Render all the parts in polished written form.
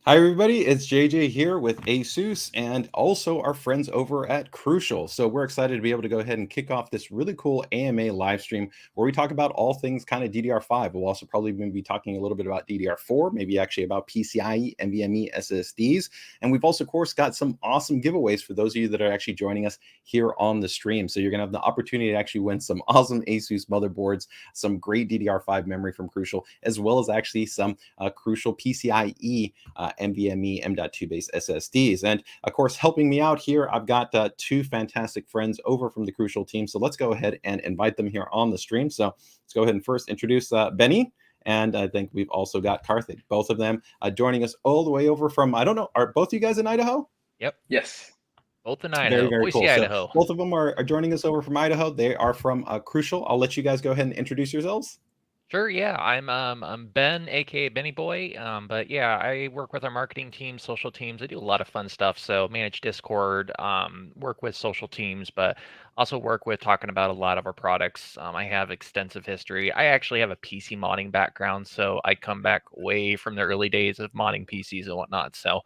Hi, everybody. It's JJ here with ASUS and also our friends over at Crucial. So, we're excited to be able to go ahead and kick off this really cool AMA live stream where we talk about all things kind of DDR5. We'll also probably be talking a little bit about DDR4, maybe actually about PCIe, NVMe SSDs. And we've also, of course, got some awesome giveaways for those of you that are actually joining us here on the stream. So, you're going to have the opportunity to actually win some awesome ASUS motherboards, some great DDR5 memory from Crucial, as well as actually some Crucial PCIe NVMe M.2 base SSDs. And of course, helping me out here, I've got two fantastic friends over from the Crucial team. So let's go ahead and invite them here on the stream. So let's go ahead and first introduce Benny. And I think we've also got Karthik, both of them joining us all the way over from, I don't know, are both you guys in Idaho? Yep. Yes. Both in Very, Idaho. very Boise, cool. So Idaho. both of them are joining us over from Idaho. They are from Crucial. I'll let you guys go ahead and introduce yourselves. Sure, yeah. I'm Ben, aka Benny Boy. But yeah, I work with our marketing teams, social teams. I do a lot of fun stuff. So manage Discord, work with social teams, but also work with talking about a lot of our products. I have extensive history. I actually have a PC modding background, so I come back way from the early days of modding PCs and whatnot. So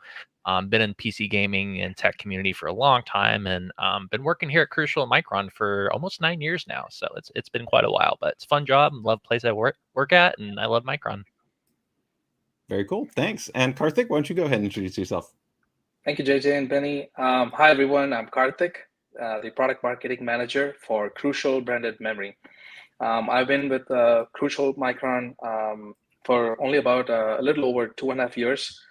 been in PC gaming and tech community for a long time, and been working here at Crucial and Micron for almost 9 years now. So it's been quite a while, but it's a fun job and love the place I work at, and I love Micron. Very cool. Thanks. And Karthik, why don't you go ahead and introduce yourself? Thank you, JJ and Benny. Hi, everyone. I'm Karthik, the product marketing manager for Crucial branded memory. I've been with Crucial Micron for only about a little over 2.5 years.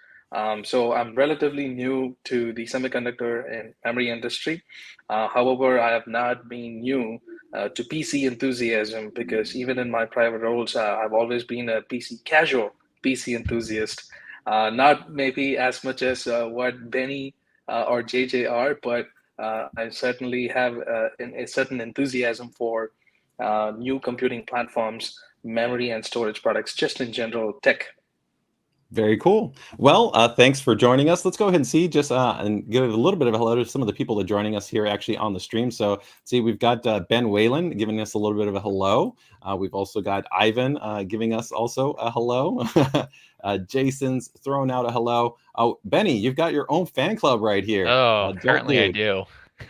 So I'm relatively new to the semiconductor and memory industry. However, I have not been new to PC enthusiasm because even in my private roles, I've always been a PC enthusiast. Not maybe as much as what Benny or JJ are, but I certainly have a certain enthusiasm for new computing platforms, memory and storage products, just in general tech. Very cool. Well, thanks for joining us. Let's go ahead and see just and give a little bit of a hello to some of the people that are joining us here actually on the stream. So, see, we've got Ben Whalen giving us a little bit of a hello. We've also got Ivan giving us also a hello. Jason's throwing out a hello. Oh, Benny, you've got your own fan club right here. Oh, Dope apparently I dude. do.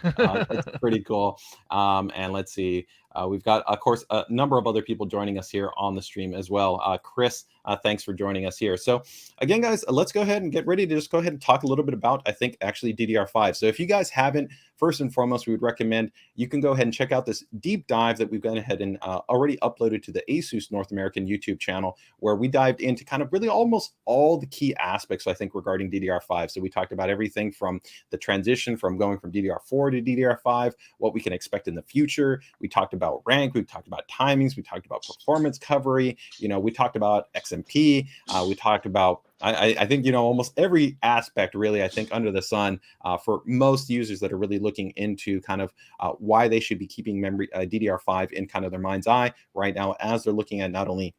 It's pretty cool. And let's see. We've got, of course, a number of other people joining us here on the stream as well. Chris, thanks for joining us here. So again, guys, let's go ahead and get ready to just go ahead and talk a little bit about, I think, actually DDR5. So if you guys haven't, first and foremost, we would recommend you can go ahead and check out this deep dive that we've gone ahead and already uploaded to the ASUS North American YouTube channel, where we dived into kind of really almost all the key aspects, I think, regarding DDR5. So we talked about everything from the transition from going from DDR4 to DDR5, what we can expect in the future. We talked about rank, we talked about timings, we talked about performance recovery, we talked about XMP, we talked about I think almost every aspect really, I think, under the sun for most users that are really looking into kind of why they should be keeping memory DDR5 in kind of their mind's eye right now as they're looking at not only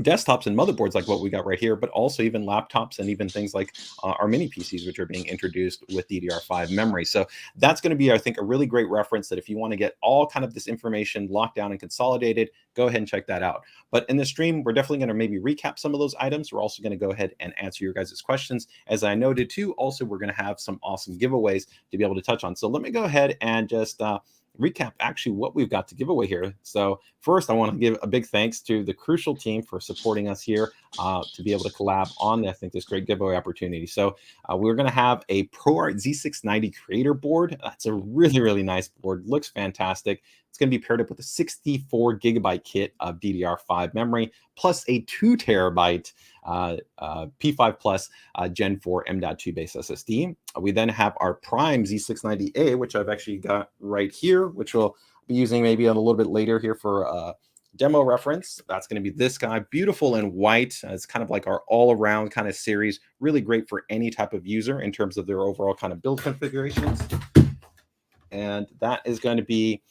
desktops and motherboards like what we got right here, but also even laptops and even things like our mini PCs, which are being introduced with DDR5 memory. So that's going to be, I think, a really great reference that if you want to get all kind of this information locked down and consolidated, go ahead and check that out. But in the stream, we're definitely going to maybe recap some of those items. We're also going to go ahead and answer your guys' questions. As I noted too, also, we're going to have some awesome giveaways to be able to touch on. So let me go ahead and just recap actually what we've got to give away here. So first, I want to give a big thanks to the Crucial team for supporting us here to be able to collab on, I think, this great giveaway opportunity. So we're going to have a ProArt Z690 creator board. That's a really, really nice board. Looks fantastic. It's going to be paired up with a 64 gigabyte kit of DDR5 memory, plus a 2 terabyte P5 Plus Gen 4 M.2 base SSD. We then have our Prime Z690A, which I've actually got right here, which we'll be using maybe a little bit later here for demo reference. That's going to be this guy, beautiful in white. It's kind of like our all-around kind of series, really great for any type of user in terms of their overall kind of build configurations. And that is going to be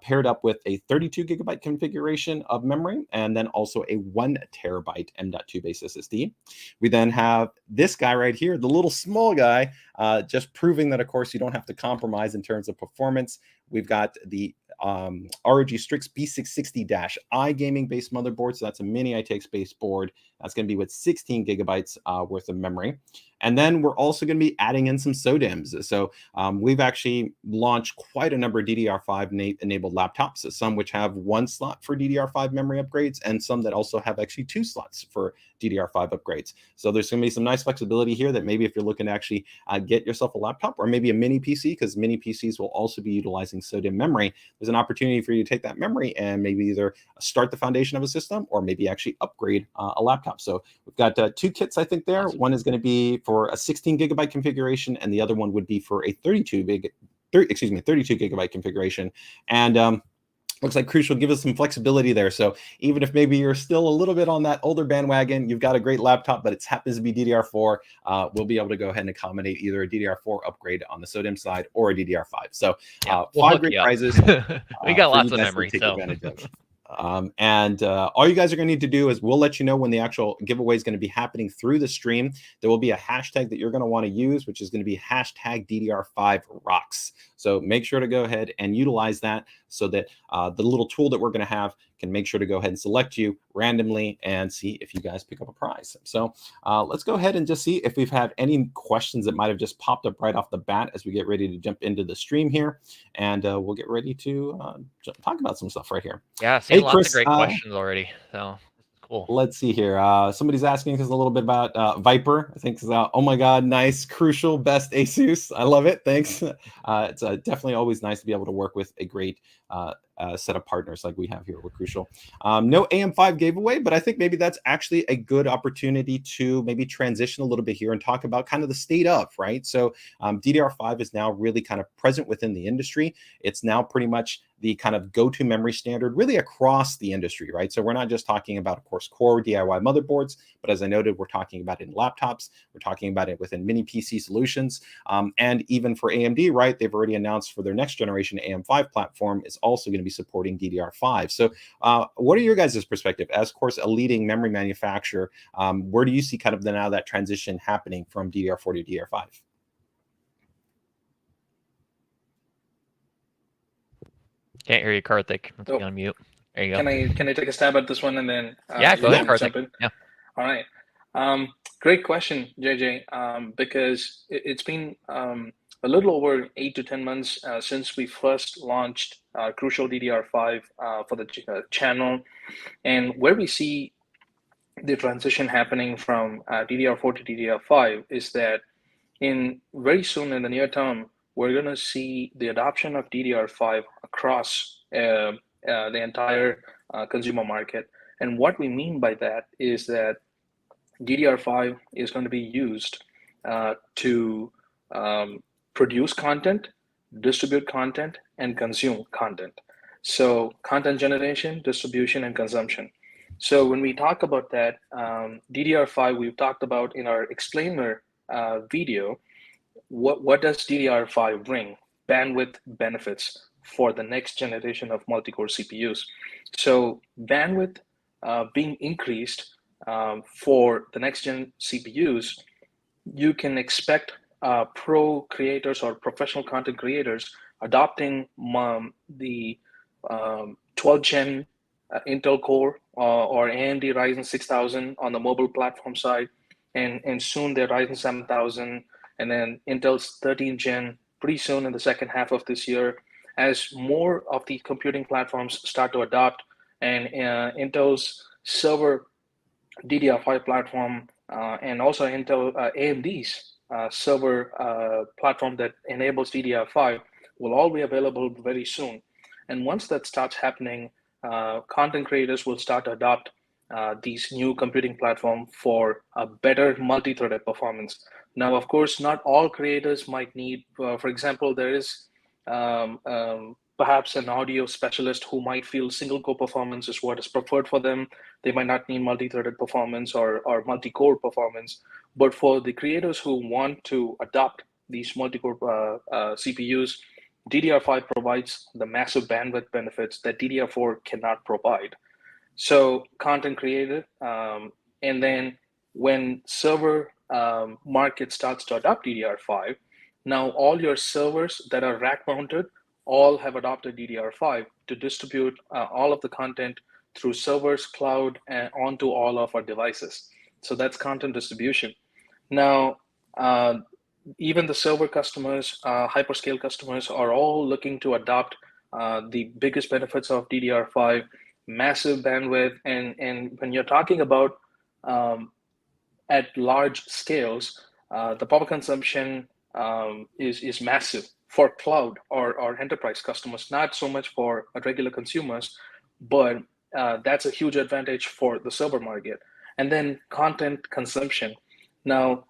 paired up with a 32 gigabyte configuration of memory, and then also a 1 terabyte M.2 base SSD. We then have this guy right here, the little small guy, just proving that, of course, you don't have to compromise in terms of performance. We've got the ROG Strix B660-i gaming based motherboard. So that's a mini ITX based board. That's going to be with 16 gigabytes worth of memory. And then we're also going to be adding in some SODIMMs. So we've actually launched quite a number of DDR5 enabled laptops, some which have 1 slot for DDR5 memory upgrades and some that also have actually 2 slots for DDR5 upgrades. So there's going to be some nice flexibility here that maybe if you're looking to actually get yourself a laptop or maybe a mini PC, because mini PCs will also be utilizing SODIMM memory, there's an opportunity for you to take that memory and maybe either start the foundation of a system or maybe actually upgrade a laptop. So we've got 2 kits, I think, there. Awesome. One is going to be for a 16 gigabyte configuration, and the other one would be for a 32 gigabyte configuration. And looks like Crucial give us some flexibility there. So even if maybe you're still a little bit on that older bandwagon, you've got a great laptop, but it happens to be DDR4, we'll be able to go ahead and accommodate either a DDR4 upgrade on the SODIMM side or a DDR5. So 5 great prizes. We got lots of memory. Take advantage of. All you guys are going to need to do is we'll let you know when the actual giveaway is going to be happening through the stream. There will be a hashtag that you're going to want to use, which is going to be hashtag DDR5 rocks. So make sure to go ahead and utilize that so that the little tool that we're going to have can make sure to go ahead and select you randomly and see if you guys pick up a prize. So let's go ahead and just see if we've had any questions that might have just popped up right off the bat as we get ready to jump into the stream here. And we'll get ready to talk about some stuff right here. Yeah, seen lots of great questions already. So cool. Let's see here. Somebody's asking us a little bit about Viper. I think, oh my God, nice, Crucial, best ASUS. I love it. Thanks. It's definitely always nice to be able to work with a great set of partners like we have here with Crucial. No AM5 giveaway, but I think maybe that's actually a good opportunity to maybe transition a little bit here and talk about kind of the state of, right? So DDR5 is now really kind of present within the industry. It's now pretty much the kind of go-to memory standard really across the industry, right? So we're not just talking about, of course, core DIY motherboards, but as I noted, we're talking about it in laptops, we're talking about it within mini PC solutions, and even for AMD, right? They've already announced for their next generation AM5 platform is also going to be supporting DDR5. So what are your guys' perspective as, of course, a leading memory manufacturer? Where do you see kind of now that transition happening from DDR4 to DDR5? Can't hear you, Karthik. Let's be on mute. There you go. Can I take a stab at this one and then yeah, go ahead, Karthik. Yeah. All right. Great question, JJ. Because it's been a little over 8 to 10 months since we first launched Crucial DDR5 for the channel, and where we see the transition happening from DDR4 to DDR5 is that in very soon in the near term, we're going to see the adoption of DDR5 across the entire consumer market. And what we mean by that is that DDR5 is going to be used to produce content, distribute content, and consume content. So content generation, distribution, and consumption. So when we talk about that, DDR5, we've talked about in our explainer video, what does DDR5 bring? Bandwidth benefits for the next generation of multi-core CPUs. So bandwidth being increased for the next gen CPUs, you can expect pro creators or professional content creators adopting the 12th gen Intel Core or AMD Ryzen 6000 on the mobile platform side, and soon their Ryzen 7000, and then Intel's 13th gen pretty soon in the second half of this year, as more of the computing platforms start to adopt, and Intel's server DDR5 platform and also Intel AMD's server platform that enables DDR5 will all be available very soon. And once that starts happening, content creators will start to adopt these new computing platforms for a better multi-threaded performance. Now, of course, not all creators might need, for example, there is perhaps an audio specialist who might feel single core performance is what is preferred for them. They might not need multi-threaded performance or multi-core performance. But for the creators who want to adopt these multi-core CPUs, DDR5 provides the massive bandwidth benefits that DDR4 cannot provide. So content creator, and then when server market starts to adopt DDR5, now all your servers that are rack mounted all have adopted DDR5 to distribute all of the content through servers, cloud, and onto all of our devices. So that's content distribution. Now, even the server customers, hyperscale customers are all looking to adopt the biggest benefits of DDR5, massive bandwidth. And when you're talking about at large scales, the power consumption is massive for cloud or enterprise customers, not so much for regular consumers, but that's a huge advantage for the server market. And then content consumption. Now,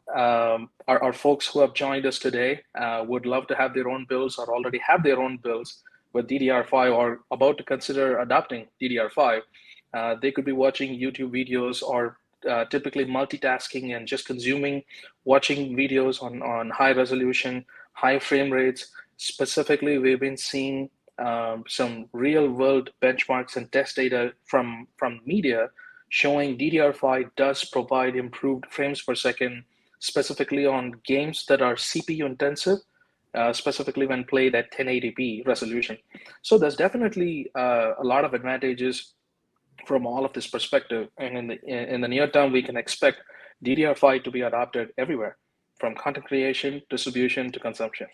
our folks who have joined us today would love to have their own builds or already have their own builds with DDR5 or about to consider adopting DDR5. They could be watching YouTube videos or typically multitasking and just watching videos on high resolution, high frame rates. Specifically, we've been seeing some real world benchmarks and test data from media showing DDR5 does provide improved frames per second, specifically on games that are CPU intensive, specifically when played at 1080p resolution. So there's definitely a lot of advantages from all of this perspective. And in the near term, we can expect DDR5 to be adopted everywhere, from content creation, distribution, to consumption.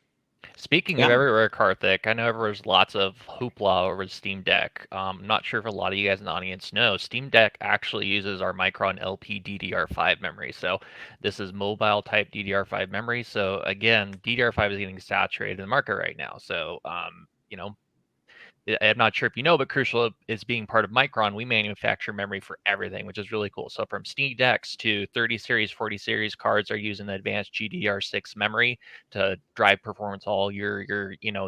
Speaking of everywhere, Karthik, I know there's lots of hoopla over the Steam Deck. I'm not sure if a lot of you guys in the audience know, Steam Deck actually uses our Micron LP DDR5 memory. So this is mobile type DDR5 memory. So again, DDR5 is getting saturated in the market right now. So, you know, I'm not sure if you know, but Crucial is being part of Micron. We manufacture memory for everything, which is really cool. So from Steam Decks to 30 series, 40 series cards are using the advanced GDDR6 memory to drive performance all your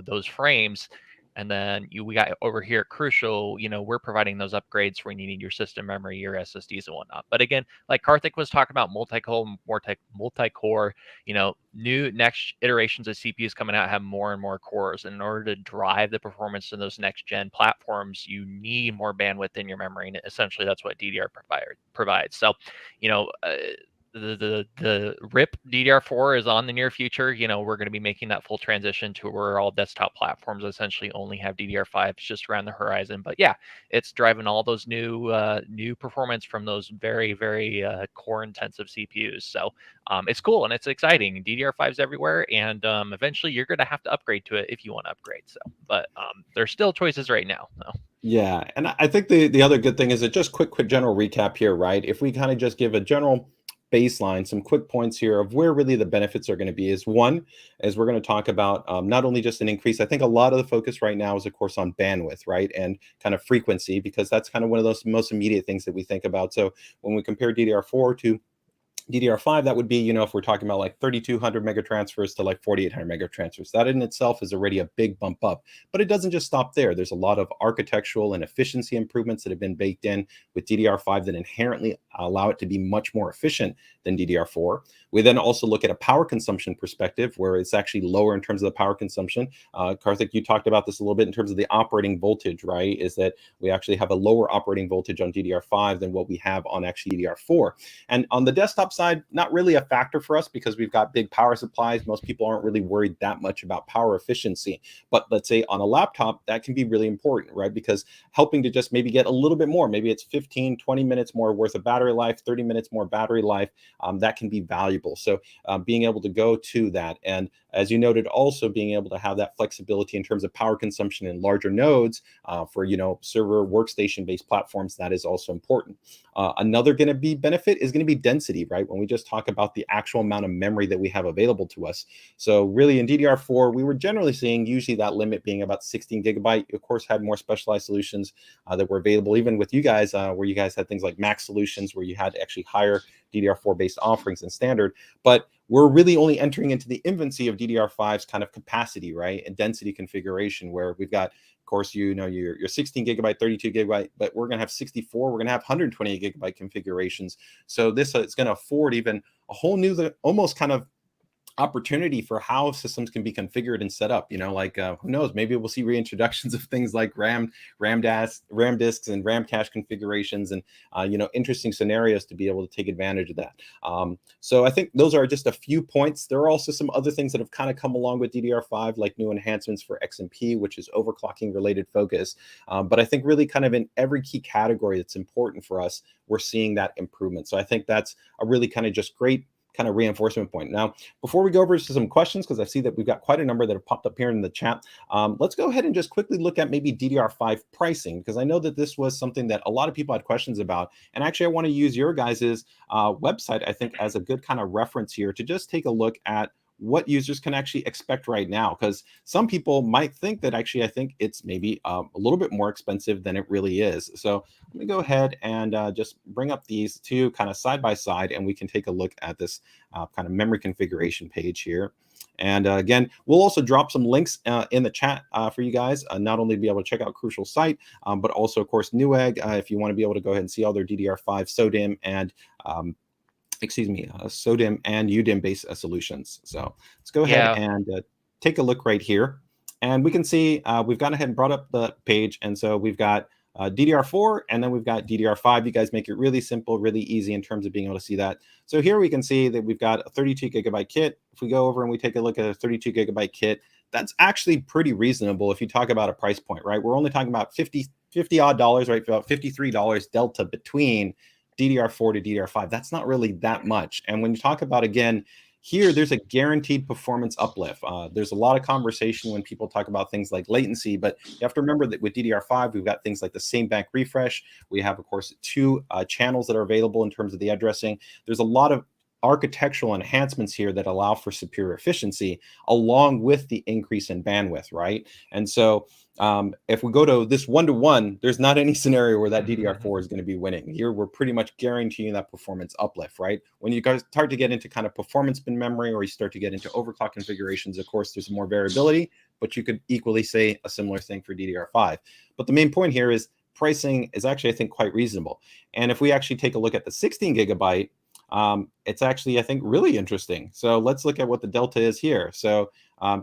those frames. And then we got over here at Crucial, we're providing those upgrades for when you need your system memory, your SSDs and whatnot. But again, like Karthik was talking about, multi-core, new next iterations of CPUs coming out have more and more cores. And in order to drive the performance in those next gen platforms, you need more bandwidth in your memory. And essentially that's what DDR provides. So, the RIP DDR4 is on the near future. We're going to be making that full transition to where all desktop platforms essentially only have DDR5 just around the horizon. But yeah, it's driving all those new performance from those very, very core intensive CPUs. So it's cool and it's exciting. DDR5 is everywhere, and eventually you're going to have to upgrade to it if you want to upgrade. So, but there's still choices right now. So. Yeah, and I think the other good thing is that just quick general recap here, right? If we kind of just give a general baseline, some quick points here of where really the benefits are going to be is one, as we're going to talk about not only just an increase, I think a lot of the focus right now is of course on bandwidth, right? And kind of frequency, because that's kind of one of those most immediate things that we think about. So when we compare DDR4 to DDR5, that would be, if we're talking about like 3200 mega transfers to like 4800 mega transfers, that in itself is already a big bump up. But it doesn't just stop there. There's a lot of architectural and efficiency improvements that have been baked in with DDR5 that inherently allow it to be much more efficient than DDR4. We then also look at a power consumption perspective where it's actually lower in terms of the power consumption. Karthik, you talked about this a little bit in terms of the operating voltage, right? Is that we actually have a lower operating voltage on DDR5 than what we have on actually DDR4. And on the desktop side, not really a factor for us because we've got big power supplies. Most people aren't really worried that much about power efficiency. But let's say on a laptop, that can be really important, right? Because helping to just maybe get a little bit more, maybe it's 15, 20 minutes more worth of battery life, 30 minutes more battery life, that can be valuable. So being able to go to that, and as you noted, also being able to have that flexibility in terms of power consumption in larger nodes for server workstation based platforms, that is also important. Another going to be benefit is going to be density, right? When we just talk about the actual amount of memory that we have available to us. So really in DDR4, we were generally seeing usually that limit being about 16 gigabyte. Of course, had more specialized solutions that were available, even with you guys, where you guys had things like Mac solutions, where you had actually higher DDR4 based offerings than standard. But we're really only entering into the infancy of DDR5's kind of capacity, right? And density configuration, where we've got, of course, your 16 gigabyte, 32 gigabyte, but we're going to have 64, we're going to have 120 gigabyte configurations. So this is going to afford even a whole new, almost kind of opportunity for how systems can be configured and set up. You know, like who knows, maybe we'll see reintroductions of things like RAM disks and RAM cache configurations, and you know, interesting scenarios to be able to take advantage of that. So I think those are just a few points. There are also some other things that have kind of come along with DDR5, like new enhancements for XMP, which is overclocking related focus. But I think really kind of in every key category that's important for us, we're seeing that improvement. So I think that's a really kind of just great kind of reinforcement point. Now, before we go over to some questions, because I see that we've got quite a number that have popped up here in the chat, let's go ahead and just quickly look at maybe DDR5 pricing, because I know that this was something that a lot of people had questions about. And actually, I want to use your guys' website, I think, as a good kind of reference here to just take a look at what users can actually expect right now, because some people might think that actually I think it's maybe a little bit more expensive than it really is. So let me go ahead and just bring up these two kind of side by side, and we can take a look at this kind of memory configuration page here. And again, we'll also drop some links in the chat for you guys, not only to be able to check out Crucial site, but also, of course, Newegg, if you want to be able to go ahead and see all their DDR5 SODIMM and SODIMM and UDIMM based solutions. So let's go ahead and take a look right here. And we can see we've gone ahead and brought up the page. And so we've got DDR4 and then we've got DDR5. You guys make it really simple, really easy in terms of being able to see that. So here we can see that we've got a 32 gigabyte kit. If we go over and we take a look at a 32 gigabyte kit, that's actually pretty reasonable if you talk about a price point, right? We're only talking about 50 odd dollars, right? About $53 delta between DDR4 to DDR5. That's not really that much. And when you talk about, again, here, there's a guaranteed performance uplift. There's a lot of conversation when people talk about things like latency, but you have to remember that with DDR5, we've got things like the same bank refresh. We have, of course, two channels that are available in terms of the addressing. There's a lot of architectural enhancements here that allow for superior efficiency along with the increase in bandwidth, right? And so if we go to this one-to-one, there's not any scenario where that DDR4 is going to be winning. Here, we're pretty much guaranteeing that performance uplift, right? When you guys start to get into kind of performance bin memory, or you start to get into overclock configurations, of course, there's more variability, but you could equally say a similar thing for DDR5. But the main point here is pricing is actually, I think, quite reasonable. And if we actually take a look at the 16 gigabyte, it's actually, I think, really interesting. So let's look at what the delta is here. So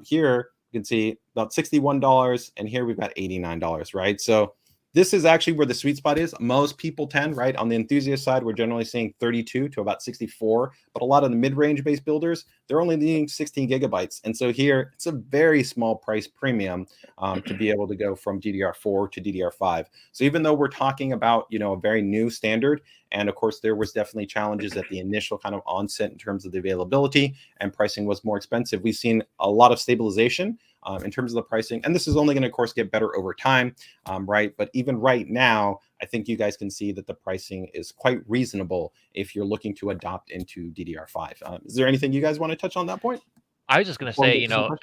here you can see about $61, and here we've got $89, right? So this is actually where the sweet spot is. Most people tend, right, on the enthusiast side, we're generally seeing 32 to about 64, but a lot of the mid-range based builders, they're only needing 16 gigabytes. And so here, it's a very small price premium to be able to go from DDR4 to DDR5. So even though we're talking about, you know, a very new standard, and of course, there was definitely challenges at the initial kind of onset in terms of the availability, and pricing was more expensive, we've seen a lot of stabilization in terms of the pricing. And this is only going to, of course, get better over time, right? But even right now, I think you guys can see that the pricing is quite reasonable if you're looking to adopt into DDR5. Is there anything you guys want to touch on that point? I was just going to say, you know,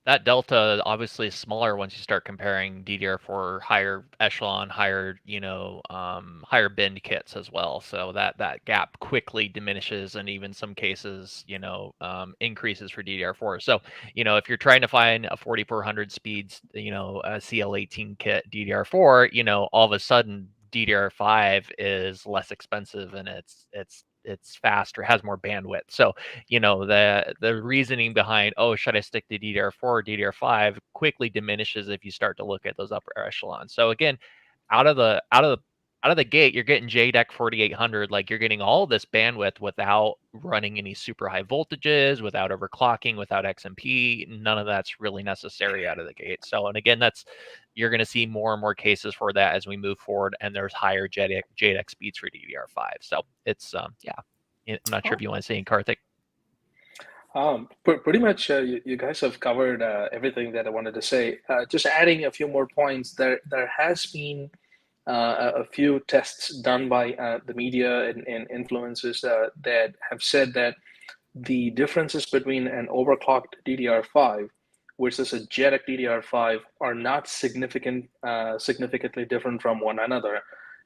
that delta obviously is smaller once you start comparing DDR4 higher echelon, higher, you know, higher bin kits as well. So that gap quickly diminishes, and even some cases, you know, increases for DDR4. So, you know, if you're trying to find a 4400 speeds, you know, a CL18 kit DDR4, you know, all of a sudden DDR5 is less expensive, and it's faster, has more bandwidth. So, you know, the reasoning behind, oh, should I stick to DDR4 or DDR5 quickly diminishes if you start to look at those upper echelons. So again, out of the gate, you're getting JEDEC 4800, like you're getting all this bandwidth without running any super high voltages, without overclocking, without XMP. None of that's really necessary out of the gate. So, and again, you're going to see more and more cases for that as we move forward, and there's higher JEDEC speeds for DDR5. So it's, yeah, I'm not sure if you want to say, Karthik. Pretty much, you guys have covered everything that I wanted to say. Just adding a few more points, there has been a few tests done by the media and influencers that have said that the differences between an overclocked DDR5 versus a JEDEC DDR5 are not significantly different from one another.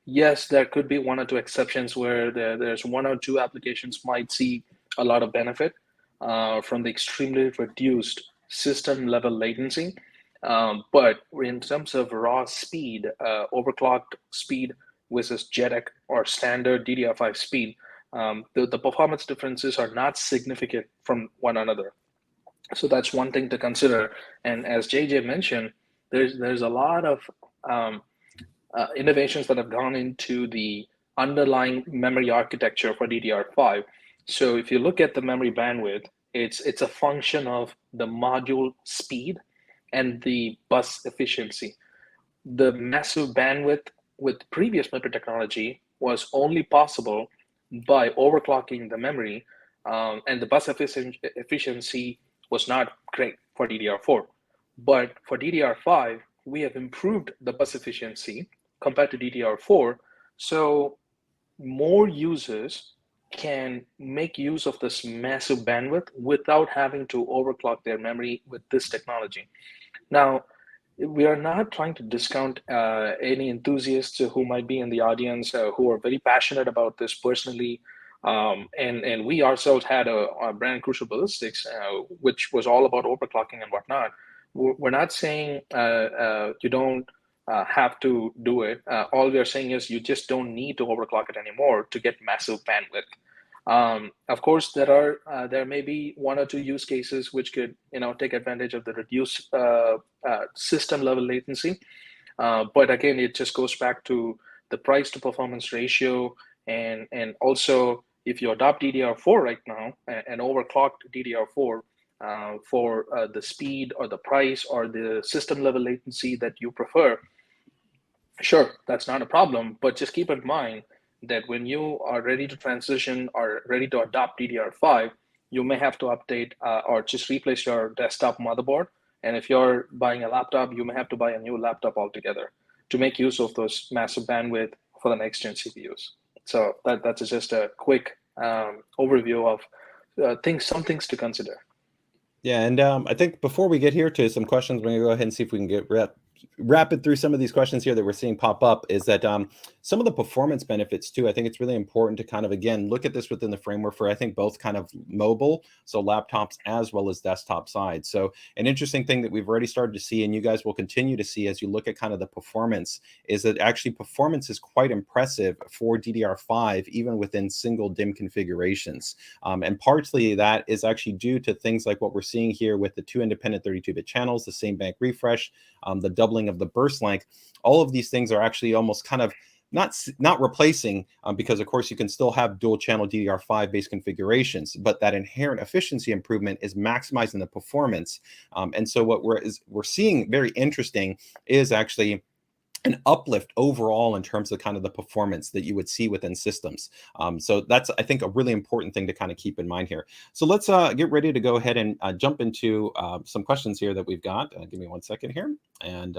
Yes, there could be one or two exceptions where there's one or two applications might see a lot of benefit from the extremely reduced system level latency. But in terms of raw speed, overclocked speed versus JEDEC or standard DDR5 speed, the performance differences are not significant from one another. So that's one thing to consider. And as JJ mentioned, there's a lot of innovations that have gone into the underlying memory architecture for DDR5. So if you look at the memory bandwidth, it's a function of the module speed and the bus efficiency. The massive bandwidth with previous memory technology was only possible by overclocking the memory, and the bus efficiency was not great for DDR4. But for DDR5, we have improved the bus efficiency compared to DDR4. So more users can make use of this massive bandwidth without having to overclock their memory with this technology. Now, we are not trying to discount any enthusiasts who might be in the audience who are very passionate about this personally. And we ourselves had a brand Crucial Ballistics, which was all about overclocking and whatnot. We're not saying you don't have to do it. All we are saying is you just don't need to overclock it anymore to get massive bandwidth. Of course, there may be one or two use cases which could take advantage of the reduced system level latency. But again, it just goes back to the price to performance ratio, and also if you adopt DDR4 right now and overclocked DDR4 for the speed or the price or the system level latency that you prefer, sure, that's not a problem. But just keep in mind that when you are ready to transition or ready to adopt DDR5, you may have to update or just replace your desktop motherboard. And if you're buying a laptop, you may have to buy a new laptop altogether to make use of those massive bandwidth for the next gen CPUs. So that's just a quick overview of some things to consider. Yeah, and I think before we get here to some questions, we're going to go ahead and see if we can get rapid through some of these questions here that we're seeing pop up. Is that some of the performance benefits too? I think it's really important to kind of, again, look at this within the framework for, I think, both kind of mobile, so laptops as well as desktop side. So an interesting thing that we've already started to see, and you guys will continue to see as you look at kind of the performance, is that actually performance is quite impressive for DDR5, even within single DIMM configurations. And partly that is actually due to things like what we're seeing here with the 2 independent 32-bit channels, the same bank refresh, the doubling of the burst length. All of these things are actually almost kind of not replacing, because of course you can still have dual channel DDR5 based configurations, but that inherent efficiency improvement is maximizing the performance. And so what we're seeing very interesting is actually an uplift overall in terms of kind of the performance that you would see within systems. So that's, I think, a really important thing to kind of keep in mind here. So let's get ready to go ahead and jump into some questions here that we've got. Give me 1 second here. And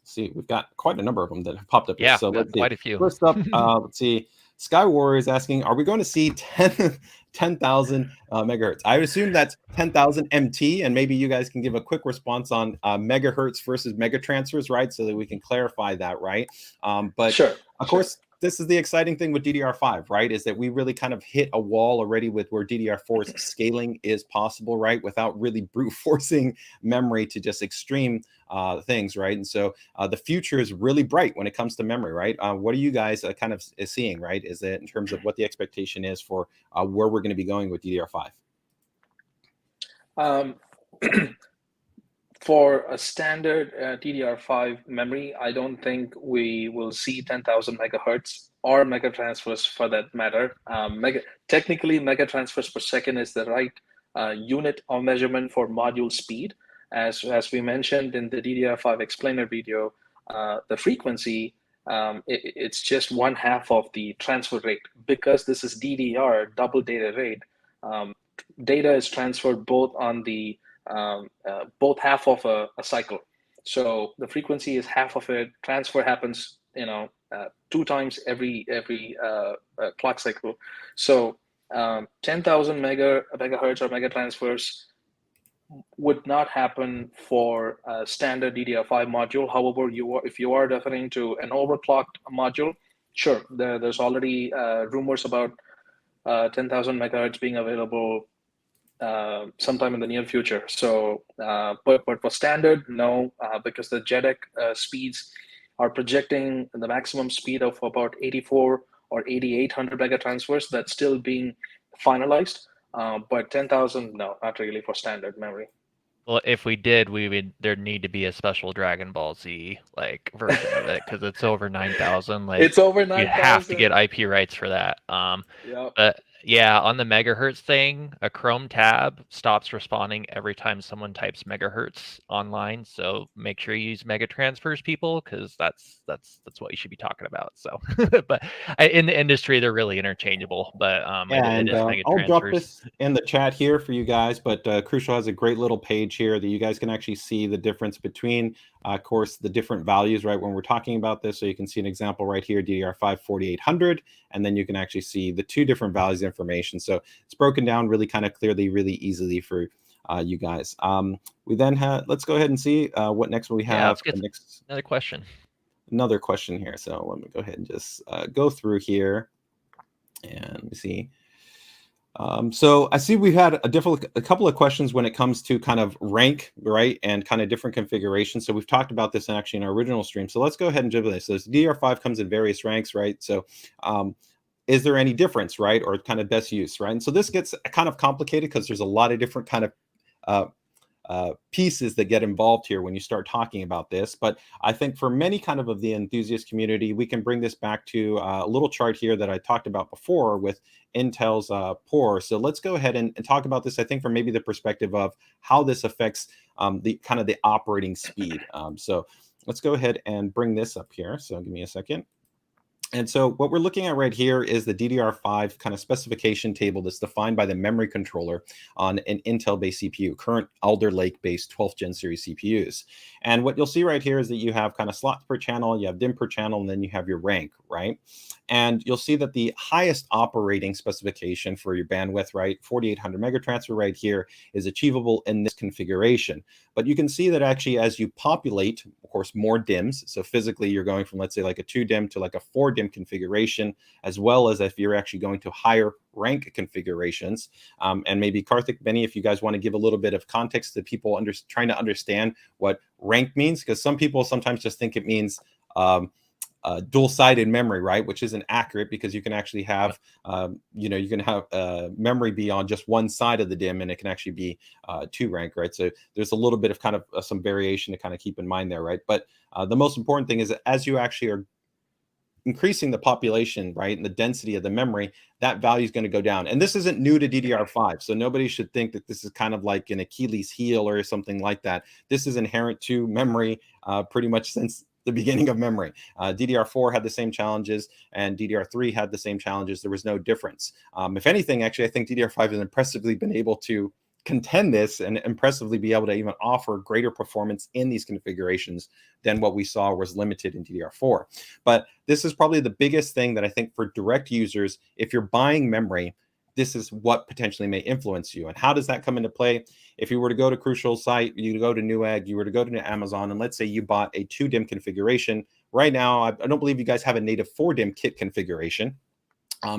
see, we've got quite a number of them that have popped up here. Yeah, So let's see. quite a few. First up, let's see. Sky Warrior is asking, are we going to see 10,000 megahertz? I would assume that's 10,000 MT, and maybe you guys can give a quick response on megahertz versus megatransfers, right? So that we can clarify that, right? But sure, of course, this is the exciting thing with DDR5, right? Is that we really kind of hit a wall already with where DDR4's scaling is possible, right? Without really brute forcing memory to just extreme things, right? And so the future is really bright when it comes to memory, right? What are you guys kind of seeing, right? Is it in terms of what the expectation is for where we're going to be going with DDR5? For a standard DDR5 memory, I don't think we will see 10,000 megahertz or mega transfers for that matter. Technically, mega transfers per second is the right unit of measurement for module speed. As we mentioned in the DDR5 explainer video, the frequency, it's just 1/2 of the transfer rate. Because this is DDR, double data rate, data is transferred both on the both half of a cycle. So the frequency is half of it. Transfer happens, 2 times every clock cycle. So 10,000 megahertz or mega transfers would not happen for a standard DDR5 module. However, if you are referring to an overclocked module, sure, there's already rumors about 10,000 megahertz being available sometime in the near future. So, but for standard, no, because the JEDEC speeds are projecting the maximum speed of about 84 or 8,800 mega transfers. That's still being finalized. But 10,000, no, not really for standard memory. Well, if we did, there'd need to be a special Dragon Ball Z like version of it because it's over 9,000. Like It's over you have to 9,000. get IP rights for that. Yep. But yeah, on the megahertz thing, a Chrome tab stops responding every time someone types megahertz online. So make sure you use mega transfers, people, because that's what you should be talking about. So, but in the industry, they're really interchangeable. But Yeah, it and is mega I'll drop transfers. this in the chat here for you guys, but Crucial has a great little page here that you guys can actually see the difference between, of course, the different values, right, when we're talking about this. So you can see an example right here, DDR5 4800, and then you can actually see the two different values of information. So it's broken down really kind of clearly, really easily for you guys. We then have, let's go ahead and see what next we have. Yeah, let's get next, another question. Another question here. So let me go ahead and just go through here and let me see. So I see we've had a couple of questions when it comes to kind of rank, right, and kind of different configurations. So we've talked about this actually in our original stream. So let's go ahead and jump into this. So DDR5 comes in various ranks, right? So is there any difference, right, or kind of best use, right? And so this gets kind of complicated because there's a lot of different kind of pieces that get involved here when you start talking about this. But I think for many kind of the enthusiast community, we can bring this back to a little chart here that I talked about before with Intel's POR. So let's go ahead and talk about this, I think, from maybe the perspective of how this affects the kind of the operating speed. So let's go ahead and bring this up here. So give me a second. And so what we're looking at right here is the DDR5 kind of specification table that's defined by the memory controller on an Intel-based CPU, current Alder Lake-based 12th Gen series CPUs. And what you'll see right here is that you have kind of slots per channel, you have DIMM per channel, and then you have your rank, right? And you'll see that the highest operating specification for your bandwidth, right, 4800 megatransfer right here is achievable in this configuration. But you can see that actually as you populate, of course, more DIMMs, so physically you're going from, let's say, like a 2 DIMM to like a 4 DIMM configuration, as well as if you're actually going to higher rank configurations. And maybe Karthik, Benny, if you guys want to give a little bit of context to people trying to understand what rank means, because some people sometimes just think it means dual-sided memory, right? Which isn't accurate because you can actually have, you can have memory be on just one side of the DIMM and it can actually be 2 rank, right? So there's a little bit of kind of some variation to kind of keep in mind there, right? But the most important thing is that as you actually are increasing the population, right, and the density of the memory, that value is going to go down. And this isn't new to DDR5. So nobody should think that this is kind of like an Achilles heel or something like that. This is inherent to memory pretty much since the beginning of memory. DDR4 had the same challenges and DDR3 had the same challenges. There was no difference. If anything, actually, I think DDR5 has impressively been able to contend this and impressively be able to even offer greater performance in these configurations than what we saw was limited in DDR4. But this is probably the biggest thing that I think for direct users, if you're buying memory, this is what potentially may influence you. And how does that come into play? If you were to go to Crucial site, you go to Newegg, you were to go to Amazon, and let's say you bought a 2 DIMM configuration. Right now, I don't believe you guys have a native 4 DIMM kit configuration.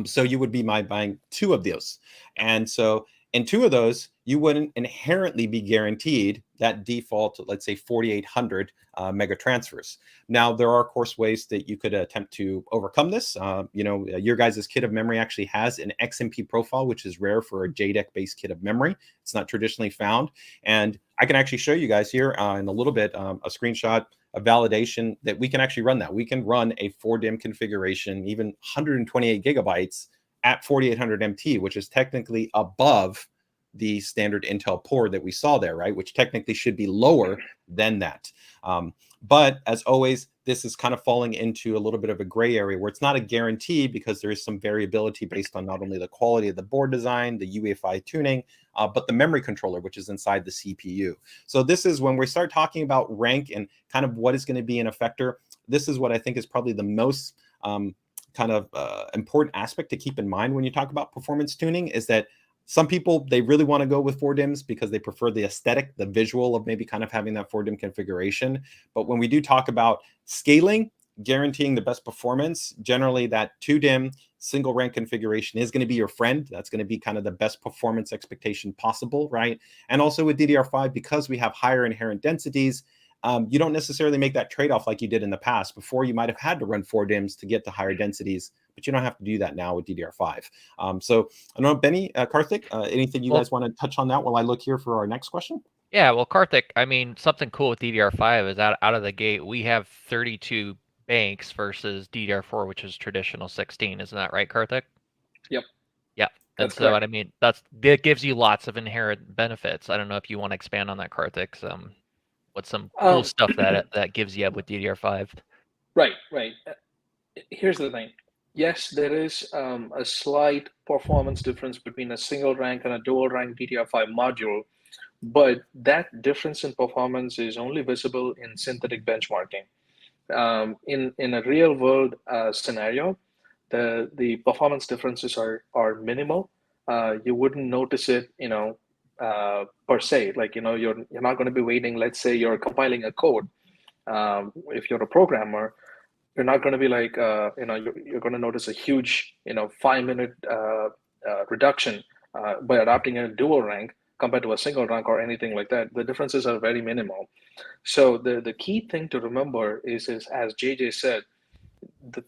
So you would be buying 2 of those. And so in 2 of those, you wouldn't inherently be guaranteed that default, let's say 4800 mega transfers. Now, there are, of course, ways that you could attempt to overcome this. Your guys' kit of memory actually has an XMP profile, which is rare for a JEDEC-based kit of memory. It's not traditionally found. And I can actually show you guys here in a little bit a screenshot, a validation that we can actually run that. We can run a 4 DIMM configuration, even 128 gigabytes at 4800 MT, which is technically above the standard Intel POR that we saw there, right? Which technically should be lower than that. But as always, this is kind of falling into a little bit of a gray area where it's not a guarantee because there is some variability based on not only the quality of the board design, the UEFI tuning, but the memory controller, which is inside the CPU. So this is when we start talking about rank and kind of what is going to be an effector. This is what I think is probably the most important aspect to keep in mind when you talk about performance tuning is that some people, they really want to go with 4 DIMMs because they prefer the aesthetic, the visual of maybe kind of having that 4 DIMM configuration. But when we do talk about scaling, guaranteeing the best performance, generally that 2 DIMM single rank configuration is going to be your friend. That's going to be kind of the best performance expectation possible, right? And also with DDR5, because we have higher inherent densities, you don't necessarily make that trade-off like you did in the past. Before, you might have had to run 4 DIMMs to get to higher densities, but you don't have to do that now with DDR5. So I don't know, Benny, Karthik, anything you guys want to touch on that while I look here for our next question? Yeah, well, Karthik, I mean, something cool with DDR5 is out of the gate, we have 32 banks versus DDR4, which is traditional 16. Isn't that right, Karthik? Yep. Yeah. And That's so, correct. I mean, that gives you lots of inherent benefits. I don't know if you want to expand on that, Karthik. What's some cool stuff that gives you up with DDR5? Right. Here's the thing. Yes, there is a slight performance difference between a single rank and a dual rank DDR5 module, but that difference in performance is only visible in synthetic benchmarking. In a real world scenario, the performance differences are minimal. You wouldn't notice it, per se. Like, you're not going to be waiting. Let's say you're compiling a code. If you're a programmer, you're not going to be like, you're going to notice a huge, 5-minute reduction by adopting a dual rank compared to a single rank or anything like that. The differences are very minimal. So the key thing to remember is as JJ said,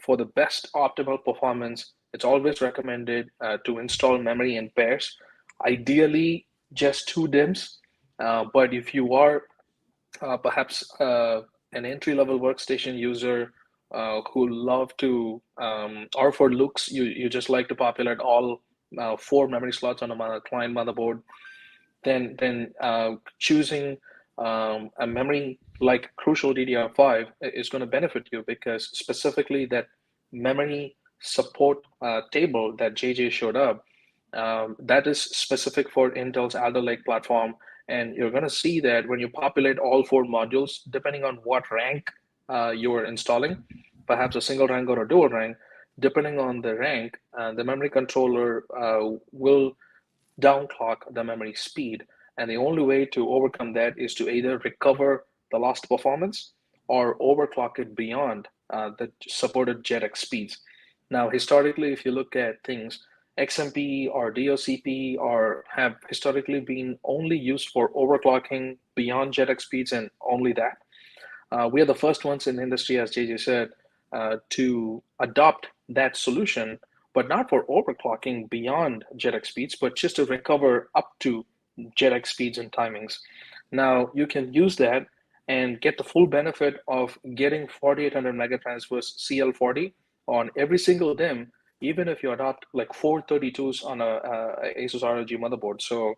for the best optimal performance, it's always recommended to install memory in pairs, ideally just 2 DIMMs. But if you are perhaps an entry-level workstation user who love to, or for looks, you just like to populate all 4 memory slots on a client motherboard, then choosing a memory like Crucial DDR5 is going to benefit you, because specifically that memory support table that JJ showed up, that is specific for Intel's Alder Lake platform. And you're going to see that when you populate all 4 modules, depending on what rank you are installing, perhaps a single rank or a dual rank, depending on the rank, the memory controller will downclock the memory speed. And the only way to overcome that is to either recover the lost performance or overclock it beyond the supported JEDEC speeds. Now, historically, if you look at things, XMP or DOCP have historically been only used for overclocking beyond JEDEC speeds, and only that. We are the first ones in the industry, as JJ said, to adopt that solution, but not for overclocking beyond JEDEC speeds, but just to recover up to JEDEC speeds and timings. Now, you can use that and get the full benefit of getting 4800 megatransfers CL40 on every single DIMM, even if you adopt like 432s on a ASUS ROG motherboard. So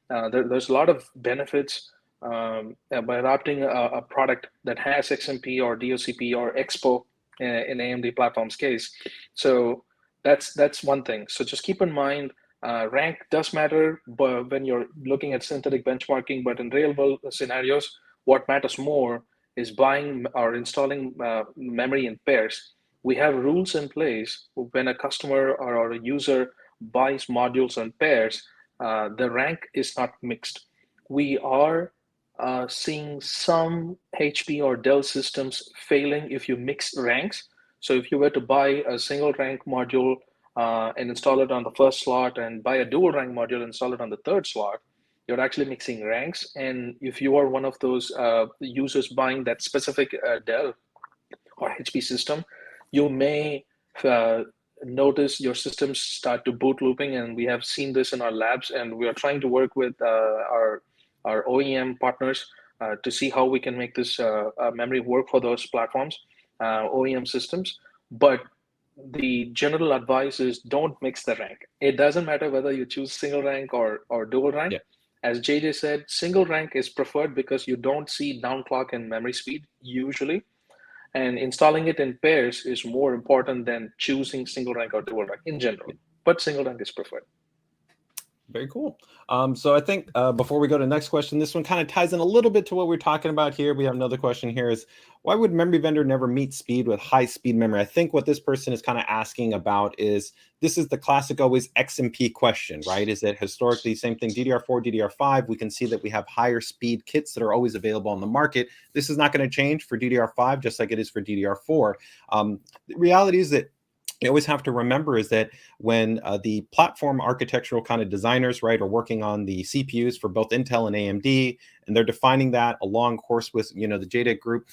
there's a lot of benefits by adopting a product that has XMP or DOCP or Expo in AMD platform's case. So that's one thing. So just keep in mind, rank does matter, but when you're looking at synthetic benchmarking, but in real world scenarios, what matters more is buying or installing memory in pairs. We have rules in place when a customer or a user buys modules in pairs, the rank is not mixed. We are seeing some HP or Dell systems failing if you mix ranks. So if you were to buy a single rank module and install it on the first slot, and buy a dual rank module, install it on the third slot, you're actually mixing ranks. And if you are one of those users buying that specific Dell or HP system, you may notice your systems start to boot looping. And we have seen this in our labs, and we are trying to work with our OEM partners to see how we can make this memory work for those platforms, OEM systems. But the general advice is don't mix the rank. It doesn't matter whether you choose single rank or dual rank. Yeah. As JJ said, single rank is preferred because you don't see downclock in memory speed usually. And installing it in pairs is more important than choosing single rank or dual rank in general. But single rank is preferred. Very cool. So I think before we go to the next question, this one kind of ties in a little bit to what we're talking about here. We have another question here is, why would memory vendor never meet speed with high speed memory? I think what this person is kind of asking about is, this is the classic always XMP question, right? Is that historically, same thing, DDR4, DDR5, we can see that we have higher speed kits that are always available on the market. This is not going to change for DDR5, just like it is for DDR4. The reality is that you always have to remember is that when the platform architectural kind of designers, right, are working on the CPUs for both Intel and AMD, and they're defining that along course with, the JEDEC group,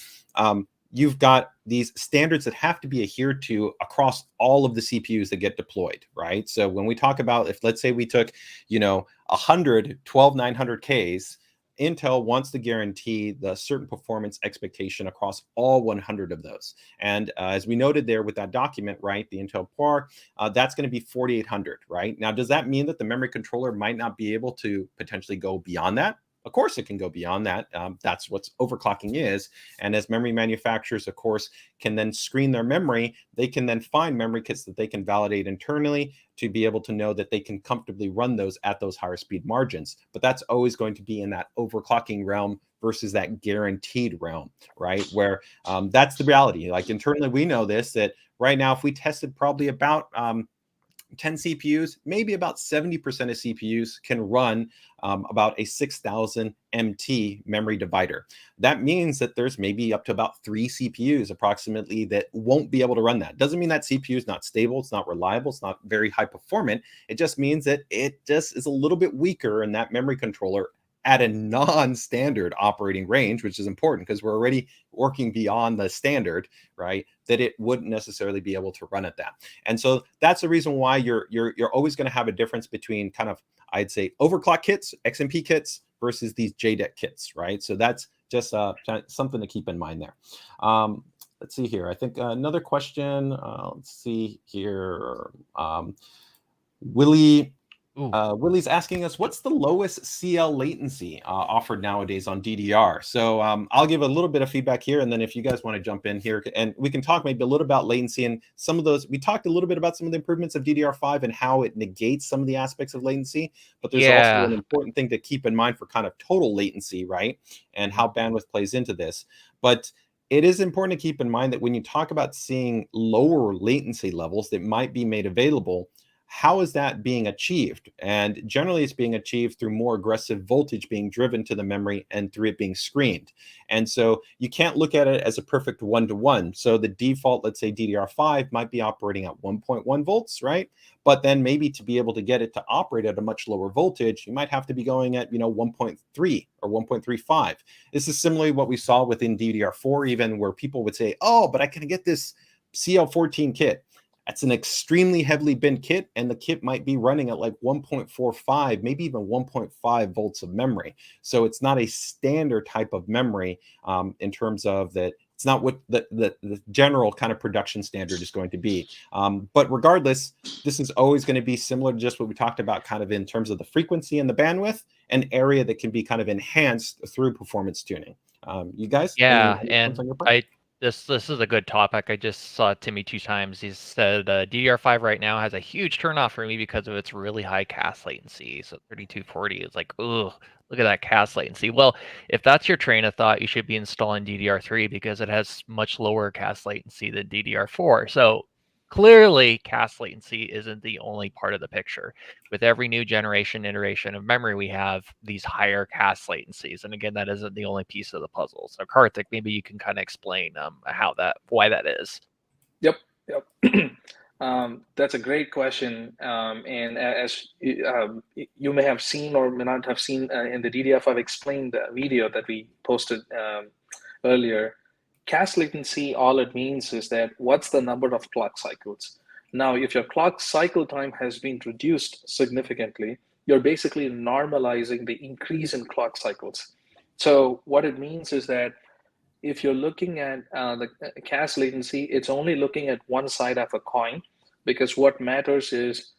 you've got these standards that have to be adhered to across all of the CPUs that get deployed, right? So when we talk about, if let's say we took, 100 12900Ks, Intel wants to guarantee the certain performance expectation across all 100 of those. And as we noted there with that document, right, the Intel POR, that's going to be 4800, right? Now, does that mean that the memory controller might not be able to potentially go beyond that? Of course, it can go beyond that. That's what overclocking is. And as memory manufacturers, of course, can then screen their memory, they can then find memory kits that they can validate internally to be able to know that they can comfortably run those at those higher speed margins. But that's always going to be in that overclocking realm versus that guaranteed realm, right? Where that's the reality. Like internally, we know this, that right now, if we tested probably about 10 CPUs, maybe about 70% of CPUs can run about a 6000 MT memory divider. That means that there's maybe up to about 3 CPUs approximately that won't be able to run that. Doesn't mean that CPU is not stable, it's not reliable, it's not very high performant. It just means that it just is a little bit weaker in that memory controller at a non-standard operating range, which is important because we're already working beyond the standard, right? That it wouldn't necessarily be able to run at that. And so that's the reason why you're always going to have a difference between kind of, I'd say, overclock kits, XMP kits versus these JDEC kits, right? So that's just something to keep in mind there. Let's see here. I think another question. Let's see here. Willie's asking us, what's the lowest CL latency offered nowadays on DDR? So I'll give a little bit of feedback here, and then if you guys want to jump in here, and we can talk maybe a little about latency and some of those. We talked a little bit about some of the improvements of DDR5 and how it negates some of the aspects of latency, but there's also an important thing to keep in mind for kind of total latency, right? And how bandwidth plays into this. But it is important to keep in mind that when you talk about seeing lower latency levels that might be made available, how is that being achieved? And generally it's being achieved through more aggressive voltage being driven to the memory and through it being screened. And so you can't look at it as a perfect one-to-one. So the default, let's say DDR5 might be operating at 1.1 volts, right? But then maybe to be able to get it to operate at a much lower voltage, you might have to be going at, 1.3 or 1.35. This is similarly what we saw within DDR4, even where people would say, oh, but I can get this CL14 kit. That's an extremely heavily binned kit, and the kit might be running at like 1.45, maybe even 1.5 volts of memory. So it's not a standard type of memory in terms of that. It's not what the general kind of production standard is going to be. But regardless, this is always going to be similar to just what we talked about kind of in terms of the frequency and the bandwidth, an area that can be kind of enhanced through performance tuning. You guys? Yeah, and This is a good topic. I just saw Timmy 2 times. He said DDR5 right now has a huge turnoff for me because of its really high CAS latency. So 3240 is like, ugh, look at that CAS latency. Well, if that's your train of thought, you should be installing DDR3 because it has much lower CAS latency than DDR4. So clearly, CAS latency isn't the only part of the picture. With every new iteration of memory, we have these higher CAS latencies, and again, that isn't the only piece of the puzzle. So, Karthik, maybe you can kind of explain why that is. Yep. That's a great question, and as you may have seen or may not have seen in the DDR5 explained video that we posted earlier. CAS latency, all it means is that what's the number of clock cycles. Now, if your clock cycle time has been reduced significantly, you're basically normalizing the increase in clock cycles. So what it means is that if you're looking at the CAS latency, it's only looking at one side of a coin, because what matters is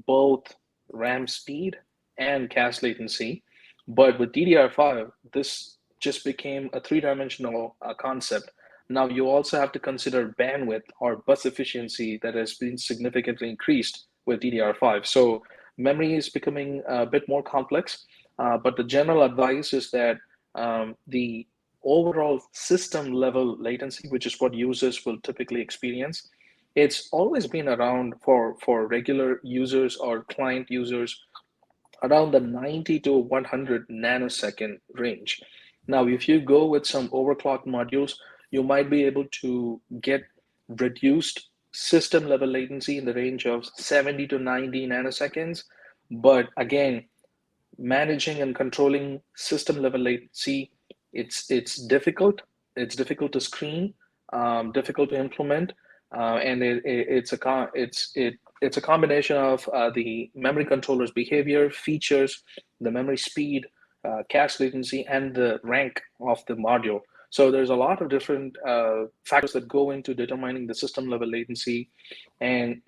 both RAM speed and CAS latency. But with DDR5, this just became a three-dimensional concept. Now you also have to consider bandwidth or bus efficiency that has been significantly increased with DDR5. So memory is becoming a bit more complex, but the general advice is that the overall system level latency, which is what users will typically experience, it's always been around for regular users or client users around the 90 to 100 nanosecond range. Now, if you go with some overclock modules, you might be able to get reduced system level latency in the range of 70 to 90 nanoseconds. But again, managing and controlling system level latency, it's difficult, it's difficult to screen, difficult to implement, and it's a combination of the memory controller's behavior, features, the memory speed, cache latency, and the rank of the module. So there's a lot of different factors that go into determining the system level latency, and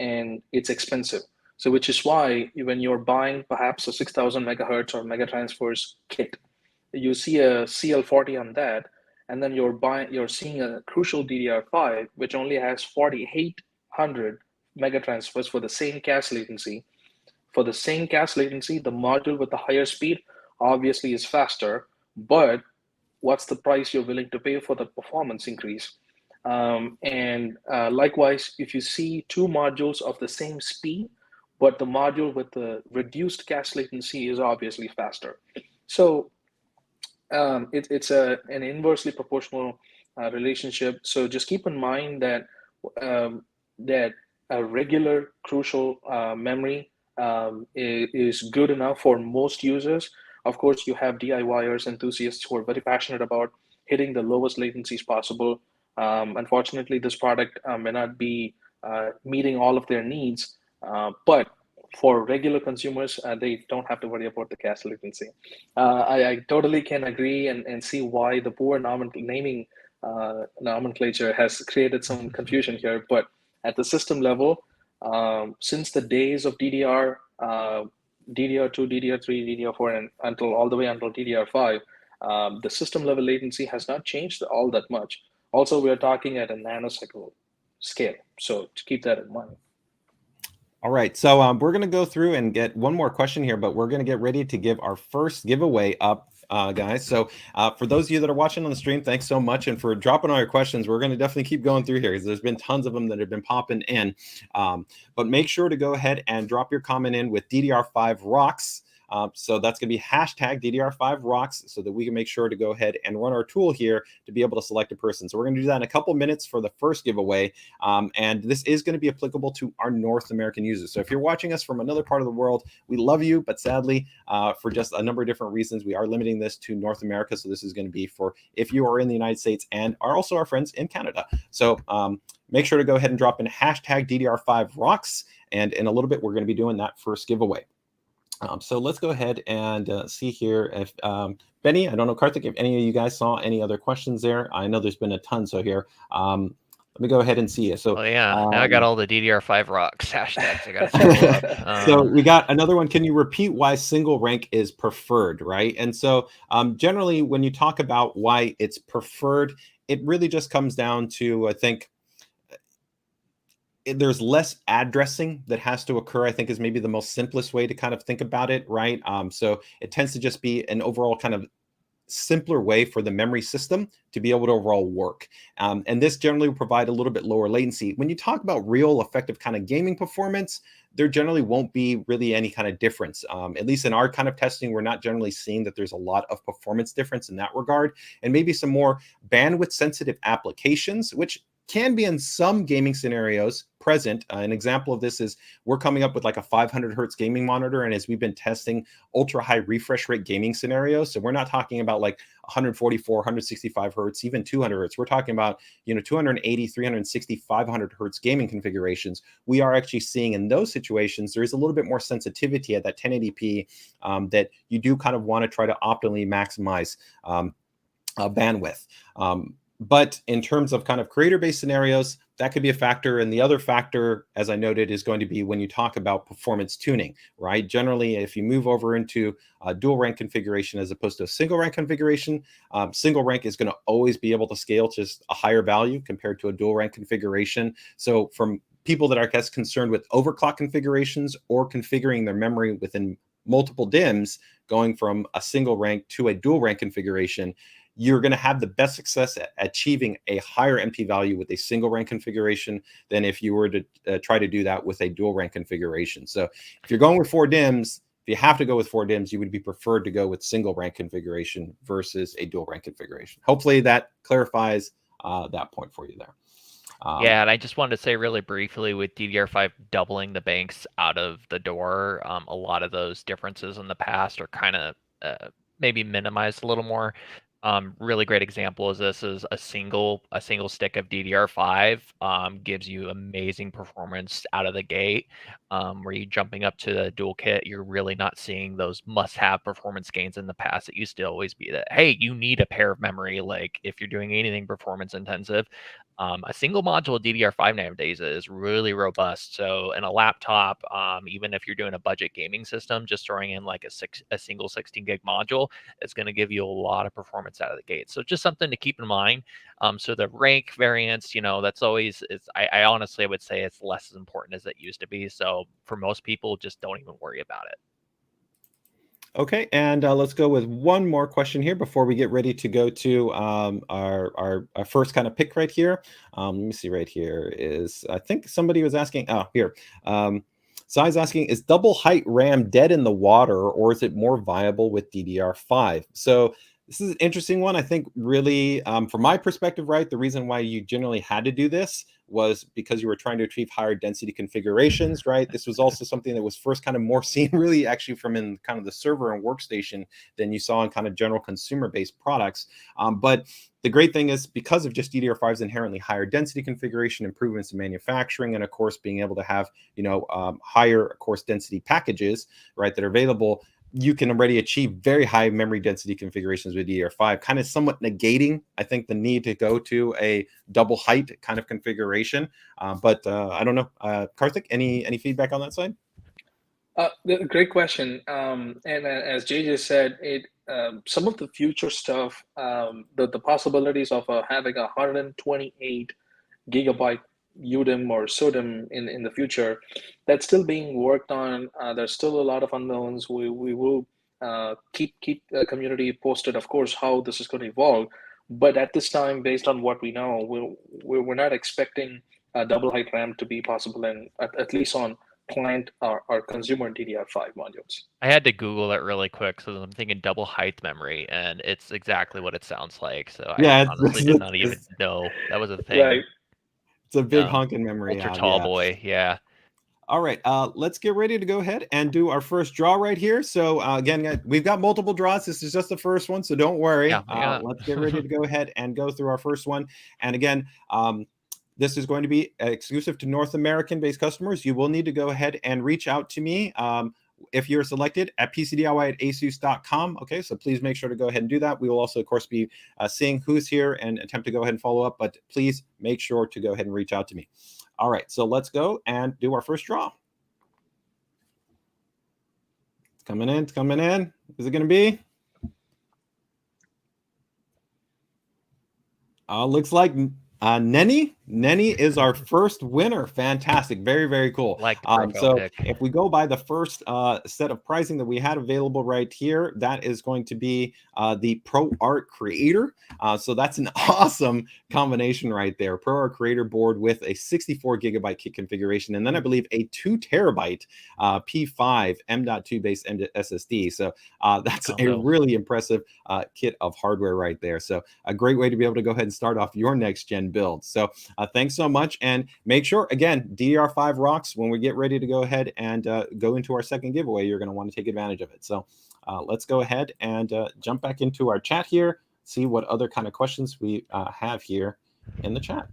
it's expensive. So which is why when you're buying perhaps a 6,000 megahertz or megatransfers kit, you see a CL40 on that, and then you're seeing a Crucial DDR5, which only has 4,800 megatransfers for the same cache latency. For the same cache latency, the module with the higher speed obviously is faster, but what's the price you're willing to pay for the performance increase? And likewise, if you see two modules of the same speed, but the module with the reduced cache latency is obviously faster. So it's an inversely proportional relationship. So just keep in mind that that a regular Crucial memory is good enough for most users. Of course, you have DIYers, enthusiasts who are very passionate about hitting the lowest latencies possible. Unfortunately, this product may not be meeting all of their needs, but for regular consumers, they don't have to worry about the cache latency. I totally can agree and see why the poor naming nomenclature has created some confusion here. But at the system level, since the days of DDR2, DDR3, DDR4, and all the way until DDR5, the system level latency has not changed all that much. Also, we are talking at a nanosecond scale, so to keep that in mind. All right, so we're going to go through and get one more question here, but we're going to get ready to give our first giveaway up, guys. So for those of you that are watching on the stream, thanks so much. And for dropping all your questions, we're going to definitely keep going through here because there's been tons of them that have been popping in. But make sure to go ahead and drop your comment in with DDR5 rocks. So that's going to be hashtag DDR5 rocks so that we can make sure to go ahead and run our tool here to be able to select a person. So we're going to do that in a couple minutes for the first giveaway. And this is going to be applicable to our North American users. So if you're watching us from another part of the world, we love you, but sadly, for just a number of different reasons, we are limiting this to North America. So this is going to be for if you are in the United States and are also our friends in Canada. So make sure to go ahead and drop in hashtag DDR5 rocks. And in a little bit, we're going to be doing that first giveaway. So let's go ahead and see here if Benny, I don't know, Karthik, if any of you guys saw any other questions there. I know there's been a ton. So here, let me go ahead and see it. So yeah, now I got all the DDR5 rocks hashtags. I got to up. So we got another one. Can you repeat why single rank is preferred, right? And so generally, when you talk about why it's preferred, it really just comes down to, I think, there's less addressing that has to occur, I think is maybe the most simplest way to kind of think about it, right? So it tends to just be an overall kind of simpler way for the memory system to be able to overall work. And this generally will provide a little bit lower latency. When you talk about real effective kind of gaming performance, there generally won't be really any kind of difference. At least in our kind of testing, we're not generally seeing that there's a lot of performance difference in that regard. And maybe some more bandwidth sensitive applications, which can be in some gaming scenarios present. An example of this is we're coming up with like a 500 hertz gaming monitor. And as we've been testing ultra high refresh rate gaming scenarios, so we're not talking about like 144, 165 hertz, even 200 hertz. We're talking about, 280, 360, 500 hertz gaming configurations. We are actually seeing in those situations, there is a little bit more sensitivity at that 1080p that you do kind of want to try to optimally maximize bandwidth. But in terms of kind of creator-based scenarios, that could be a factor. And the other factor, as I noted, is going to be when you talk about performance tuning, right? Generally, if you move over into a dual rank configuration as opposed to a single rank configuration, single rank is going to always be able to scale to just a higher value compared to a dual rank configuration. So from people that are, I guess, concerned with overclock configurations or configuring their memory within multiple DIMMs, going from a single rank to a dual rank configuration, you're going to have the best success at achieving a higher MP value with a single rank configuration than if you were to try to do that with a dual rank configuration. So if you're going with 4 DIMMs, if you have to go with 4 DIMMs, you would be preferred to go with single rank configuration versus a dual rank configuration. Hopefully that clarifies that point for you there. Yeah, and I just wanted to say really briefly with DDR5 doubling the banks out of the door, a lot of those differences in the past are kind of maybe minimized a little more. Really great example is this is a single stick of DDR5 gives you amazing performance out of the gate. Where you jumping up to the dual kit, you're really not seeing those must-have performance gains in the past. It used to always be that, hey, you need a pair of memory, like if you're doing anything performance intensive. A single module DDR5 nowadays is really robust. So in a laptop, even if you're doing a budget gaming system, just throwing in like a single 16 gig module, it's going to give you a lot of performance out of the gate. So just something to keep in mind. So the rank variance, that's always, I honestly would say it's less as important as it used to be. So for most people, just don't even worry about it. Okay, and let's go with one more question here before we get ready to go to our first kind of pick right here. Let me see right here is, I think somebody was asking, here. Sai's asking, is double height RAM dead in the water, or is it more viable with DDR5? So this is an interesting one. I think really, from my perspective, right, the reason why you generally had to do this was because you were trying to achieve higher density configurations, right? This was also something that was first kind of more seen really actually from in kind of the server and workstation than you saw in kind of general consumer-based products. But the great thing is because of just DDR5's inherently higher density configuration, improvements in manufacturing, and of course being able to have, higher, of course, density packages, right, that are available, you can already achieve very high memory density configurations with DDR5, kind of somewhat negating, I think, the need to go to a double height kind of configuration. But I don't know, Karthik, any feedback on that side? Great question. And as Jay just said, some of the future stuff, the possibilities of having a 128 gigabyte UDIM or SODIM in the future, that's still being worked on. There's still a lot of unknowns. We will keep the community posted, of course, how this is going to evolve. But at this time, based on what we know, we're not expecting a double height RAM to be possible, and at least on client or consumer DDR5 modules. I had to Google it really quick, so I'm thinking double height memory, and it's exactly what it sounds like. So I Yeah, honestly did not even know that was a thing. Right. It's a big honking memory. Ultra tall boy, yeah. All right, let's get ready to go ahead and do our first draw right here. So again, we've got multiple draws. This is just the first one, so don't worry. Yeah. Let's get ready to go ahead and go through our first one. And again, this is going to be exclusive to North American-based customers. You will need to go ahead and reach out to me if you're selected at pcdiy@asus.com. Okay, so please make sure to go ahead and do that. We will also, of course, be seeing who's here and attempt to go ahead and follow up, but please make sure to go ahead and reach out to me. All right, so let's go and do our first draw. It's coming in, it's coming in. Is it going to be? Looks like Nenny is our first winner. Fantastic. Very, very cool. Like the so pick. if we go by the first set of pricing that we had available right here, that is going to be the ProArt Creator. So that's an awesome combination right there. ProArt Creator board with a 64 gigabyte kit configuration, and then I believe a 2 terabyte P5 M.2 based SSD. So that's a really impressive kit of hardware right there. So a great way to be able to go ahead and start off your next gen build. So thanks so much, and make sure, again, DDR5 rocks. When we get ready to go ahead and go into our second giveaway, you're going to want to take advantage of it. So let's go ahead and jump back into our chat here, see what other kind of questions we have here in the chat.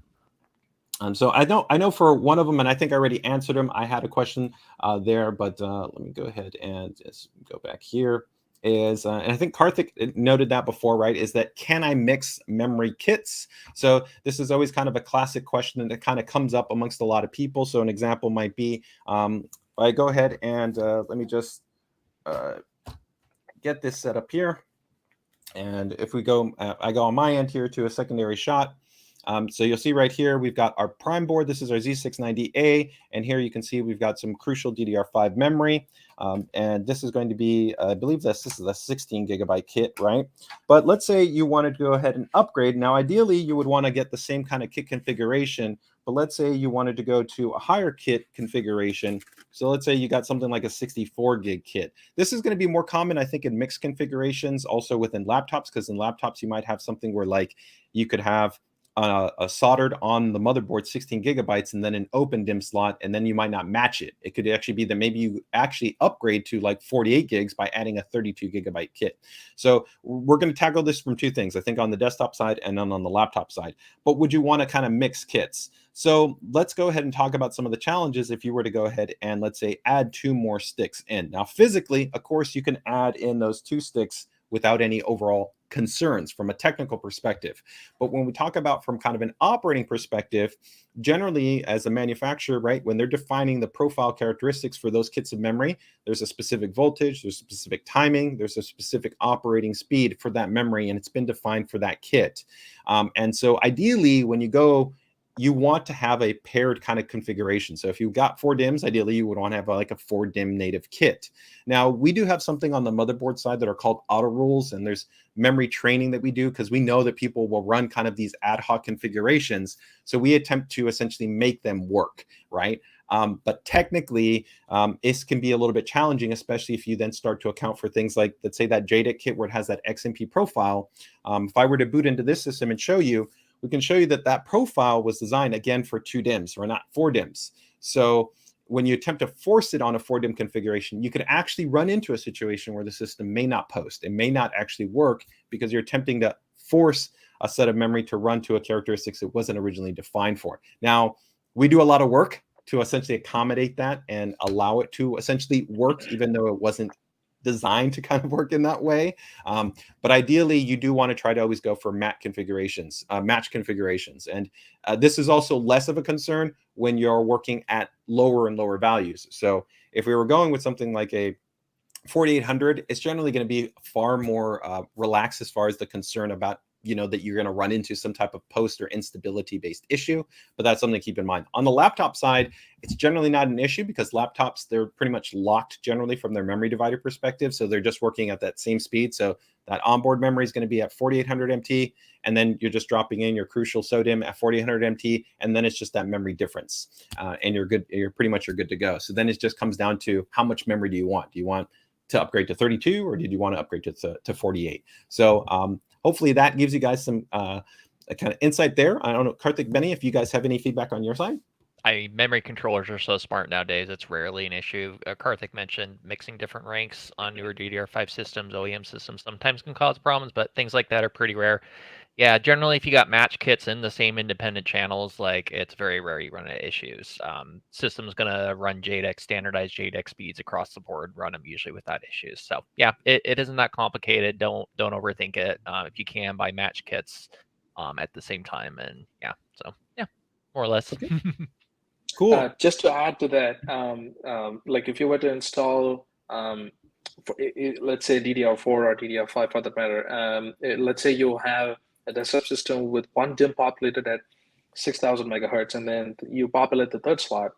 So I know for one of them, and I think I already answered them. I had a question there, but let me go ahead and just go back here. And I think Karthik noted that before, right? Is that, can I mix memory kits? So this is always kind of a classic question that kind of comes up amongst a lot of people. So an example might be, I go ahead and let me just get this set up here. And if we go, I go on my end here to a secondary shot. So you'll see right here, we've got our prime board. This is our Z690A. And here you can see we've got some Crucial DDR5 memory. And this is going to be, I believe this is a 16 gigabyte kit, right? But let's say you wanted to go ahead and upgrade. Now, ideally, you would want to get the same kind of kit configuration. But let's say you wanted to go to a higher kit configuration. So let's say you got something like a 64 gig kit. This is going to be more common, I think, in mixed configurations, also within laptops, because in laptops, you might have something where like you could have soldered on the motherboard 16 gigabytes and then an open DIMM slot, and then you might not match it. It could actually be that maybe you actually upgrade to like 48 gigs by adding a 32 gigabyte kit. So we're going to tackle this from two things, I think, on the desktop side and then on the laptop side. But would you want to kind of mix kits? So let's go ahead and talk about some of the challenges if you were to go ahead and, let's say, add 2 more sticks in. Now, physically, of course, you can add in those 2 sticks without any overall concerns from a technical perspective. But when we talk about from kind of an operating perspective, generally as a manufacturer, right, when they're defining the profile characteristics for those kits of memory, there's a specific voltage, there's a specific timing, there's a specific operating speed for that memory, and it's been defined for that kit. And so ideally, when you go, you want to have a paired kind of configuration. So if you've got 4 DIMMs, ideally you would want to have like a 4 DIMM native kit. Now, we do have something on the motherboard side that are called auto rules, and there's memory training that we do because we know that people will run kind of these ad hoc configurations. So we attempt to essentially make them work, right? But technically, this can be a little bit challenging, especially if you then start to account for things like, let's say that JEDEC kit where it has that XMP profile. If I were to boot into this system and show you, we can show you that that profile was designed, again, for 2 DIMMs or not 4 DIMMs. So when you attempt to force it on a 4 DIMM configuration, you could actually run into a situation where the system may not post. It may not actually work because you're attempting to force a set of memory to run to a characteristics it wasn't originally defined for. Now, we do a lot of work to essentially accommodate that and allow it to essentially work, even though it wasn't designed to kind of work in that way. But ideally, you do want to try to always go for match configurations. And this is also less of a concern when you're working at lower and lower values. So if we were going with something like a 4800, it's generally going to be far more relaxed as far as the concern about, that you're going to run into some type of post or instability based issue, but that's something to keep in mind. On the laptop side, it's generally not an issue because laptops, they're pretty much locked generally from their memory divider perspective. So they're just working at that same speed. So that onboard memory is going to be at 4800 MT, and then you're just dropping in your Crucial SODIMM at 4800 MT, and then it's just that memory difference, and you're good. You're good to go. So then it just comes down to how much memory do you want? Do you want to upgrade to 32, or did you want to upgrade to 48? So hopefully that gives you guys some kind of insight there. I don't know, Karthik, Benny, if you guys have any feedback on your side. Memory controllers are so smart nowadays, it's rarely an issue. Karthik mentioned mixing different ranks on newer DDR5 systems, OEM systems sometimes can cause problems, but things like that are pretty rare. Yeah, generally, if you got match kits in the same independent channels, like it's very rare you run into issues. System's gonna run JEDEC, standardized JEDEC speeds across the board, run them usually without issues. So yeah, it isn't that complicated. Don't overthink it. If you can, buy match kits at the same time, and yeah, so yeah, more or less. Okay. Cool. Just to add to that, like if you were to install, let's say DDR4 or DDR5 for that matter, let's say you have a desktop system with 1 DIMM populated at 6,000 megahertz, and then you populate the 3rd slot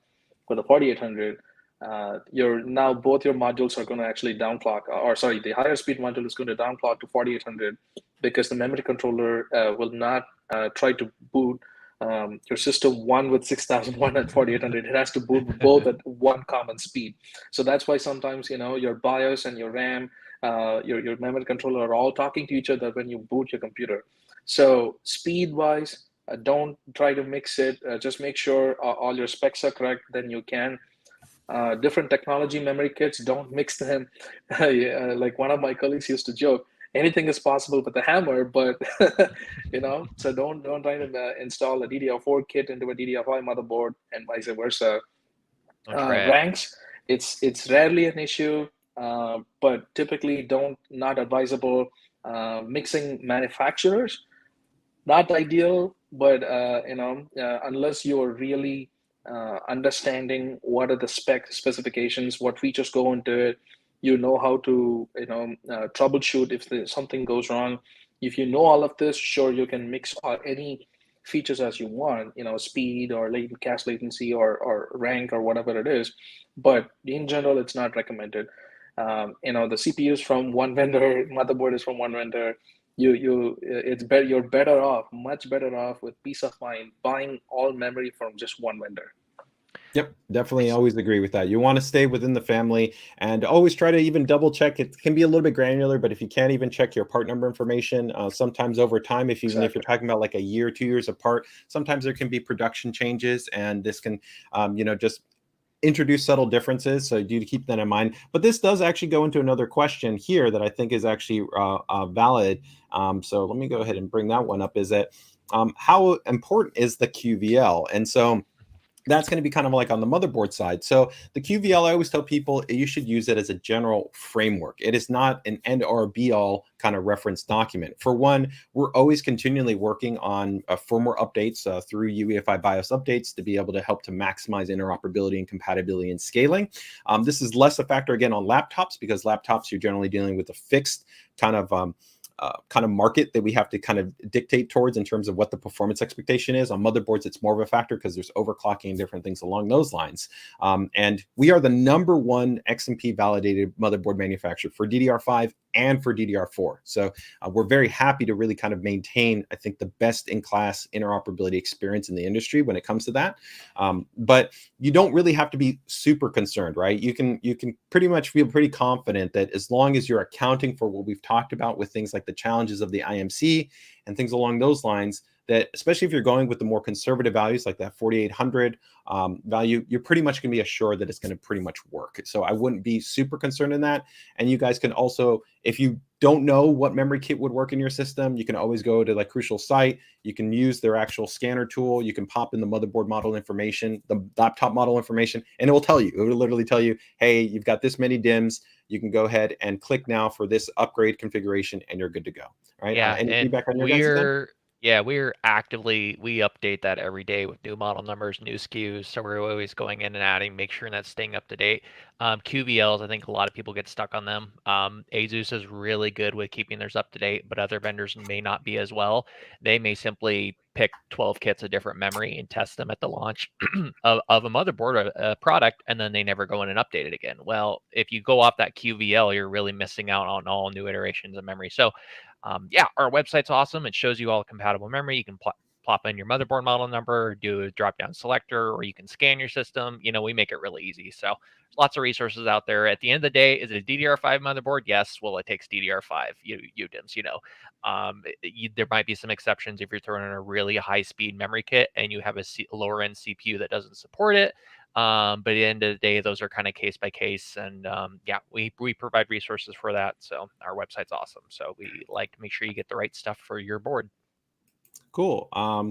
with a 4800. Now both your modules are going to actually downclock, or sorry, the higher speed module is going to downclock to 4800 because the memory controller will not try to boot your system one with 6000, one at 4800. It has to boot both at one common speed. So that's why sometimes your BIOS and your RAM, your memory controller are all talking to each other when you boot your computer. So speed wise, don't try to mix it. Just make sure all your specs are correct. Then you can. Different technology memory kits, don't mix them. Like one of my colleagues used to joke, anything is possible with a hammer, but so don't try to install a DDR4 kit into a DDR5 motherboard and vice versa. Ranks, it's rarely an issue, but typically not advisable. Mixing manufacturers, not ideal, but unless you're really understanding what are the specifications, what features go into it, how to troubleshoot if something goes wrong. If you know all of this, sure, you can mix any features as you want, speed or cache latency or rank or whatever it is. But in general, it's not recommended. The CPUs from one vendor, motherboard is from one vendor. You're much better off with peace of mind buying all memory from just one vendor. Yep, definitely always agree with that. You want to stay within the family and always try to even double check. It can be a little bit granular, but if you can't even check your part number information, sometimes over time, if even if you're Exactly. talking about like a year, 2 years apart, sometimes there can be production changes, and this can, just introduce subtle differences. So do keep that in mind. But this does actually go into another question here that I think is actually valid. So let me go ahead and bring that one up. Is that how important is the QVL? And so that's going to be kind of like on the motherboard side. So the QVL, I always tell people you should use it as a general framework. It is not an end or be all kind of reference document. For one, we're always continually working on firmware updates through UEFI BIOS updates to be able to help to maximize interoperability and compatibility and scaling. This is less a factor again on laptops, because laptops you're generally dealing with a fixed kind of market that we have to kind of dictate towards in terms of what the performance expectation is. On motherboards, it's more of a factor because there's overclocking and different things along those lines. And we are the #1 XMP validated motherboard manufacturer for DDR5 and for DDR4. So we're very happy to really kind of maintain, I think, the best in class interoperability experience in the industry when it comes to that. But you don't really have to be super concerned, right? You can pretty much feel pretty confident that as long as you're accounting for what we've talked about with things like the challenges of the IMC and things along those lines, that especially if you're going with the more conservative values like that 4800 value, you're pretty much going to be assured that it's going to pretty much work. So I wouldn't be super concerned in that. And you guys can also, if you don't know what memory kit would work in your system, you can always go to like Crucial site. You can use their actual scanner tool. You can pop in the motherboard model information, the laptop model information, and it will tell you. It will literally tell you, hey, you've got this many DIMMs. You can go ahead and click now for this upgrade configuration, and you're good to go. Right? Yeah, Any and feedback on your guys' end? we update that every day with new model numbers, new SKUs. So we're always going in and adding, make sure that's staying up to date. QVLs, I think a lot of people get stuck on them. ASUS is really good with keeping theirs up to date, but other vendors may not be as well. They may simply pick 12 kits of different memory and test them at the launch of a motherboard, a product, and then they never go in and update it again. Well, if you go off that QVL, you're really missing out on all new iterations of memory. So our website's awesome. It shows you all compatible memory. You can plop in your motherboard model number, do a drop down selector, or you can scan your system. We make it really easy. So there's lots of resources out there. At the end of the day, is it a DDR5 motherboard? Yes. Well, it takes DDR5 UDIMMs. There might be some exceptions if you're throwing in a really high speed memory kit and you have a lower end CPU that doesn't support it. But at the end of the day, those are kind of case by case. And we provide resources for that. So our website's awesome. So we like to make sure you get the right stuff for your board. Cool.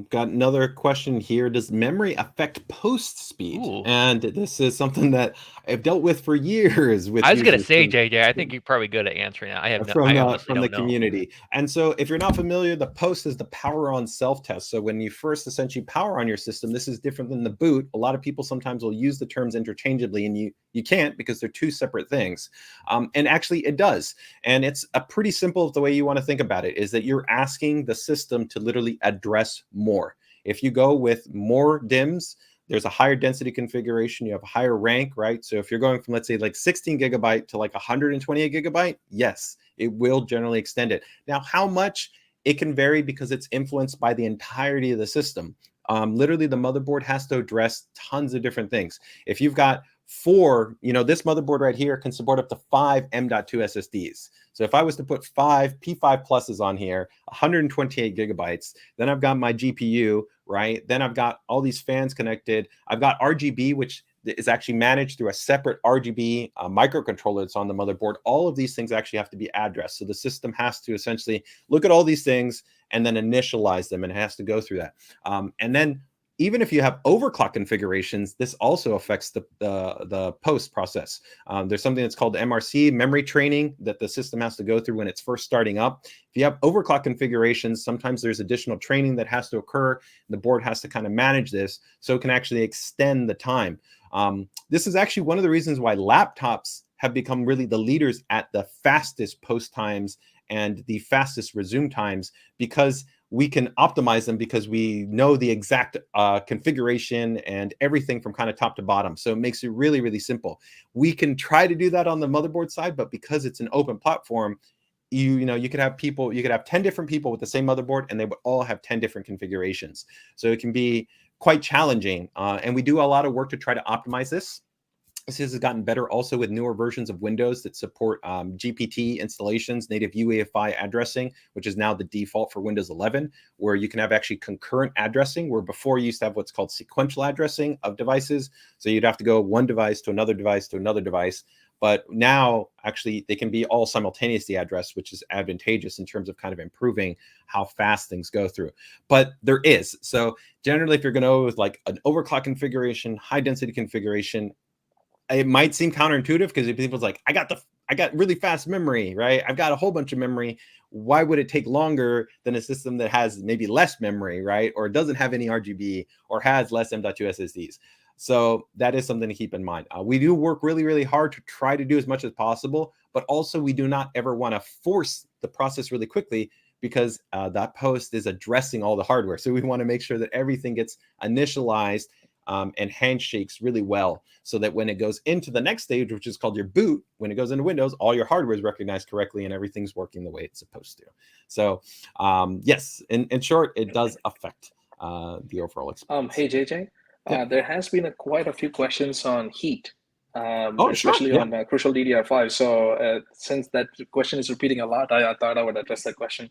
Got another question here. Does memory affect post speed? Ooh. And this is something that I've dealt with for years with I was gonna users say, JJ, I think you're probably good at answering that. I honestly from the don't know. community. And so if you're not familiar, the post is the power on self test. So when you first essentially power on your system, this is different than the boot. A lot of people sometimes will use the terms interchangeably, and you can't, because they're two separate things. And actually it does. And it's a pretty simple, the way you want to think about it is that you're asking the system to literally address more. If you go with more DIMMs, there's a higher density configuration, you have a higher rank, right? So if you're going from, let's say, like 16 gigabyte to like 128 gigabyte, yes, it will generally extend it. Now, how much? It can vary because it's influenced by the entirety of the system. Literally, the motherboard has to address tons of different things. If you've got this motherboard right here can support up to 5 M.2 SSDs. So if I was to put 5 P5 pluses on here, 128 gigabytes, then I've got my GPU, right? Then I've got all these fans connected. I've got RGB, which is actually managed through a separate RGB microcontroller that's on the motherboard. All of these things actually have to be addressed. So the system has to essentially look at all these things and then initialize them, and it has to go through that. And then even if you have overclock configurations, this also affects the post process. There's something that's called MRC, memory training, that the system has to go through when it's first starting up. If you have overclock configurations, sometimes there's additional training that has to occur. The board has to kind of manage this so it can actually extend the time. This is actually one of the reasons why laptops have become really the leaders at the fastest post times and the fastest resume times, because we can optimize them because we know the exact configuration and everything from kind of top to bottom. So it makes it really, really simple. We can try to do that on the motherboard side, but because it's an open platform, you could have 10 different people with the same motherboard and they would all have 10 different configurations. So it can be quite challenging. And we do a lot of work to try to optimize this. This has gotten better also with newer versions of Windows that support GPT installations, native UEFI addressing, which is now the default for Windows 11, where you can have actually concurrent addressing, where before you used to have what's called sequential addressing of devices. So you'd have to go one device to another device to another device. But now actually they can be all simultaneously addressed, which is advantageous in terms of kind of improving how fast things go through. But there is. So generally, if you're going to go with like an overclock configuration, high density configuration, it might seem counterintuitive because people's like, I got really fast memory, right? I've got a whole bunch of memory. Why would it take longer than a system that has maybe less memory, right? Or doesn't have any RGB or has less M.2 SSDs? So that is something to keep in mind. We do work really, really hard to try to do as much as possible, but also we do not ever want to force the process really quickly because that post is addressing all the hardware. So we want to make sure that everything gets initialized and handshakes really well so that when it goes into the next stage, which is called your boot, when it goes into Windows, all your hardware is recognized correctly and everything's working the way it's supposed to. So yes, in short, it does affect the overall experience. Hey, JJ, there has been quite a few questions on heat, especially sure. on Crucial DDR5. So since that question is repeating a lot, I thought I would address that question.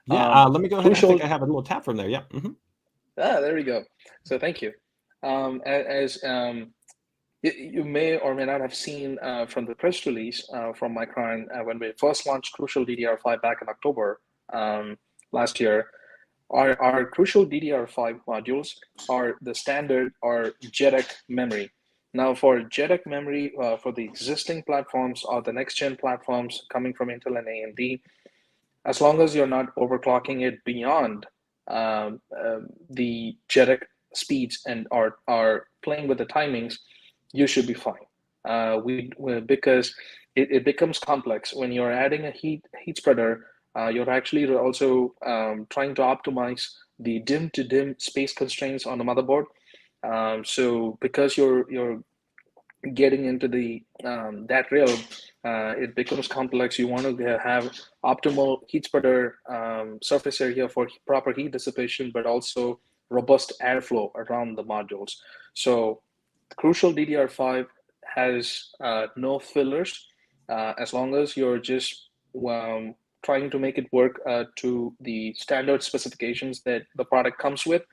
Yeah, let me go ahead. I think I have a little tab from there. Yeah. There we go. So thank you. As you may or may not have seen from the press release from Micron when we first launched Crucial DDR5 back in October last year, our Crucial DDR5 modules are the standard or JEDEC memory. Now for JEDEC memory for the existing platforms or the next gen platforms coming from Intel and AMD, as long as you're not overclocking it beyond the JEDEC speeds and are playing with the timings, you should be fine. Because it becomes complex when you're adding a heat spreader. You're actually also trying to optimize the DIMM to DIMM space constraints on the motherboard. So because you're getting into the that realm, it becomes complex. You want to have optimal heat spreader surface area for proper heat dissipation, but also robust airflow around the modules. So Crucial DDR5 has no fillers as long as you're just trying to make it work to the standard specifications that the product comes with.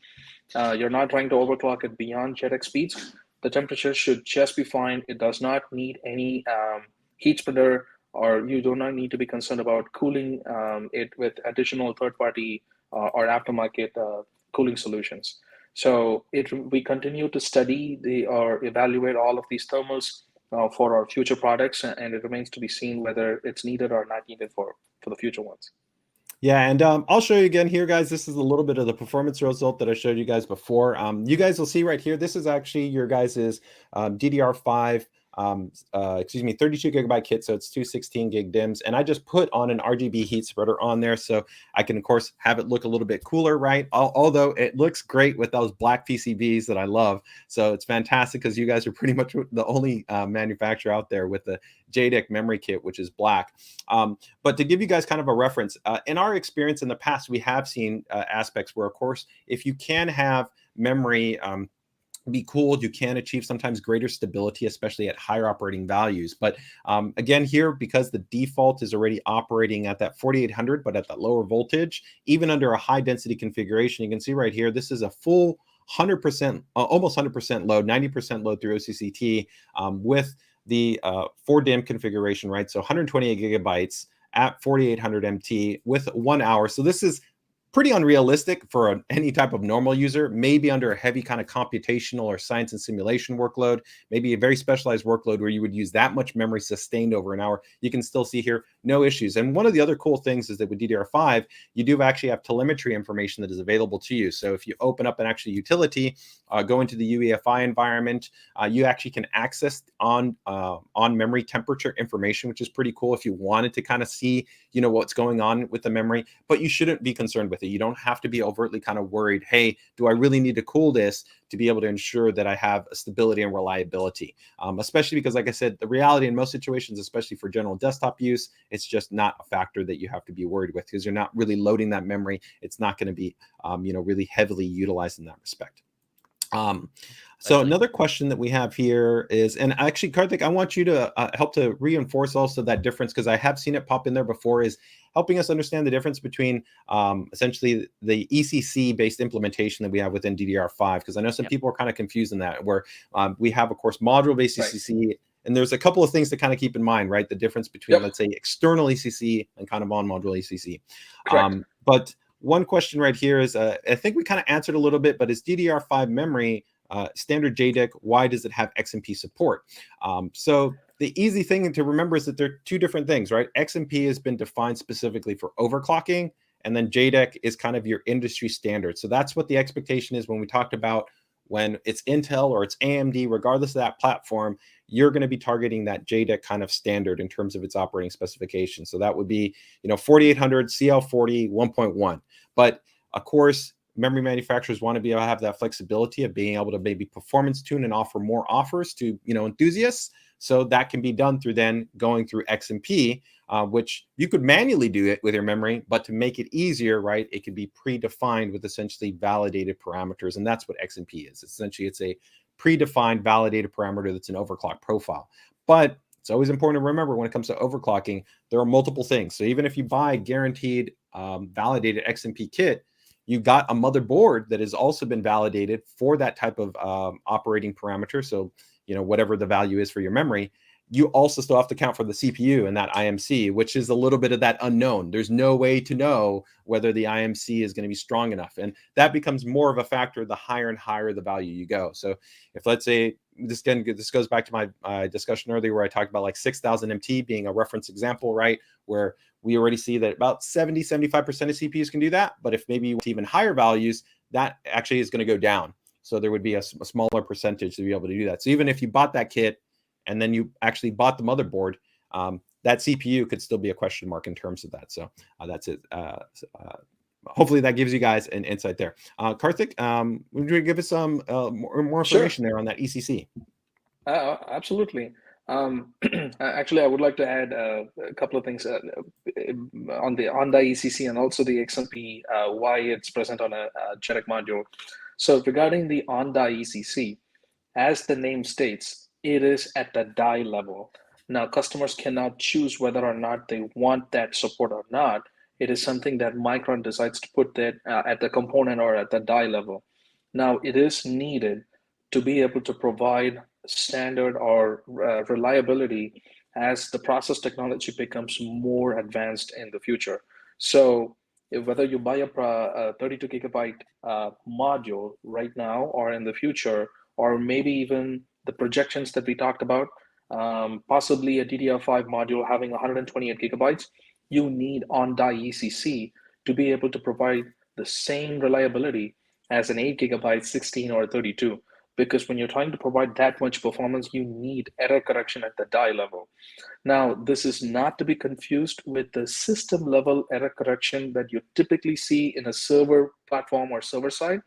You're not trying to overclock it beyond JEDEC speeds. The temperature should just be fine. It does not need any heat spreader, or you do not need to be concerned about cooling it with additional third-party or aftermarket cooling solutions. So we continue to study or evaluate all of these thermals for our future products, and it remains to be seen whether it's needed or not needed for the future ones. Yeah, and I'll show you again here, guys. This is a little bit of the performance result that I showed you guys before. You guys will see right here, this is actually your guys's DDR5, 32 gigabyte kit, so it's 216 gig DIMMs, and I just put on an RGB heat spreader on there so I can, of course, have it look a little bit cooler, right? Although it looks great with those black PCBs that I love, so it's fantastic because you guys are pretty much the only manufacturer out there with the JEDEC memory kit, which is black. But to give you guys kind of a reference, in our experience in the past, we have seen aspects where, of course, if you can have memory be cooled, you can achieve sometimes greater stability, especially at higher operating values. But again, here, because the default is already operating at that 4800, but at that lower voltage, even under a high density configuration, you can see right here, this is a full 100%, almost 100% load, 90% load through OCCT with the 4 DIMM configuration, right? So 128 gigabytes at 4800 MT with 1 hour. So this is pretty unrealistic for any type of normal user, maybe under a heavy kind of computational or science and simulation workload, maybe a very specialized workload where you would use that much memory sustained over an hour. You can still see here, no issues. And one of the other cool things is that with DDR5, you do actually have telemetry information that is available to you. So if you open up an actual utility, go into the UEFI environment, you actually can access on memory temperature information, which is pretty cool if you wanted to kind of see, you know, what's going on with the memory, but you shouldn't be concerned with it. You don't have to be overtly kind of worried, hey, do I really need to cool this to be able to ensure that I have stability and reliability? Especially because, like I said, the reality in most situations, especially for general desktop use, it's just not a factor that you have to be worried with because you're not really loading that memory. It's not going to be, you know, really heavily utilized in that respect. Um, so Definitely. another question that we have here is, and actually, Karthik, I want you to help to reinforce also that difference, because I have seen it pop in there before, is helping us understand the difference between essentially the ECC-based implementation that we have within DDR5, because I know some people are kind of confused in that, where we have, of course, module-based ECC, and there's a couple of things to kind of keep in mind, right? The difference between, let's say, external ECC and kind of on-module ECC. But one question right here is, I think we kind of answered a little bit, but is DDR5 memory standard JEDEC? Why does it have XMP support? So the easy thing to remember is that they're two different things, right? XMP has been defined specifically for overclocking, and then JEDEC is kind of your industry standard. So that's what the expectation is when we talked about when it's Intel or it's AMD, regardless of that platform, you're going to be targeting that JEDEC kind of standard in terms of its operating specification. So that would be, 4800 CL40 1.1. But of course, memory manufacturers want to be able to have that flexibility of being able to maybe performance tune and offer more offers to, enthusiasts. So that can be done through then going through XMP, which you could manually do it with your memory, but to make it easier, right, it could be predefined with essentially validated parameters. And that's what XMP is. Essentially, it's a predefined validated parameter that's an overclock profile. But it's always important to remember when it comes to overclocking, there are multiple things. So even if you buy guaranteed validated XMP kit, you got a motherboard that has also been validated for that type of operating parameter. So, whatever the value is for your memory, you also still have to account for the CPU and that IMC, which is a little bit of that unknown. There's no way to know whether the IMC is going to be strong enough. And that becomes more of a factor the higher and higher the value you go. So if, let's say, this goes back to my discussion earlier where I talked about like 6000 MT being a reference example, right? Where we already see that about 75% of CPUs can do that. But if maybe even higher values, that actually is going to go down. So there would be a smaller percentage to be able to do that. So even if you bought that kit and then you actually bought the motherboard, that CPU could still be a question mark in terms of that. So that's it. Hopefully that gives you guys an insight there. Karthik, would you give us some more information there on that ECC? Absolutely. Actually, I would like to add a couple of things on the ECC and also the XMP, why it's present on a JEDEC module. So regarding the on-die ECC, as the name states, it is at the die level. Now, customers cannot choose whether or not they want that support or not. It is something that Micron decides to put that at the component or at the die level. Now, it is needed to be able to provide standard or reliability as the process technology becomes more advanced in the future. So whether you buy a 32 gigabyte module right now or in the future, or maybe even the projections that we talked about, possibly a DDR5 module having 128 gigabytes, you need on-die ECC to be able to provide the same reliability as an 8 gigabyte, 16 or 32. Because when you're trying to provide that much performance, you need error correction at the die level. Now, this is not to be confused with the system level error correction that you typically see in a server platform or server side.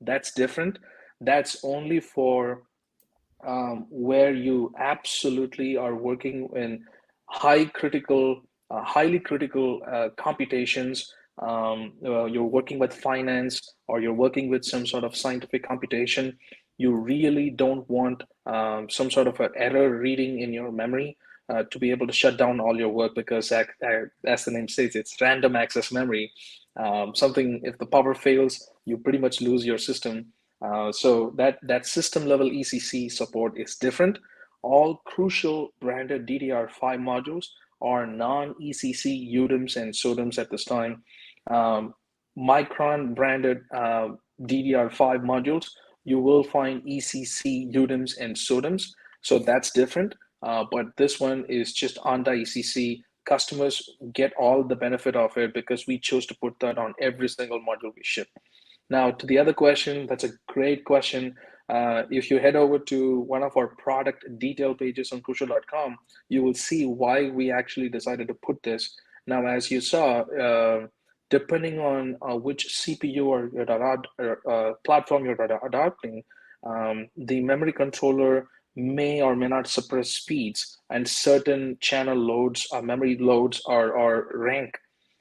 That's different. That's only for where you absolutely are working in highly critical computations. You're working with finance or you're working with some sort of scientific computation. You really don't want some sort of an error reading in your memory to be able to shut down all your work, because as the name states, it's random access memory. Something, if the power fails, you pretty much lose your system. So that system level ECC support is different. All Crucial branded DDR5 modules are non-ECC UDIMs and SODIMs at this time. Micron branded DDR5 modules, you will find ECC UDIMs and SODIMs. So that's different. But this one is just on the ECC. Customers get all the benefit of it because we chose to put that on every single module we ship. Now, to the other question, that's a great question. If you head over to one of our product detail pages on crucial.com, you will see why we actually decided to put this. Now, as you saw, depending on which CPU or platform you're adopting, the memory controller may or may not suppress speeds, and certain channel loads or memory loads are rank.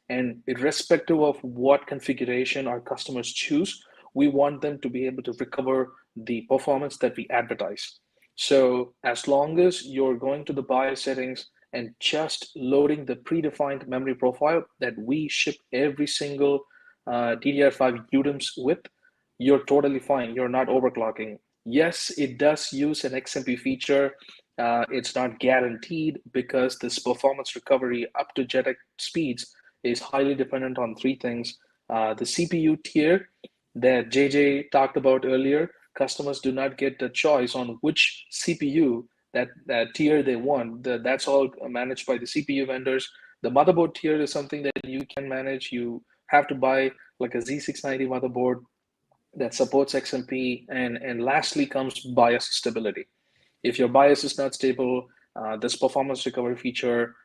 And irrespective of what configuration our customers choose, we want them to be able to recover the performance that we advertise. So as long as you're going to the BIOS settings and just loading the predefined memory profile that we ship every single DDR5 UDIMs with, you're totally fine. You're not overclocking. Yes, it does use an XMP feature. It's not guaranteed because this performance recovery up to JEDEC speeds is highly dependent on three things. The CPU tier that JJ talked about earlier, customers do not get the choice on which CPU that tier they want. That's all managed by the CPU vendors. The motherboard tier is something that you can manage. You have to buy like a Z690 motherboard that supports XMP, and lastly comes BIOS stability. If your BIOS is not stable, this performance recovery feature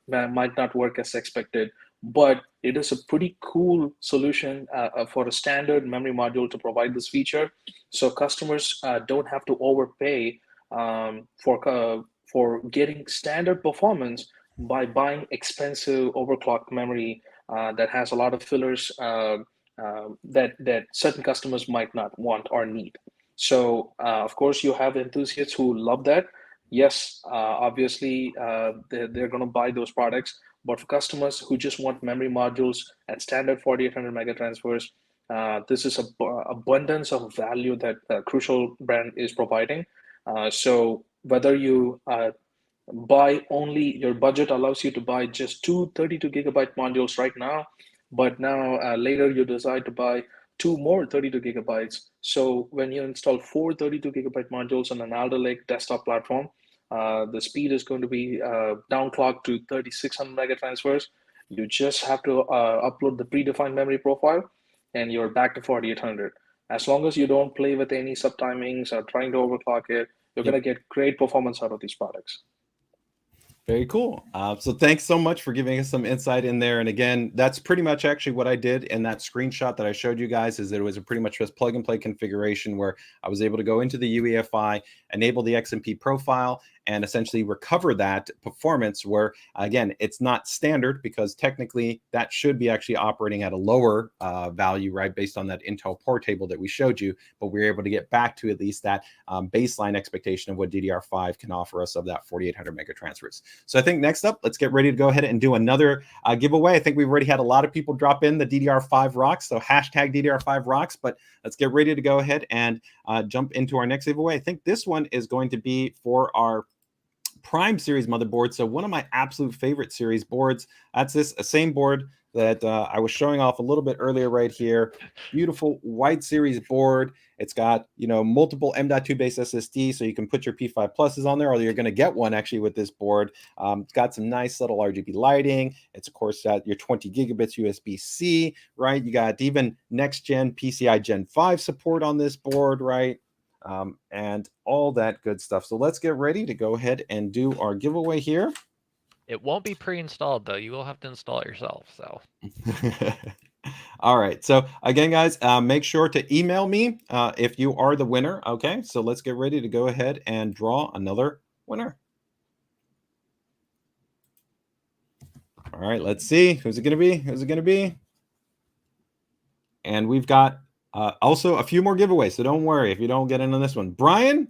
might not work as expected, but it is a pretty cool solution for a standard memory module to provide this feature. So customers don't have to overpay for getting standard performance by buying expensive overclocked memory that has a lot of fillers that certain customers might not want or need. So of course you have enthusiasts who love that. Yes, obviously they're going to buy those products. But for customers who just want memory modules at standard 4800 mega transfers, this is a abundance of value that Crucial brand is providing. So whether you buy only, your budget allows you to buy just two 32 gigabyte modules right now, but now later you decide to buy two more 32 gigabytes. So when you install four 32 gigabyte modules on an Alder Lake desktop platform, the speed is going to be downclocked to 3600 mega transfers. You just have to upload the predefined memory profile and you're back to 4800. As long as you don't play with any subtimings or trying to overclock it, you're going to get great performance out of these products. Very cool. So thanks so much for giving us some insight in there. And again, that's pretty much actually what I did in that screenshot that I showed you guys, is that it was a pretty much just plug and play configuration where I was able to go into the UEFI, enable the XMP profile, and essentially recover that performance where, again, it's not standard because technically that should be actually operating at a lower value, right, based on that Intel power table that we showed you, but we were able to get back to at least that baseline expectation of what DDR5 can offer us of that 4800 mega transfers. So I think next up, let's get ready to go ahead and do another giveaway. I think we've already had a lot of people drop in the DDR5 rocks, so hashtag DDR5 rocks, but let's get ready to go ahead and jump into our next giveaway. I think this one is going to be for our Prime series motherboard. So one of my absolute favorite series boards. That's this same board that I was showing off a little bit earlier right here. Beautiful white series board. It's got, you know, multiple M.2 based SSD, so you can put your P5 pluses on there, or you're going to get one actually with this board. It's got some nice little RGB lighting. It's of course got your 20 gigabits USB-C, right? You got even next gen PCIe Gen 5 support on this board, right? And all that good stuff. So let's get ready to go ahead and do our giveaway here. It won't be pre-installed though. You will have to install it yourself. So. All right. So again, guys, make sure to email me if you are the winner. Okay. So let's get ready to go ahead and draw another winner. All right. Let's see. Who's it going to be? Who's it going to be? And we've got also a few more giveaways, so don't worry if you don't get in on this one. Brian,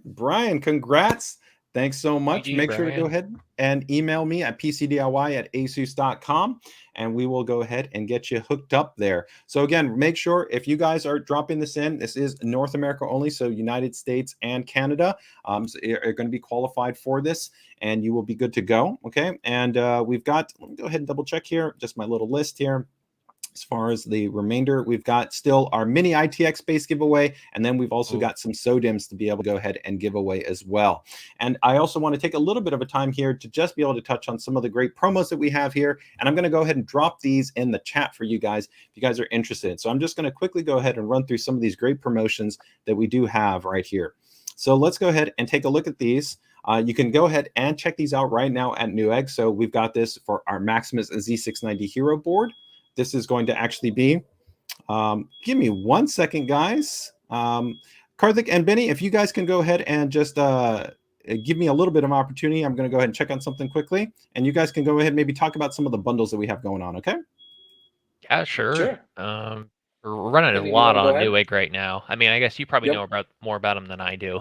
congrats. Thanks so much. GG, Make Brian. sure to go ahead and email me at pcdiy@asus.com, and we will go ahead and get you hooked up there. So again, make sure if you guys are dropping this in, this is North America only, so United States and Canada so are going to be qualified for this, and you will be good to go. Okay, and we've got, let me go ahead and double check here, just my little list here. As far as the remainder, we've got still our mini ITX space giveaway, and then we've also got some SODIMMs to be able to go ahead and give away as well. And I also want to take a little bit of a time here to just be able to touch on some of the great promos that we have here, and I'm going to go ahead and drop these in the chat for you guys if you guys are interested. So I'm just going to quickly go ahead and run through some of these great promotions that we do have right here. So let's go ahead and take a look at these. You can go ahead and check these out right now at Newegg. So we've got this for our Maximus Z690 Hero board. This is going to actually be, give me 1 second, guys. Karthik and Benny, if you guys can go ahead and just give me a little bit of opportunity, I'm going to go ahead and check on something quickly. And you guys can go ahead and maybe talk about some of the bundles that we have going on, okay? Yeah, sure. Sure. We're running a Benny, you lot want to go on ahead? Newegg right now. I mean, I guess you probably know Yep. more about them than I do.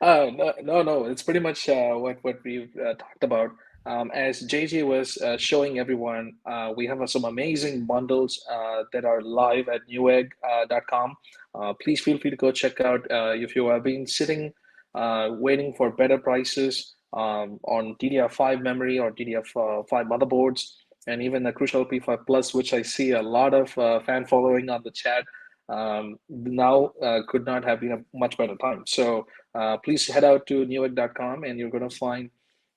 No, no, no. It's pretty much what we've talked about. As JJ was showing everyone, we have some amazing bundles that are live at newegg.com. Please feel free to go check out if you have been sitting waiting for better prices on DDR5 memory or DDR5 motherboards, and even the Crucial P5 Plus, which I see a lot of fan following on the chat. Now could not have been a much better time. So please head out to newegg.com and you're going to find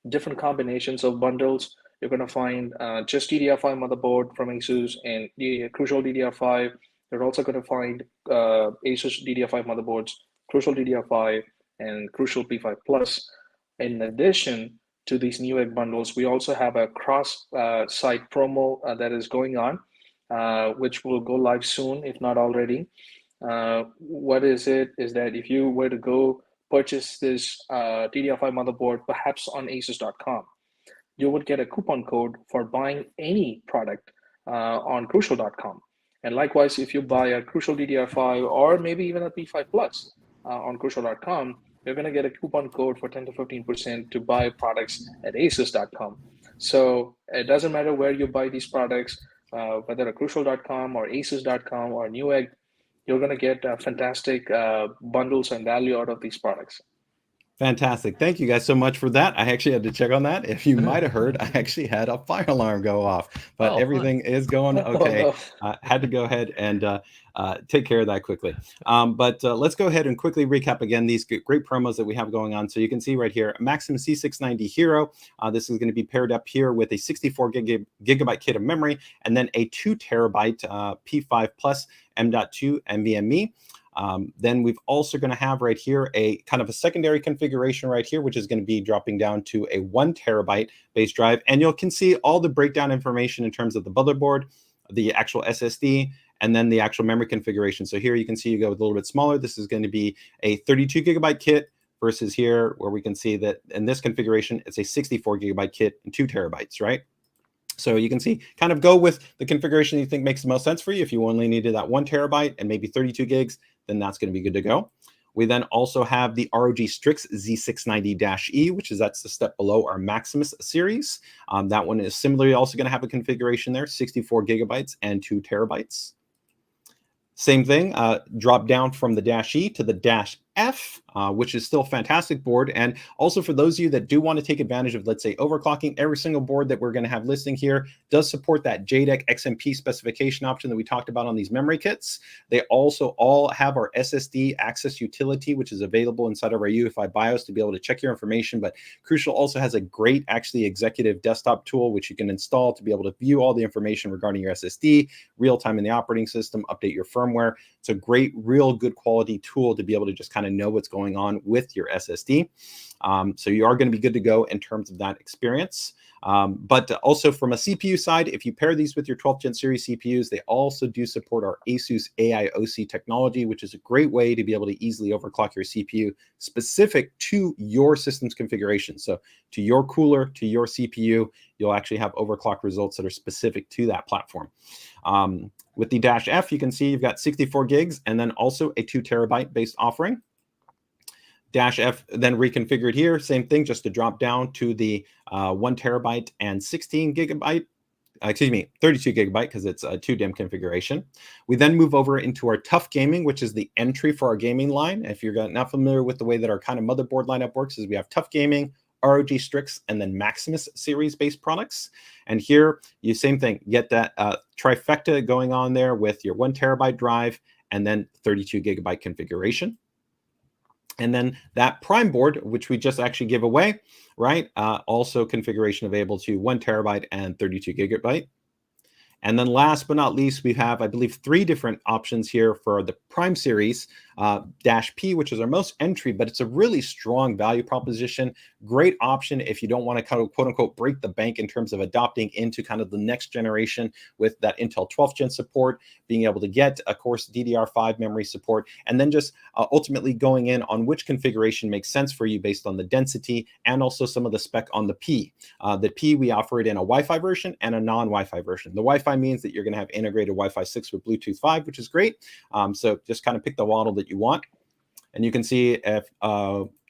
different combinations of bundles. You're going to find just DDR5 motherboard from ASUS and the Crucial DDR5. You're also going to find ASUS DDR5 motherboards, Crucial DDR5, and Crucial P5 Plus. In addition to these Newegg bundles, we also have a cross-site promo that is going on, which will go live soon, if not already. What is it? Is that if you were to go purchase this DDR5 motherboard, perhaps on asus.com, you would get a coupon code for buying any product on crucial.com. And likewise, if you buy a Crucial DDR5 or maybe even a P5 Plus on crucial.com, you're going to get a coupon code for 10 to 15% to buy products at asus.com. So it doesn't matter where you buy these products, whether at crucial.com or asus.com or Newegg, you're going to get fantastic bundles and value out of these products. Fantastic. Thank you guys so much for that. I actually had to check on that. If you might have heard, I actually had a fire alarm go off, but everything is going okay. Oh, no. Had to go ahead and take care of that quickly. But let's go ahead and quickly recap again these great promos that we have going on. So you can see right here, Maxim C690 Hero. This is going to be paired up here with a 64 gigabyte kit of memory, and then a 2 terabyte P5 Plus M.2 NVMe. Then we've also going to have right here a kind of a secondary configuration right here, which is going to be dropping down to a 1 terabyte base drive. And you can see all the breakdown information in terms of the motherboard, the actual SSD, and then the actual memory configuration. So here you can see you go with a little bit smaller. This is going to be a 32 gigabyte kit versus here where we can see that in this configuration, it's a 64 gigabyte kit and 2 terabytes, right? So you can see, kind of go with the configuration you think makes the most sense for you. If you only needed that 1 terabyte and maybe 32 gigs, then that's going to be good to go. We then also have the ROG Strix Z690-E, that's the step below our Maximus series. That one is similarly also going to have a configuration there, 64 gigabytes and 2 terabytes. Same thing, drop down from the -E to the -F, which is still a fantastic board. And also for those of you that do want to take advantage of, let's say, overclocking, every single board that we're going to have listing here does support that JEDEC XMP specification option that we talked about on these memory kits. They also all have our SSD access utility, which is available inside of our UEFI BIOS to be able to check your information. But Crucial also has a great, actually, executive desktop tool, which you can install to be able to view all the information regarding your SSD, real time in the operating system, update your firmware. It's a great, real good quality tool to be able to just kind of know what's going on with your SSD. So you are going to be good to go in terms of that experience. But also from a CPU side, if you pair these with your 12th Gen series CPUs, they also do support our ASUS AIOC technology, which is a great way to be able to easily overclock your CPU specific to your system's configuration. So to your cooler, to your CPU, you'll actually have overclock results that are specific to that platform. With the -F, you can see you've got 64 gigs and then also a 2 terabyte based offering. -F then reconfigured here, same thing, just to drop down to the 1 terabyte and 16 gigabyte, 32 gigabyte, because it's a 2 DIMM configuration. We then move over into our Tough Gaming, which is the entry for our gaming line. If you're not familiar with the way that our kind of motherboard lineup works, is we have Tough Gaming, ROG Strix, and then Maximus series-based products. And here, you same thing, get that trifecta going on there with your 1 terabyte drive and then 32 gigabyte configuration. And then that Prime board, which we just actually give away, right? Also configuration available to 1 terabyte and 32 gigabyte. And then last but not least, we have, I believe, 3 different options here for the Prime series. -P, which is our most entry, but it's a really strong value proposition. Great option if you don't want to kind of quote unquote break the bank in terms of adopting into kind of the next generation with that Intel 12th gen support, being able to get, of course, DDR5 memory support, and then just ultimately going in on which configuration makes sense for you based on the density and also some of the spec on the P. The P, we offer it in a Wi-Fi version and a non-Wi-Fi version. The Wi-Fi means that you're going to have integrated Wi-Fi 6 with Bluetooth 5, which is great. So just kind of pick the model that you want. And you can see if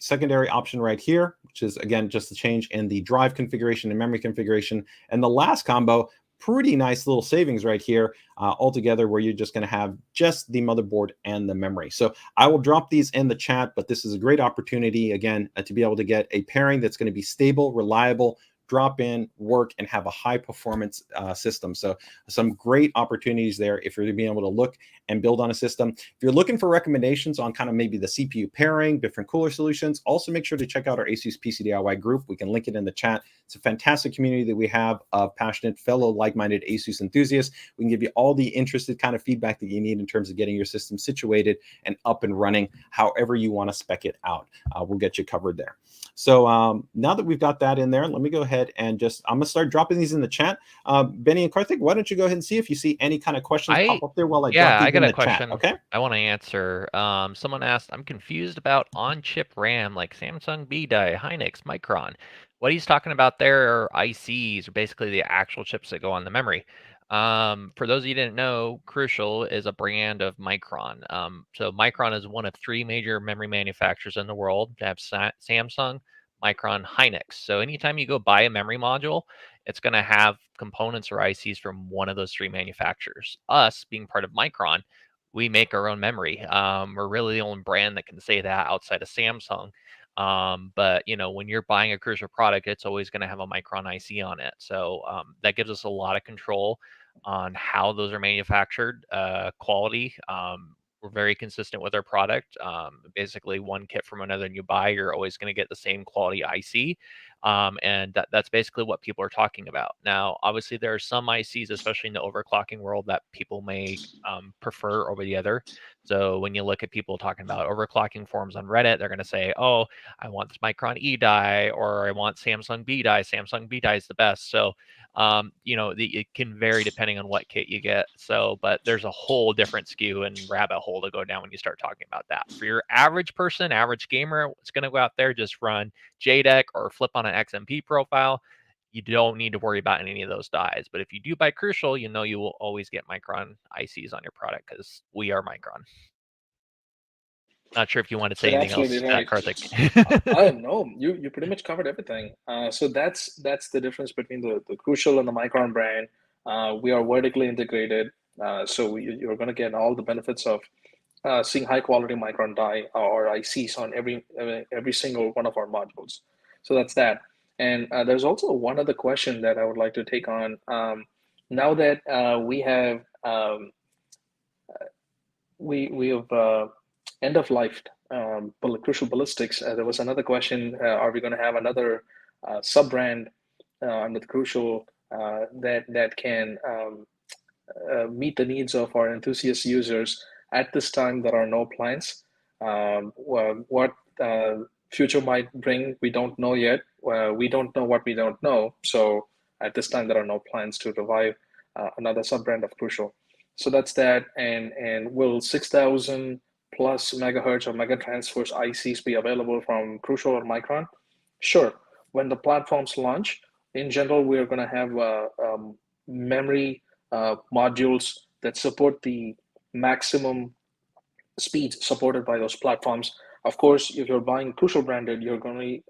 secondary option right here, which is, again, just the change in the drive configuration and memory configuration. And the last combo, pretty nice little savings right here altogether, where you're just going to have just the motherboard and the memory. So I will drop these in the chat, but this is a great opportunity, again, to be able to get a pairing that's going to be stable, reliable, drop in, work, and have a high performance system. So some great opportunities there if you're being able to look and build on a system. If you're looking for recommendations on kind of maybe the CPU pairing, different cooler solutions, also make sure to check out our ASUS PC DIY group. We can link it in the chat. It's a fantastic community that we have of passionate fellow like-minded ASUS enthusiasts. We can give you all the interested kind of feedback that you need in terms of getting your system situated and up and running however you want to spec it out. We'll get you covered there. So now that we've got that in there, let me go ahead and I'm going to start dropping these in the chat. Benny and Karthik, why don't you go ahead and see if you see any kind of questions pop up there while I drop these in the chat, okay? I want to answer. Someone asked, I'm confused about on-chip RAM like Samsung B-Die, Hynix, Micron. What he's talking about there are ICs, or basically the actual chips that go on the memory. For those of you who didn't know, Crucial is a brand of Micron. So Micron is one of 3 major memory manufacturers in the world. They have Samsung, Micron, Hynix. So anytime you go buy a memory module, it's going to have components or ICs from one of those 3 manufacturers. Us, being part of Micron, we make our own memory. We're really the only brand that can say that outside of Samsung. But when you're buying a Crucial product, it's always going to have a Micron IC on it. So that gives us a lot of control on how those are manufactured, quality. We're very consistent with our product. Basically, one kit from another you buy, you're always going to get the same quality IC. And that's basically what people are talking about. Now, obviously, there are some ICs, especially in the overclocking world, that people may prefer over the other. So when you look at people talking about overclocking forums on Reddit, they're going to say, oh, I want this Micron E die, or I want Samsung B die. Samsung B die is the best. So, it can vary depending on what kit you get. So, but there's a whole different SKU and rabbit hole to go down when you start talking about that. For your average person, average gamer, it's going to go out there, just run JDEC or flip on an XMP profile. You don't need to worry about any of those dies. But if you do buy Crucial, you will always get Micron ICs on your product because we are Micron. Not sure if you want to say anything else, right. Karthik. No, you pretty much covered everything. So that's the difference between the Crucial and the Micron brand. We are vertically integrated, so you're going to get all the benefits of seeing high quality Micron die or ICs on every single one of our modules. So that's that. And there's also one other question that I would like to take on. Now that we have end of life Crucial Ballistics, there was another question: are we going to have another sub brand under the Crucial that can meet the needs of our enthusiast users? At this time, there are no plans. What future might bring, we don't know yet. We don't know what we don't know. So at this time, there are no plans to revive another sub-brand of Crucial. So that's that. And will 6,000 plus megahertz or megatransfers ICs be available from Crucial or Micron? Sure. When the platforms launch, in general, we're going to have memory modules that support the maximum speeds supported by those platforms. Of course, if you're buying Crucial branded, you're only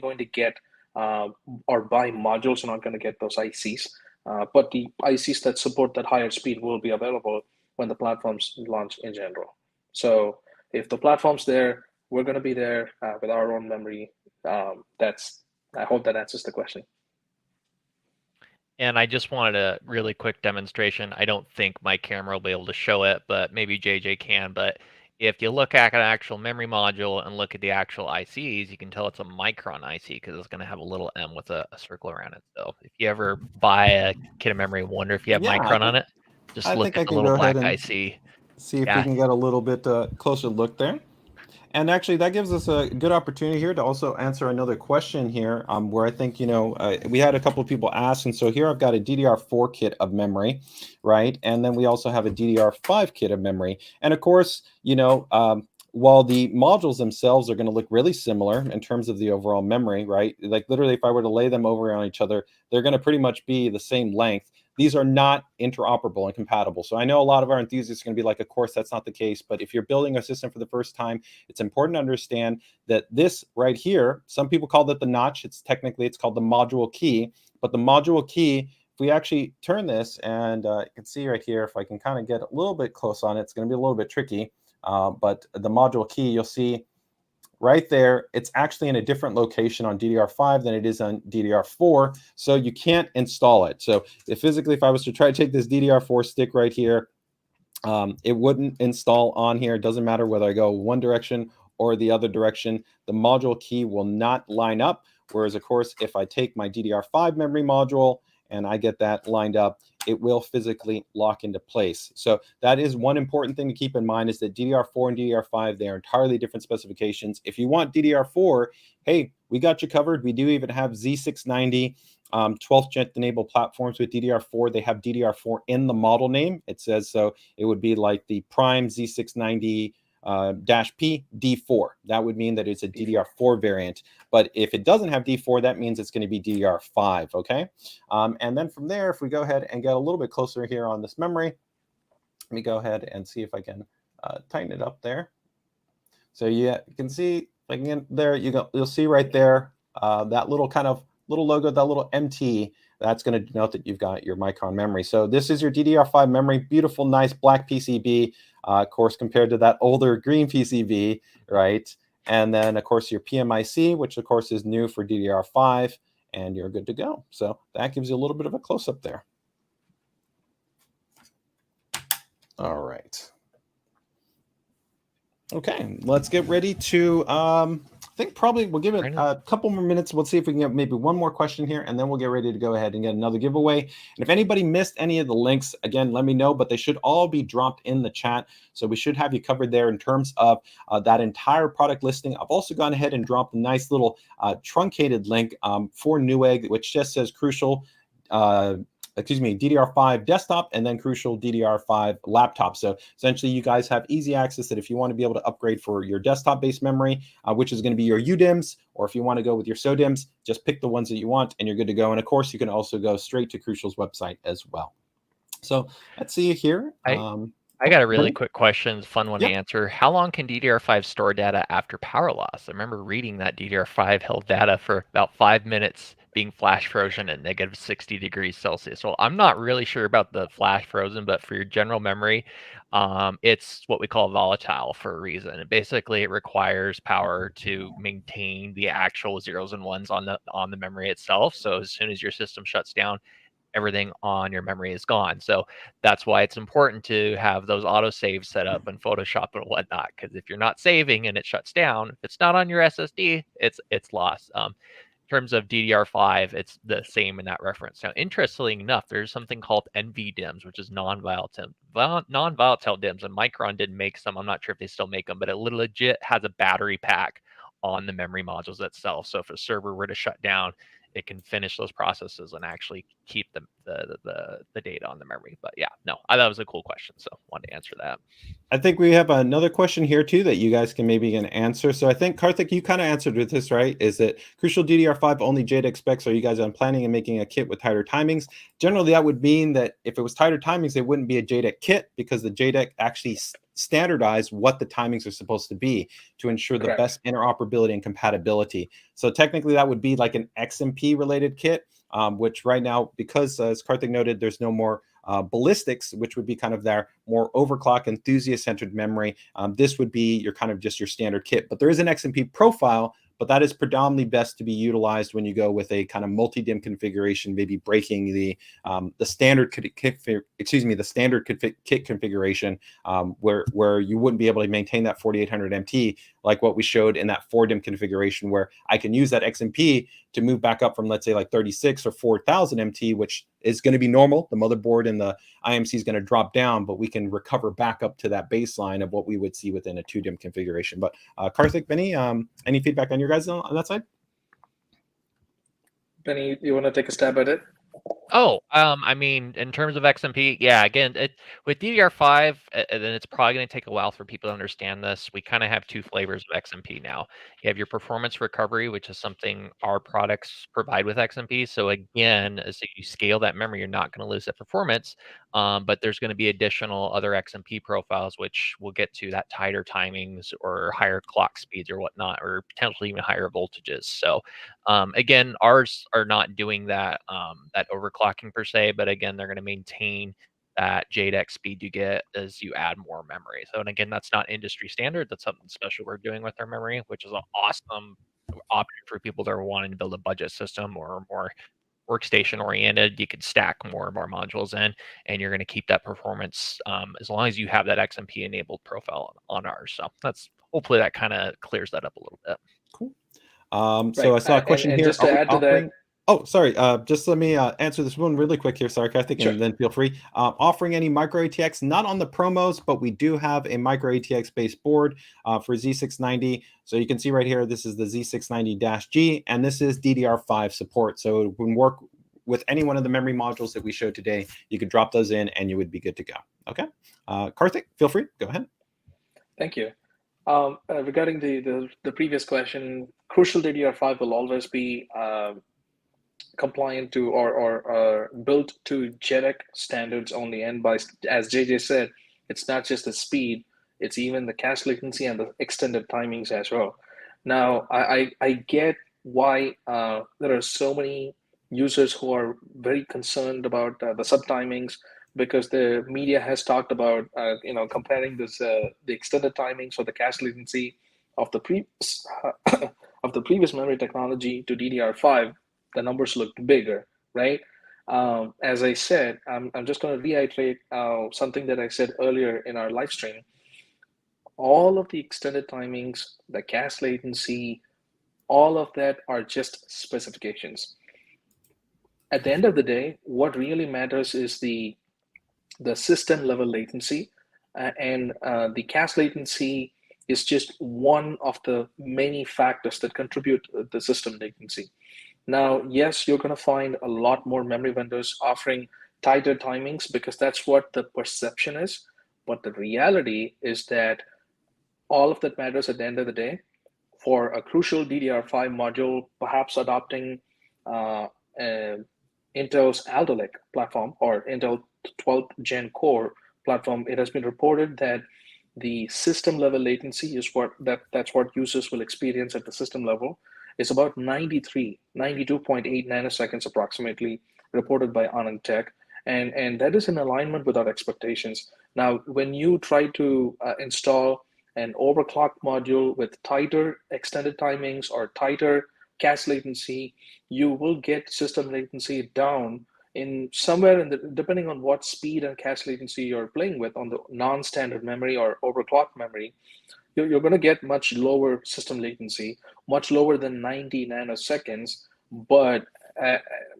going to get or buy modules. You're not going to get those ICs. But the ICs that support that higher speed will be available when the platforms launch in general. So if the platform's there, we're going to be there with our own memory. I hope that answers the question. And I just wanted a really quick demonstration. I don't think my camera will be able to show it, but maybe JJ can. But if you look at an actual memory module and look at the actual ICs, you can tell it's a Micron IC because it's going to have a little M with a circle around it. So if you ever buy a kit of memory and wonder if you have Micron on it, just look at the little black IC. see if we can get a little bit closer look there. And actually, that gives us a good opportunity here to also answer another question here, where I think, we had a couple of people ask. And so here I've got a DDR4 kit of memory, right? And then we also have a DDR5 kit of memory. And of course, while the modules themselves are going to look really similar in terms of the overall memory, right? Like literally, if I were to lay them over on each other, they're going to pretty much be the same length. These are not interoperable and compatible. So I know a lot of our enthusiasts are going to be like, of course, that's not the case. But if you're building a system for the first time, it's important to understand that this right here, some people call it the notch. It's called the module key. But the module key, if we actually turn this, and you can see right here, if I can kind of get a little bit close on it, it's going to be a little bit tricky. But the module key, you'll see right there, it's actually in a different location on DDR5 than it is on DDR4, so you can't install it. So if I was to try to take this DDR4 stick right here, it wouldn't install on here. It doesn't matter whether I go one direction or the other direction. The module key will not line up, whereas, of course, if I take my DDR5 memory module and I get that lined up, it will physically lock into place. So that is one important thing to keep in mind, is that DDR4 and DDR5, they are entirely different specifications. If you want DDR4, hey, we got you covered. We do even have Z690 12th gen enabled platforms with DDR4. They have DDR4 in the model name. It says so. It would be like the Prime Z690 -P D4. That would mean that it's a DDR4 variant. But if it doesn't have D4, that means it's going to be DDR5. Okay. And then from there, if we go ahead and get a little bit closer here on this memory, let me go ahead and see if I can tighten it up there. So you can see, again, there you'll see right there that little little logo, that little MT. That's going to denote that you've got your Micron memory. So this is your DDR5 memory, beautiful, nice black PCB, of course, compared to that older green PCB, right? And then, of course, your PMIC, which, of course, is new for DDR5, and you're good to go. So that gives you a little bit of a close-up there. All right. Okay, let's get ready to I think probably we'll give it a couple more minutes. We'll see if we can get maybe one more question here, and then we'll get ready to go ahead and get another giveaway. And if anybody missed any of the links, again, let me know, but they should all be dropped in the chat. So we should have you covered there in terms of that entire product listing. I've also gone ahead and dropped a nice little truncated link for Newegg, which just says Crucial, DDR5 desktop, and then Crucial DDR5 laptop. So essentially, you guys have easy access that if you want to be able to upgrade for your desktop-based memory, which is going to be your UDIMMs, or if you want to go with your SODIMMs, just pick the ones that you want, and you're good to go. And of course, you can also go straight to Crucial's website as well. So let's see here. I got a really quick question, fun one to answer. How long can DDR5 store data after power loss? I remember reading that DDR5 held data for about 5 minutes being flash frozen at negative 60 degrees Celsius. Well, I'm not really sure about the flash frozen, but for your general memory, it's what we call volatile for a reason. And basically, it requires power to maintain the actual zeros and ones on the memory itself. So as soon as your system shuts down, everything on your memory is gone. So that's why it's important to have those autosaves set up in Photoshop and whatnot. Because if you're not saving and it shuts down, if it's not on your SSD, it's lost. In terms of DDR5, it's the same in that reference. Now, interestingly enough, there's something called NVDIMMs, which is non-volatile DIMMs, and Micron didn't make some. I'm not sure if they still make them, but it legit has a battery pack on the memory modules itself. So if a server were to shut down, it can finish those processes and actually keep the data on the memory. But yeah, no, I thought it was a cool question, so wanted to answer that. I think we have another question here too that you guys can maybe answer. So I think, Karthik, you kind of answered with this, right? Is it Crucial DDR5 only JEDEC specs? Are you guys planning on making a kit with tighter timings? Generally, that would mean that if it was tighter timings, it wouldn't be a JEDEC kit, because the JEDEC actually standardize what the timings are supposed to be to ensure the best interoperability and compatibility. So technically, that would be like an XMP related kit, which right now, because as Karthik noted, there's no more ballistics, which would be kind of their more overclock enthusiast-centered memory. This would be your kind of just your standard kit. But there is an XMP profile, but that is predominantly best to be utilized when you go with a kind of multi-DIMM configuration, maybe breaking the standard kit configuration, where you wouldn't be able to maintain that 4800 MT like what we showed in that 4-DIMM configuration, where I can use that XMP to move back up from, let's say, like 36 or 4000 MT, which is going to be normal. The motherboard and the IMC is going to drop down, but we can recover back up to that baseline of what we would see within a 2DIMM configuration. But Karthik, Benny, any feedback on your guys on that side? Benny, you want to take a stab at it? Oh, I mean, in terms of XMP, yeah, again, with DDR5, then it's probably going to take a while for people to understand this. We kind of have two flavors of XMP now. You have your performance recovery, which is something our products provide with XMP. So again, as you scale that memory, you're not going to lose that performance, but there's going to be additional other XMP profiles, which we'll get to, that tighter timings or higher clock speeds or whatnot, or potentially even higher voltages. So again, ours are not doing that that overclocking per se, but again, they're going to maintain that JEDEC speed you get as you add more memory. So, and again, that's not industry standard. That's something special we're doing with our memory, which is an awesome option for people that are wanting to build a budget system or more workstation oriented. You can stack more of our modules in, and you're going to keep that performance as long as you have that XMP enabled profile on ours. So that's hopefully that kind of clears that up a little bit. Cool. So I saw a question and here. just to add to that, oh, sorry. Just let me answer this one really quick here. Sorry, Karthik, sure. And then feel free. Offering any micro ATX, not on the promos, but we do have a micro ATX based board for Z690. So you can see right here, this is the Z690-G, and this is DDR5 support. So it can work with any one of the memory modules that we showed today. You could drop those in, and you would be good to go. Okay. Karthik, feel free. Go ahead. Thank you. Regarding the previous question, Crucial DDR5 will always be compliant to or built to JEDEC standards only. And as JJ said, it's not just the speed, it's even the cache latency and the extended timings as well. Now, I get why there are so many users who are very concerned about the subtimings, because the media has talked about comparing this the extended timings or the cache latency of the previous of the previous memory technology to DDR5. The numbers look bigger, right? As I said, I'm just going to reiterate something that I said earlier in our live stream. All of the extended timings, the cache latency, all of that are just specifications. At the end of the day, what really matters is the system level latency, and the cache latency is just one of the many factors that contribute to the system latency. Now, yes, you're going to find a lot more memory vendors offering tighter timings because that's what the perception is. But the reality is that all of that matters at the end of the day. For a Crucial DDR5 module, perhaps adopting Intel's Alder Lake platform or Intel 12th Gen Core platform, it has been reported that the system level latency is that's what users will experience at the system level. It's about 92.8 nanoseconds approximately, reported by Anand Tech, and that is in alignment with our expectations. Now, when you try to install an overclock module with tighter extended timings or tighter cache latency, you will get system latency down in somewhere in the, depending on what speed and cache latency you're playing with on the non-standard memory or overclock memory, you're going to get much lower system latency, much lower than 90 nanoseconds. But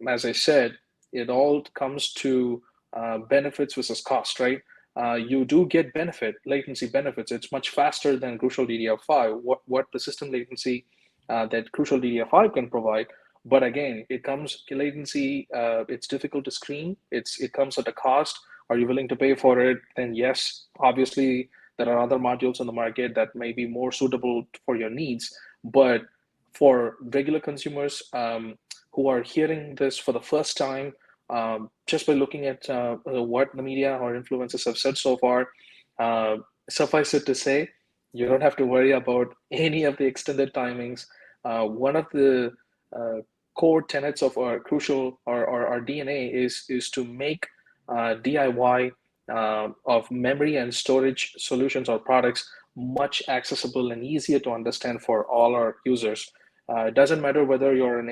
as I said, it all comes to benefits versus cost, right? You do get latency benefits. It's much faster than Crucial DDR5, what the system latency that Crucial DDR5 can provide. But again, it comes latency. It's difficult to screen. It comes at a cost. Are you willing to pay for it? Then yes, obviously there are other modules on the market that may be more suitable for your needs. But for regular consumers who are hearing this for the first time, just by looking at what the media or influencers have said so far, suffice it to say, you don't have to worry about any of the extended timings. One of the core tenets of our Crucial or our DNA is to make DIY of memory and storage solutions or products much accessible and easier to understand for all our users. It doesn't matter whether you're an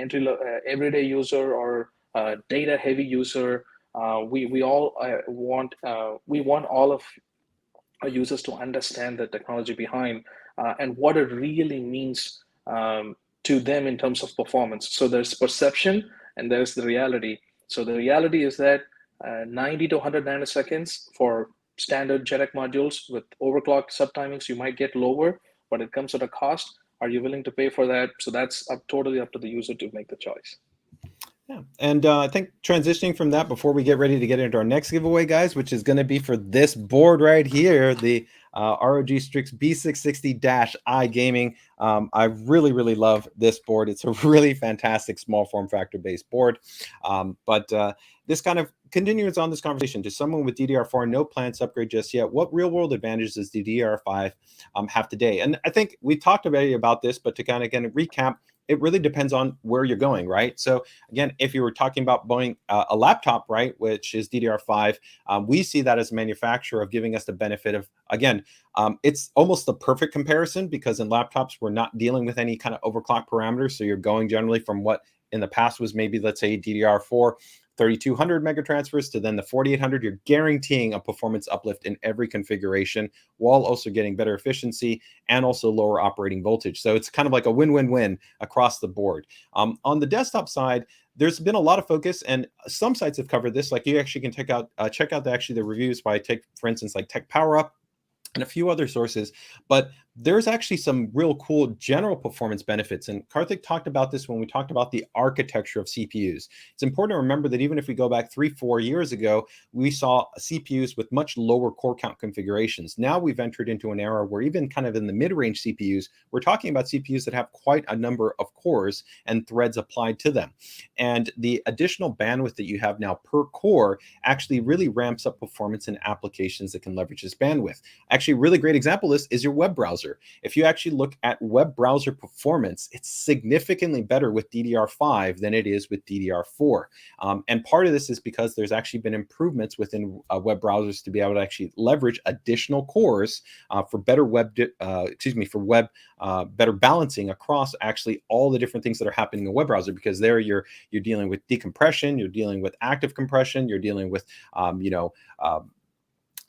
everyday user or a data-heavy user. We all want all of our users to understand the technology behind and what it really means to them in terms of performance. So there's perception and there's the reality. So the reality is that 90 to 100 nanoseconds for standard JEDEC modules with overclock subtimings, you might get lower, but it comes at a cost. Are you willing to pay for that? So that's totally up to the user to make the choice. Yeah, and I think transitioning from that before we get ready to get into our next giveaway, guys, which is going to be for this board right here, the ROG Strix B660-i Gaming. I really, really love this board. It's a really fantastic small form factor based board. But this kind of continues on this conversation. To someone with DDR4, no plans to upgrade just yet, what real world advantages does the DDR5 have today? And I think we talked already about this, but to kind of again recap, it really depends on where you're going, right? So again, if you were talking about buying a laptop, right, which is DDR5, we see that as a manufacturer of giving us the benefit of, again, it's almost the perfect comparison because in laptops, we're not dealing with any kind of overclock parameters. So you're going generally from what in the past was maybe, let's say, DDR4, 3200 megatransfers to then the 4800, you're guaranteeing a performance uplift in every configuration while also getting better efficiency and also lower operating voltage. So it's kind of like a win-win-win across the board. On the desktop side, there's been a lot of focus, and some sites have covered this. Like you actually can check out the reviews by for instance, like Tech Power Up and a few other sources, but there's actually some real cool general performance benefits. And Karthik talked about this when we talked about the architecture of CPUs. It's important to remember that even if we go back 3-4 years ago, we saw CPUs with much lower core count configurations. Now we've entered into an era where even kind of in the mid-range CPUs, we're talking about CPUs that have quite a number of cores and threads applied to them. And the additional bandwidth that you have now per core actually really ramps up performance in applications that can leverage this bandwidth. Actually, a really great example of this is your web browser. If you actually look at web browser performance, it's significantly better with DDR5 than it is with DDR4. And part of this is because there's actually been improvements within web browsers to be able to actually leverage additional cores for better better balancing across actually all the different things that are happening in a web browser, because there you're dealing with decompression, you're dealing with active compression, you're dealing with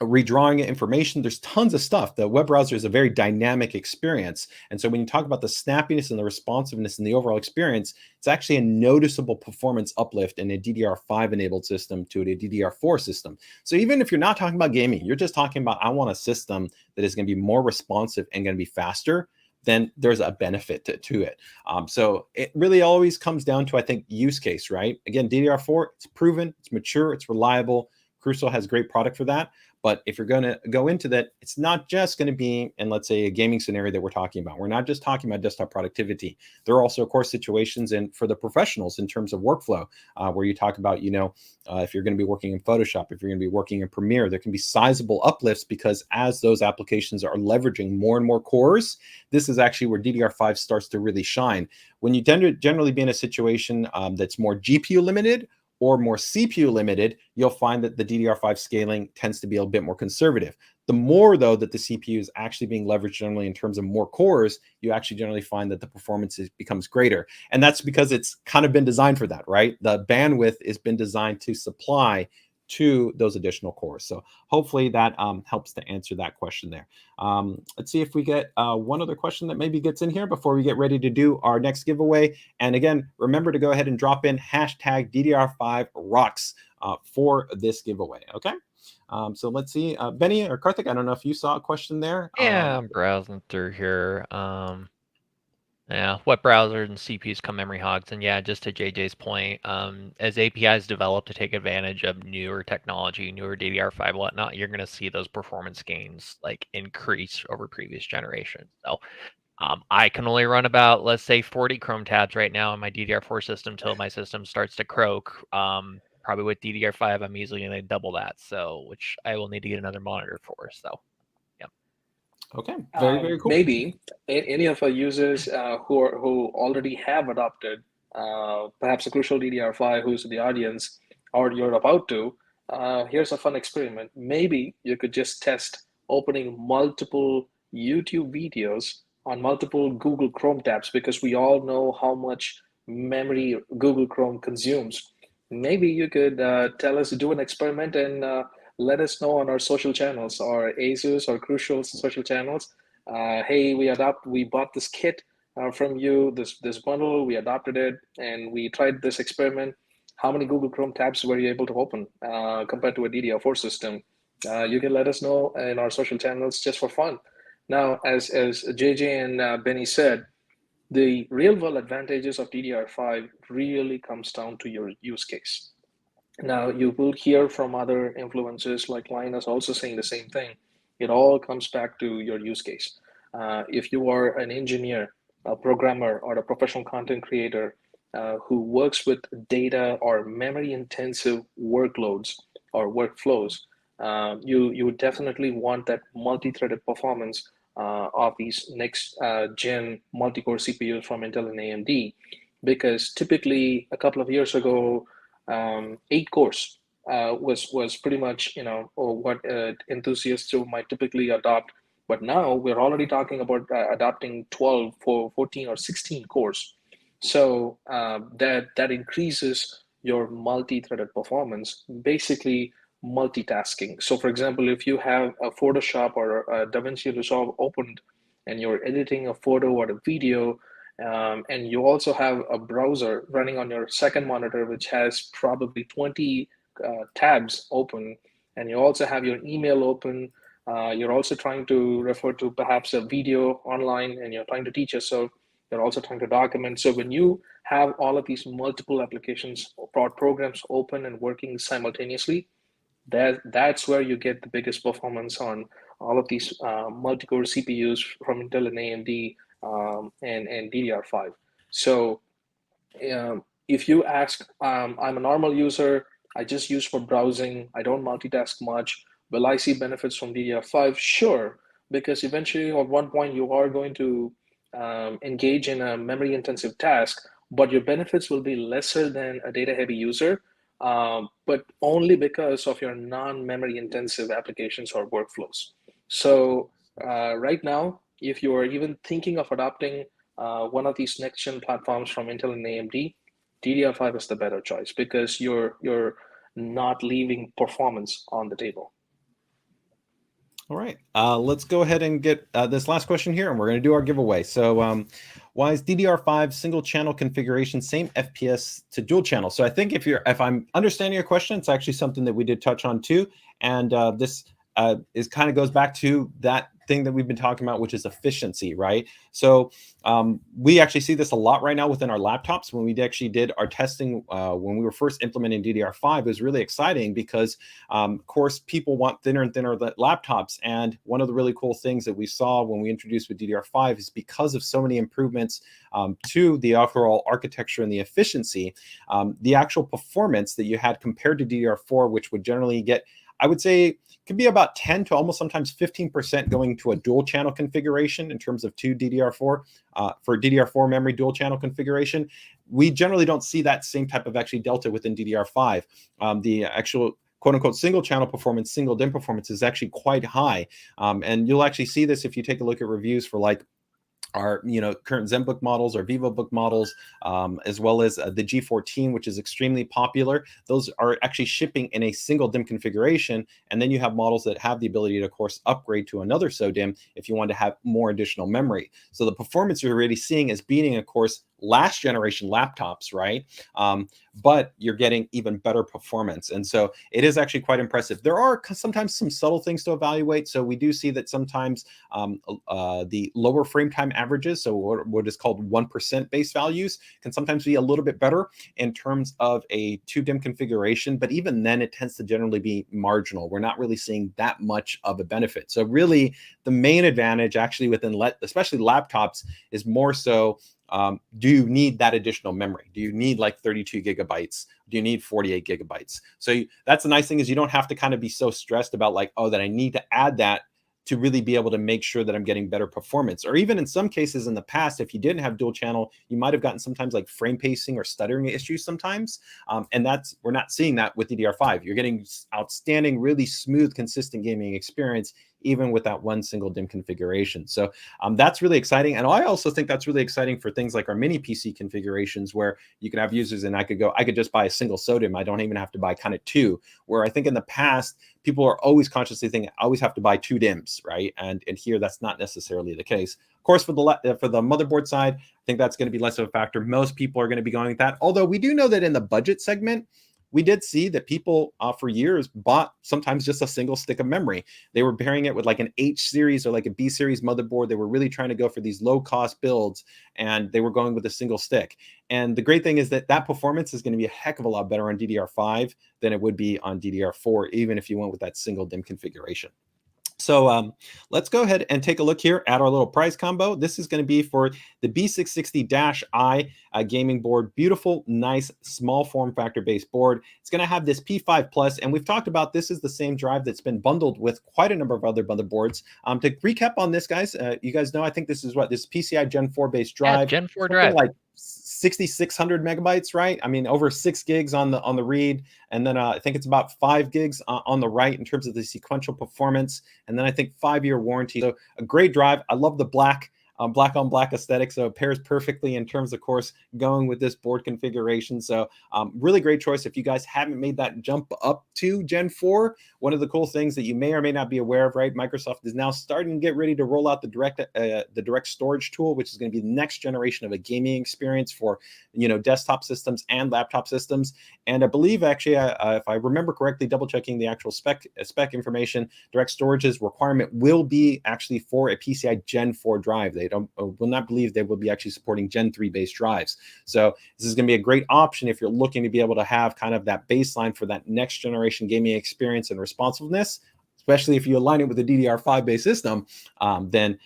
redrawing information. There's tons of stuff. The web browser is a very dynamic experience. And so when you talk about the snappiness and the responsiveness and the overall experience, it's actually a noticeable performance uplift in a DDR5 enabled system to a DDR4 system. So even if you're not talking about gaming, you're just talking about, I want a system that is going to be more responsive and going to be faster, then there's a benefit to it. So it really always comes down to, I think, use case, right? Again, DDR4, it's proven, it's mature, it's reliable. Crucial has great product for that. But if you're going to go into that, it's not just going to be in, let's say, a gaming scenario that we're talking about. We're not just talking about desktop productivity. There are also, of course, situations for the professionals in terms of workflow, where you talk about, if you're going to be working in Photoshop, if you're going to be working in Premiere, there can be sizable uplifts because as those applications are leveraging more and more cores, this is actually where DDR5 starts to really shine. When you tend to generally be in a situation that's more GPU limited or more CPU limited, you'll find that the DDR5 scaling tends to be a bit more conservative. The more, though, that the CPU is actually being leveraged generally in terms of more cores, you actually generally find that the performance becomes greater. And that's because it's kind of been designed for that, right? The bandwidth has been designed to supply to those additional cores. So hopefully that helps to answer that question there. Let's see if we get one other question that maybe gets in here before we get ready to do our next giveaway. And again, remember to go ahead and drop in hashtag DDR5 rocks for this giveaway, okay? So let's see, Benny or Karthik, I don't know if you saw a question there. Yeah, I'm browsing through here. Yeah, web browsers and CPUs come memory hogs, and yeah, just to JJ's point, as APIs develop to take advantage of newer technology, newer DDR5, whatnot, you're going to see those performance gains like increase over previous generations. So I can only run about, let's say, 40 Chrome tabs right now in my DDR4 system till my system starts to croak. Probably with DDR5, I'm easily going to double that, so which I will need to get another monitor for. So. Okay, very cool. Maybe any of our users who already have adopted perhaps a Crucial DDR5, who's in the audience, or you're about to, here's a fun experiment. Maybe you could just test opening multiple YouTube videos on multiple Google Chrome tabs, because we all know how much memory Google Chrome consumes. Maybe you could tell us to do an experiment and let us know on our social channels, or ASUS or Crucial social channels. Hey, we bought this kit. from you this bundle. We adopted it and we tried this experiment. How many Google Chrome tabs were you able to open compared to a DDR4 system? You can let us know in our social channels just for fun. Now, as JJ and Benny said, the real world advantages of DDR5 really comes down to your use case. Now, you will hear from other influencers like Linus also saying the same thing. It all comes back to your use case. If you are an engineer, a programmer, or a professional content creator who works with data or memory intensive workloads or workflows, you definitely want that multi-threaded performance of these next gen multi-core CPUs from Intel and AMD, because typically a couple of years ago, 8 cores was pretty much what enthusiasts might typically adopt. But now we're already talking about adopting 12, 14, or 16 cores. So that increases your multi-threaded performance, basically multitasking. So for example, if you have a Photoshop or a DaVinci Resolve opened and you're editing a photo or a video, and you also have a browser running on your second monitor, which has probably 20 tabs open, and you also have your email open. You're also trying to refer to perhaps a video online, and you're trying to teach yourself. You're also trying to document. So when you have all of these multiple applications or programs open and working simultaneously, that's where you get the biggest performance on all of these multi-core CPUs from Intel and AMD and DDR5. So if you ask, I'm a normal user, I just use for browsing, I don't multitask much, will I see benefits from DDR5? Sure, because eventually at one point you are going to engage in a memory intensive task, but your benefits will be lesser than a data heavy user, but only because of your non-memory intensive applications or workflows. So right now, if you are even thinking of adopting one of these next-gen platforms from Intel and AMD, DDR5 is the better choice because you're not leaving performance on the table. All right, let's go ahead and get this last question here, and we're going to do our giveaway. So why is DDR5 single channel configuration same FPS to dual channel? So I think if I'm understanding your question, it's actually something that we did touch on too. And this kind of goes back to that thing that we've been talking about, which is efficiency, right? So we actually see this a lot right now within our laptops. When we actually did our testing, when we were first implementing DDR5, it was really exciting because, of course, people want thinner and thinner laptops. And one of the really cool things that we saw when we introduced with DDR5 is because of so many improvements to the overall architecture and the efficiency, the actual performance that you had compared to DDR4, which would generally get, I would say, could be about 10 to almost sometimes 15% going to a dual channel configuration in terms of 2 DDR4 for DDR4 memory dual channel configuration. We generally don't see that same type of actually delta within DDR5. The actual quote unquote single channel performance, single DIMM performance is actually quite high. And you'll actually see this if you take a look at reviews for like our current ZenBook models or VivoBook models, as well as the G14, which is extremely popular. Those are actually shipping in a single DIMM configuration, and then you have models that have the ability to, of course, upgrade to another SODIMM if you want to have more additional memory. So the performance you're already seeing is beating, of course, last generation laptops, right? But you're getting even better performance. And so it is actually quite impressive. There are sometimes some subtle things to evaluate. So we do see that sometimes the lower frame time averages, so what is called 1% base values, can sometimes be a little bit better in terms of a 2 DIMM configuration. But even then, it tends to generally be marginal. We're not really seeing that much of a benefit. So really, the main advantage actually within, especially laptops, is more so, do you need that additional memory? Do you need like 32 gigabytes? Do you need 48 gigabytes? So that's the nice thing, is you don't have to kind of be so stressed about like, oh, that I need to add that to really be able to make sure that I'm getting better performance. Or even in some cases in the past, if you didn't have dual channel, you might have gotten sometimes like frame pacing or stuttering issues sometimes. And we're not seeing that with DDR5. You're getting outstanding, really smooth, consistent gaming experience, even with that one single DIMM configuration. So that's really exciting. And I also think that's really exciting for things like our mini PC configurations, where you can have users and I could just buy a single SODIMM. I don't even have to buy kind of two, where I think in the past, people are always consciously thinking, I always have to buy two DIMMs, right? And here, that's not necessarily the case. Of course, for the motherboard side, I think that's going to be less of a factor. Most people are going to be going with that. Although we do know that in the budget segment, we did see that people for years bought sometimes just a single stick of memory. They were pairing it with like an H series or like a B series motherboard. They were really trying to go for these low cost builds, and they were going with a single stick. And the great thing is that performance is going to be a heck of a lot better on DDR5 than it would be on DDR4, even if you went with that single DIMM configuration. So let's go ahead and take a look here at our little price combo. This is going to be for the B660-I gaming board. Beautiful, nice, small form factor based board. It's going to have this P5 Plus, and we've talked about this is the same drive that's been bundled with quite a number of other motherboards. To recap on this, guys, you guys know, I think this is PCI Gen 4 based drive. Yeah, Gen 4 drive. Like 6,600 megabytes, right? I mean, over 6 gigs on the read, and then I think it's about 5 gigs on the write in terms of the sequential performance, and then I think 5-year warranty. So a great drive. I love the black on black aesthetic, so it pairs perfectly in terms, of course, going with this board configuration. So really great choice. If you guys haven't made that jump up to Gen 4, one of the cool things that you may or may not be aware of, right? Microsoft is now starting to get ready to roll out the direct storage tool, which is going to be the next generation of a gaming experience for, desktop systems and laptop systems. And I believe, actually, if I remember correctly, double checking the actual spec information, direct storage's requirement will be actually for a PCI Gen 4 drive. They will not believe they will be actually supporting Gen 3 based drives. So this is going to be a great option if you're looking to be able to have kind of that baseline for that next generation gaming experience and responsiveness, especially if you align it with a DDR5 based system. Then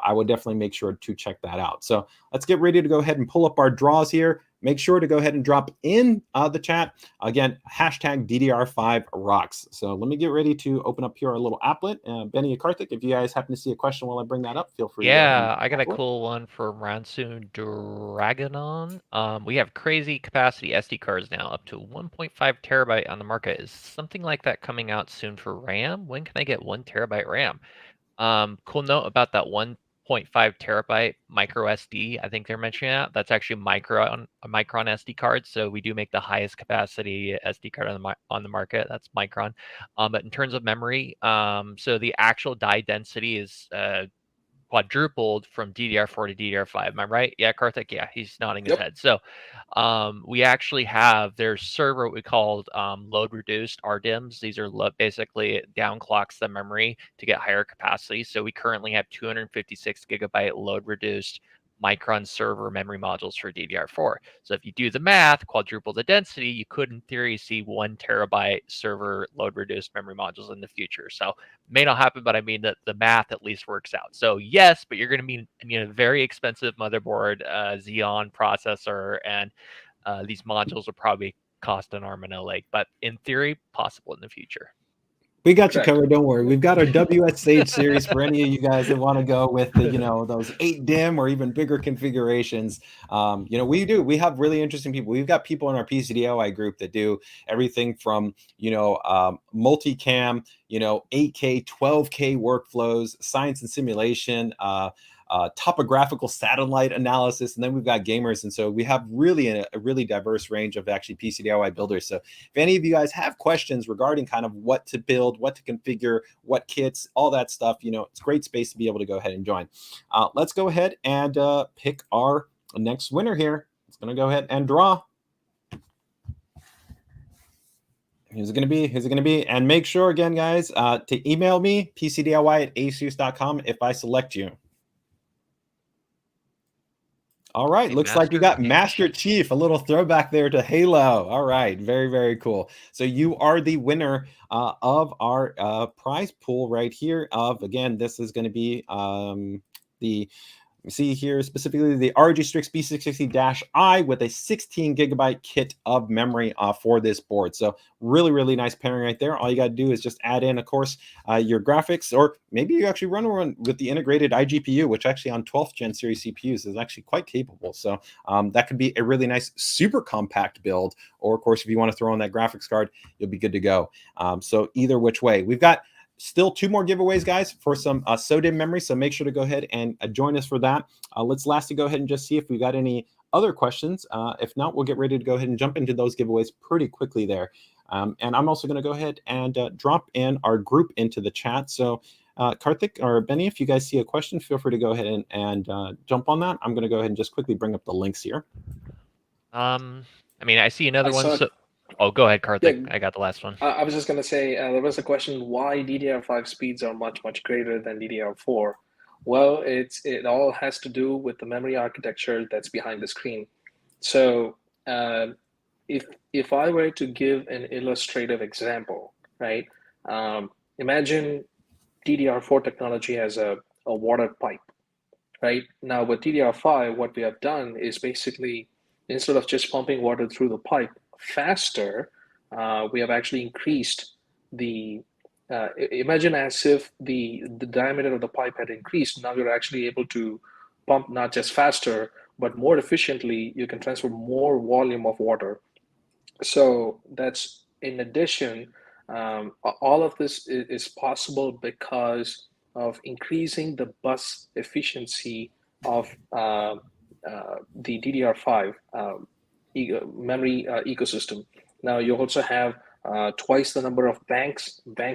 I would definitely make sure to check that out. So let's get ready to go ahead and pull up our draws here. Make sure to go ahead and drop in the chat. Again, hashtag DDR5 rocks. So let me get ready to open up here our little applet. Benny and Karthik, if you guys happen to see a question while I bring that up, feel free. Yeah, I got a cool one from Ransoon Dragonon. We have crazy capacity SD cards now, up to 1.5 terabyte on the market. Is something like that coming out soon for RAM? When can I get 1 terabyte RAM? Cool note about that 1.5 terabyte micro SD. I think they're mentioning that. That's actually a Micron SD card. So we do make the highest capacity SD card on the market. That's Micron. But in terms of memory, so the actual die density is quadrupled from DDR4 to DDR5. Am I right? Yeah, Karthik. Yeah, he's nodding his head. So we actually have their server, what we called load reduced RDIMMs. These are basically downclocks the memory to get higher capacity. So we currently have 256 gigabyte load reduced Micron server memory modules for DDR4. So if you do the math, quadruple the density, you could in theory see 1 terabyte server load reduced memory modules in the future. So may not happen, but I mean that the math at least works out. So yes, but you're going to need a very expensive motherboard, Xeon processor, and these modules will probably cost an arm and a leg. But in theory, possible in the future. We got you covered. Don't worry. We've got our WS Sage series for any of you guys that want to go with the, those 8 DIMM or even bigger configurations. We have really interesting people. We've got people in our PCDOI group that do everything from, multicam, 8K, 12K workflows, science and simulation, topographical satellite analysis, and then we've got gamers. And so we have really a really diverse range of actually PCDIY builders. So if any of you guys have questions regarding kind of what to build, what to configure, what kits, all that stuff, it's a great space to be able to go ahead and join. Let's go ahead and pick our next winner here. It's going to go ahead and draw. Who's it going to be? And make sure, again, guys, to email me, pcdiy@asus.com, if I select you. All right, looks like we got Master Chief, a little throwback there to Halo. All right, very, very cool. So you are the winner of our prize pool right here of, again, this is going to be you see here specifically the ROG Strix B660-I with a 16 gigabyte kit of memory for this board. So really, really nice pairing right there. All you got to do is just add in, of course, your graphics, or maybe you actually run one with the integrated iGPU, which actually on 12th gen series CPUs is actually quite capable. So that could be a really nice, super compact build. Or of course, if you want to throw on that graphics card, you'll be good to go. So either which way, we've got still 2 more giveaways, guys, for some SODIMM memory. So make sure to go ahead and join us for that. Let's lastly go ahead and just see if we got any other questions. If not, we'll get ready to go ahead and jump into those giveaways pretty quickly there. And I'm also going to go ahead and drop in our group into the chat. So Karthik or Benny, if you guys see a question, feel free to go ahead and jump on that. I'm going to go ahead and just quickly bring up the links here. I mean, I see another one. So, oh, go ahead, Karthik. Yeah, I got the last one. I was just going to say, there was a question why DDR5 speeds are much greater than DDR4. Well, it all has to do with the memory architecture that's behind the screen. So if I were to give an illustrative example, right? Imagine DDR4 technology as a water pipe, right? Now with DDR5, what we have done is basically, instead of just pumping water through the pipe faster, we have actually increased the, imagine as if the diameter of the pipe had increased. Now you're actually able to pump not just faster, but more efficiently. You can transfer more volume of water. So that's, in addition, all of this is possible because of increasing the bus efficiency of the DDR5 memory ecosystem. Now you also have twice the number of bank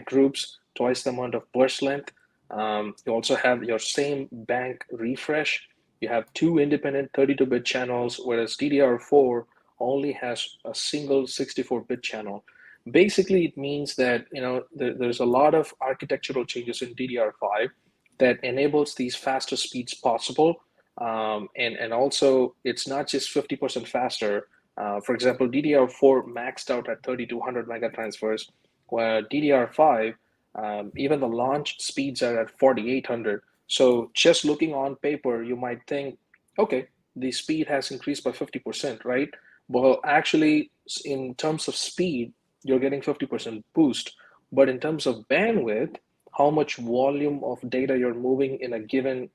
groups, twice the amount of burst length. You also have your same bank refresh. You have 2 independent 32-bit channels, whereas DDR4 only has a single 64-bit channel. Basically, it means that there's a lot of architectural changes in DDR5 that enables these faster speeds possible. And also, it's not just 50% faster. For example, DDR4 maxed out at 3200 megatransfers, where DDR5, even the launch speeds are at 4800. So just looking on paper, you might think, okay, the speed has increased by 50%, right? Well, actually, in terms of speed, you're getting 50% boost. But in terms of bandwidth, how much volume of data you're moving in a given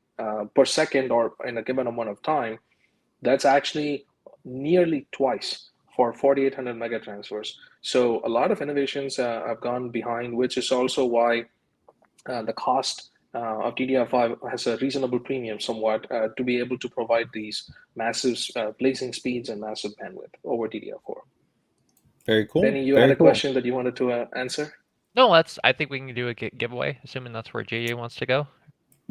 per second or in a given amount of time, that's actually nearly twice for 4800 megatransfers. So a lot of innovations have gone behind, which is also why the cost of DDR5 has a reasonable premium somewhat to be able to provide these massive blazing speeds and massive bandwidth over DDR4. Very cool. Benny, you had a question that you wanted to answer? No, I think we can do a giveaway, assuming that's where JJ wants to go.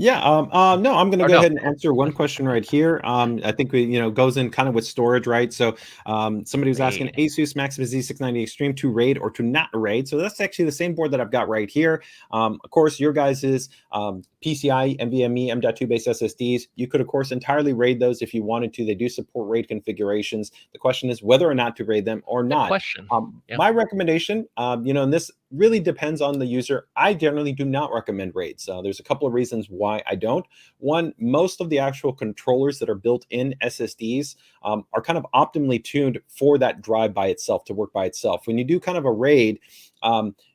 Yeah, no, I'm going to go ahead and answer one question right here. I think we, goes in kind of with storage, right? So somebody was asking ASUS Maximus Z690 Extreme to RAID or to not RAID. So that's actually the same board that I've got right here. Of course, your guys' PCIe NVMe M.2 based SSDs, you could, of course, entirely RAID those if you wanted to. They do support RAID configurations. The question is whether or not to RAID them or not. Good question. My recommendation, and this really depends on the user. I generally do not recommend RAIDs. There's a couple of reasons why I don't. One, most of the actual controllers that are built in SSDs are kind of optimally tuned for that drive by itself to work by itself. When you do kind of a RAID,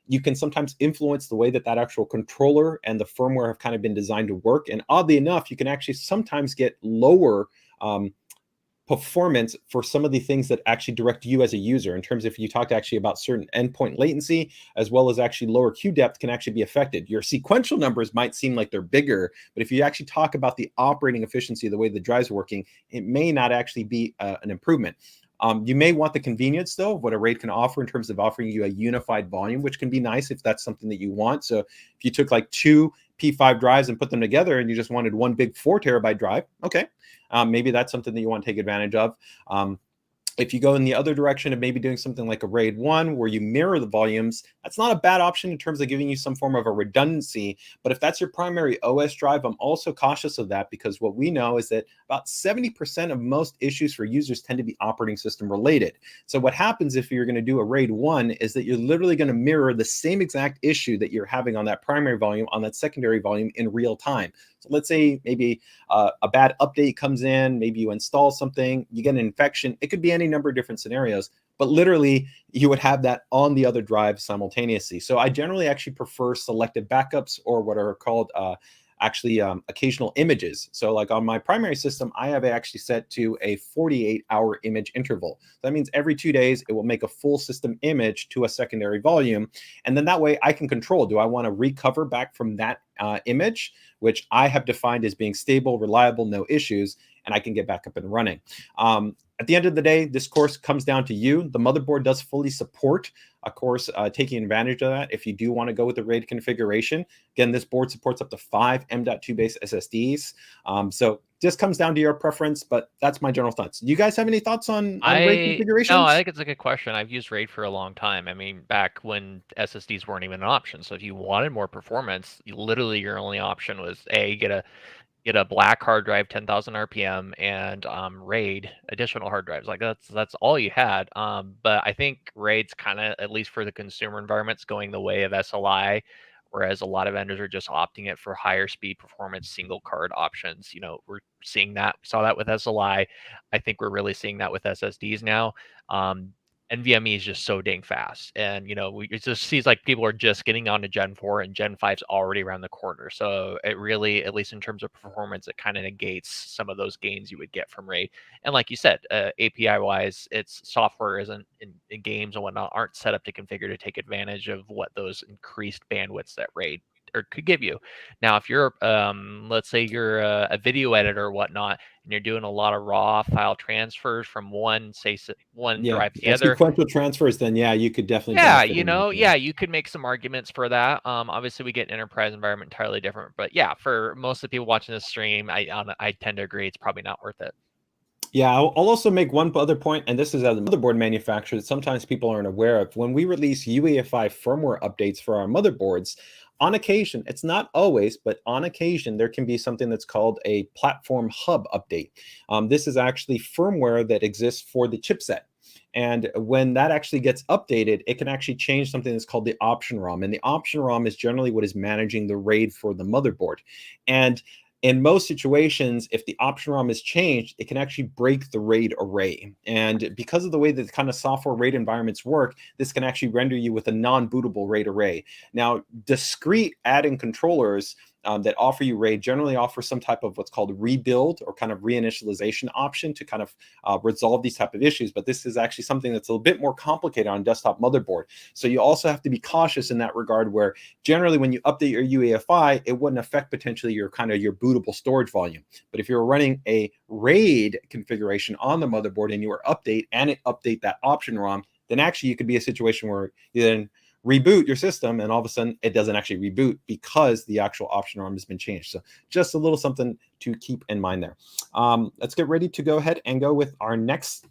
you can sometimes influence the way that actual controller and the firmware have kind of been designed to work. And oddly enough, you can actually sometimes get lower performance for some of the things that actually direct you as a user, in terms of if you talk actually about certain endpoint latency, as well as actually lower queue depth can actually be affected. Your sequential numbers might seem like they're bigger, but if you actually talk about the operating efficiency, the way the drive's working, it may not actually be an improvement. You may want the convenience, though, of what a RAID can offer in terms of offering you a unified volume, which can be nice if that's something that you want. So if you took like 2 P5 drives and put them together and you just wanted one big 4 terabyte drive, okay, maybe that's something that you want to take advantage of. If you go in the other direction of maybe doing something like a RAID 1 where you mirror the volumes, that's not a bad option in terms of giving you some form of a redundancy. But if that's your primary OS drive, I'm also cautious of that, because what we know is that about 70% of most issues for users tend to be operating system related. So what happens if you're going to do a RAID 1 is that you're literally going to mirror the same exact issue that you're having on that primary volume on that secondary volume in real time. So let's say maybe a bad update comes in, maybe you install something, you get an infection. It could be any number of different scenarios, but literally you would have that on the other drive simultaneously. So I generally actually prefer selective backups, or what are called actually occasional images. So like on my primary system, I have actually set to a 48-hour image interval. That means every 2 days, it will make a full system image to a secondary volume. And then that way I can control, do I want to recover back from that image, which I have defined as being stable, reliable, no issues, and I can get back up and running. At the end of the day, this course comes down to you. The motherboard does fully support, of course, taking advantage of that if you do want to go with the RAID configuration. Again, this board supports up to 5 M.2 based SSDs. So just comes down to your preference, but that's my general thoughts. Do you guys have any thoughts on RAID configurations? No, I think it's a good question. I've used RAID for a long time. I mean, back when SSDs weren't even an option. So if you wanted more performance, literally your only option was get a black hard drive, 10,000 RPM, and RAID additional hard drives. Like that's all you had. But I think RAID's kind of, at least for the consumer environments, going the way of SLI, whereas a lot of vendors are just opting it for higher speed performance single card options. We're seeing that. We saw that with SLI. I think we're really seeing that with SSDs now. NVMe is just so dang fast, and it just seems like people are just getting on to Gen 4, and Gen 5's already around the corner. So it really, at least in terms of performance, it kind of negates some of those gains you would get from RAID. And like you said, API wise, its software isn't in games and whatnot aren't set up to configure to take advantage of what those increased bandwidths that RAID or could give you. Now, if you're, let's say you're a video editor or whatnot, and you're doing a lot of raw file transfers from one drive to the other, sequential transfers, then yeah, you could definitely you could make some arguments for that. Obviously we get an enterprise environment entirely different, but yeah, for most of the people watching this stream, I tend to agree it's probably not worth it. Yeah, I'll also make one other point, and this is as a motherboard manufacturer that sometimes people aren't aware of. When we release UEFI firmware updates for our motherboards, on occasion, it's not always, but on occasion, there can be something that's called a platform hub update. This is actually firmware that exists for the chipset. And when that actually gets updated, it can actually change something that's called the option ROM. And the option ROM is generally what is managing the RAID for the motherboard. And in most situations, if the option ROM is changed, it can actually break the RAID array. And because of the way that the kind of software RAID environments work, this can actually render you with a non-bootable RAID array. Now, discrete add-in controllers that offer you RAID generally offer some type of what's called rebuild or kind of reinitialization option to kind of resolve these type of issues. But this is actually something that's a little bit more complicated on desktop motherboard. So you also have to be cautious in that regard, where generally when you update your UEFI, it wouldn't affect potentially your your bootable storage volume. But if you're running a RAID configuration on the motherboard and you update that option ROM, then actually you could be a situation where you then reboot your system and all of a sudden it doesn't actually reboot because the actual option ROM has been changed. So just a little something to keep in mind there. Let's get ready to go ahead and go with our next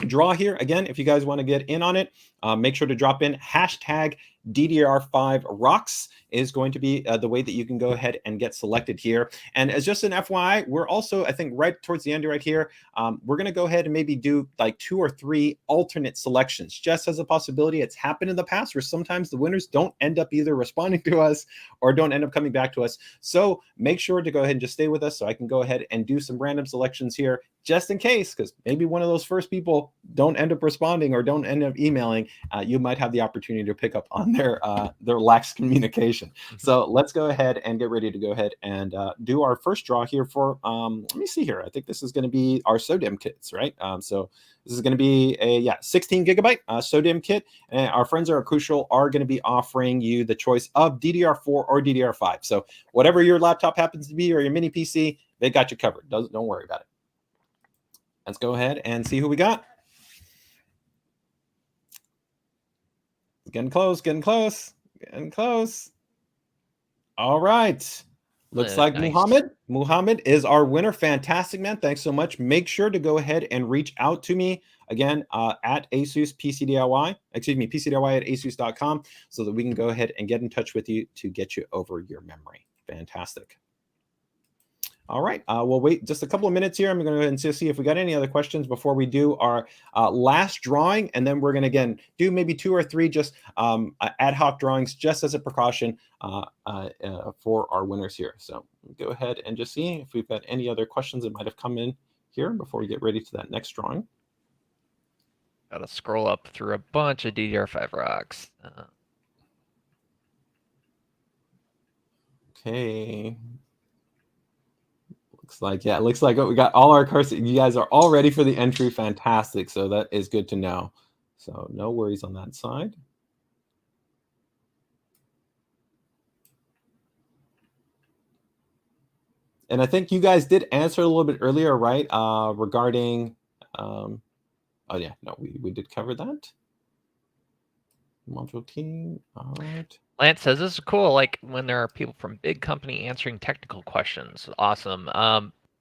draw here. Again, if you guys want to get in on it, make sure to drop in hashtag DDR5 rocks is going to be the way that you can go ahead and get selected here. And as just an FYI, we're also, I think right towards the end right here, we're going to go ahead and maybe do like 2 or 3 alternate selections, just as a possibility. It's happened in the past where sometimes the winners don't end up either responding to us or don't end up coming back to us. So make sure to go ahead and just stay with us so I can go ahead and do some random selections here just in case, because maybe one of those first people don't end up responding or don't end up emailing. You might have the opportunity to pick up on their lax communication. So let's go ahead and get ready to go ahead and do our first draw here for, let me see here. I think this is going to be our SODIMM kits, right? So this is going to be a 16 gigabyte SODIMM kit. And our friends at Crucial are going to be offering you the choice of DDR4 or DDR5. So whatever your laptop happens to be or your mini PC, they got you covered. Don't worry about it. Let's go ahead and see who we got. Getting close, getting close, getting close. All right. Looks like nice. Muhammad is our winner. Fantastic, man. Thanks so much. Make sure to go ahead and reach out to me again at ASUS PCDIY, PCDIY at asus.com, so that we can go ahead and get in touch with you to get you over your memory. Fantastic. All right, we'll wait just a couple of minutes here. I'm going to go ahead and see if we got any other questions before we do our last drawing, and then we're going to, again, do maybe 2 or 3 just ad hoc drawings just as a precaution for our winners here. So go ahead and just see if we've got any other questions that might have come in here before we get ready to that next drawing. Got to scroll up through a bunch of DDR5 rocks. Okay. Yeah, it looks like we got all our cars. You guys are all ready for the entry. Fantastic. So that is good to know. So no worries on that side. And I think you guys did answer a little bit earlier, right? Regarding, oh yeah, no, we did cover that. Module team, all right. Lance says this is cool. Like when there are people from big company answering technical questions. Awesome.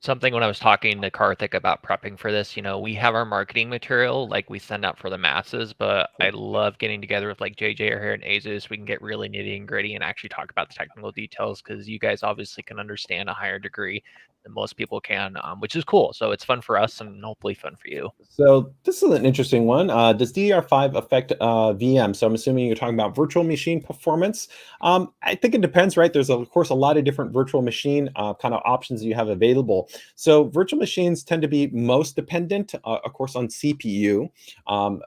Something when I was talking to Karthik about prepping for this, you know, we have our marketing material like we send out for the masses, but I love getting together with like JJ here at ASUS. We can get really nitty and gritty and actually talk about the technical details because you guys obviously can understand a higher degree than most people can, which is cool. So it's fun for us and hopefully fun for you. So this is an interesting one. Does DDR5 affect VM? So I'm assuming you're talking about virtual machine performance. I think it depends, right? There's of course a lot of different virtual machine kind of options you have available. So virtual machines tend to be most dependent, of course, on CPU.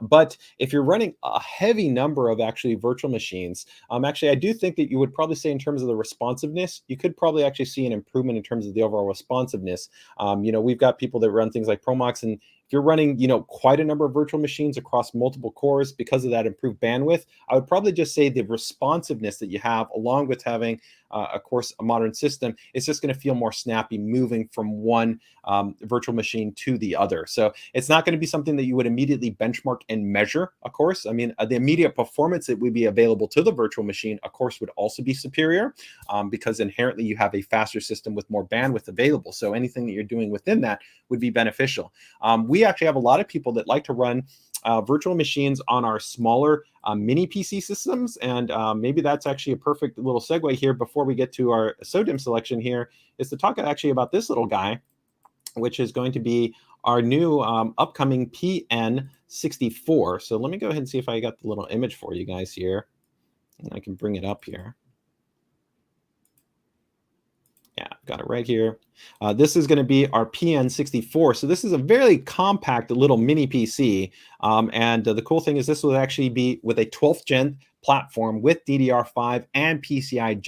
But if you're running a heavy number of actually virtual machines, actually, I do think that you would probably say in terms of the responsiveness, you could probably actually see an improvement in terms of the overall responsiveness. You know, we've got people that run things like Promox, and if you're running, you know, quite a number of virtual machines across multiple cores because of that improved bandwidth, I would probably just say the responsiveness that you have, along with having, of course, a modern system, is just going to feel more snappy moving from one virtual machine to the other. So it's not going to be something that you would immediately benchmark and measure, of course. I mean, the immediate performance that would be available to the virtual machine, of course, would also be superior because inherently you have a faster system with more bandwidth available. So anything that you're doing within that would be beneficial. We actually have a lot of people that like to run virtual machines on our smaller mini PC systems. And maybe that's actually a perfect little segue here before we get to our SODIMM selection here, is to talk actually about this little guy, which is going to be our new upcoming PN64. So let me go ahead and see if I got the little image for you guys here. And I can bring it up here. Yeah, I've got it right here. This is going to be our PN64. So this is a very compact little mini PC. And the cool thing is this will actually be with a 12th gen platform with DDR5 and PCIe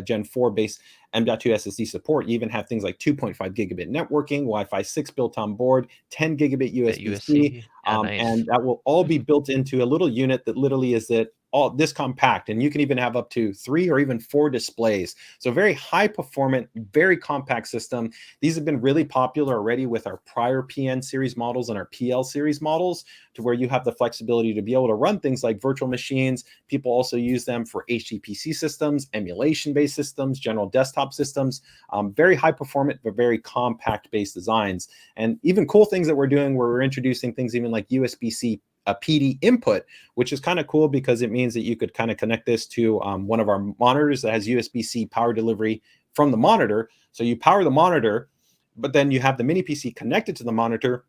Gen 4 based M.2 SSD support. You even have things like 2.5 gigabit networking, Wi-Fi 6 built on board, 10 gigabit USB-C, nice. and that will all be built into a little unit that literally is all this compact, and you can even have up to 3 or even 4 displays. So very high performant, very compact system. These have been really popular already with our prior PN series models and our PL series models, to where you have the flexibility to be able to run things like virtual machines. People also use them for HGPC systems, emulation-based systems, general desktop systems, very high performant, but very compact based designs. And even cool things that we're doing where we're introducing things even like USB-C a PD input, which is kind of cool because it means that you could kind of connect this to one of our monitors that has USB-C power delivery from the monitor. So you power the monitor, but then you have the mini PC connected to the monitor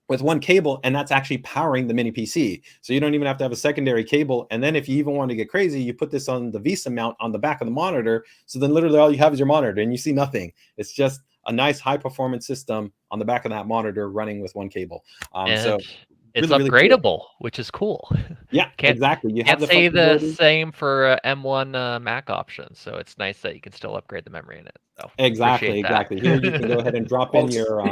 with one cable, and that's actually powering the mini PC. So you don't even have to have a secondary cable. And then if you even want to get crazy, you put this on the VESA mount on the back of the monitor. So then literally all you have is your monitor and you see nothing. It's just a nice high performance system on the back of that monitor running with one cable. So it's really upgradable, cool. Which is cool. Yeah, exactly. You can't have say the same for M1 Mac options, so it's nice that you can still upgrade the memory in it. So exactly. Here you can go ahead and drop in your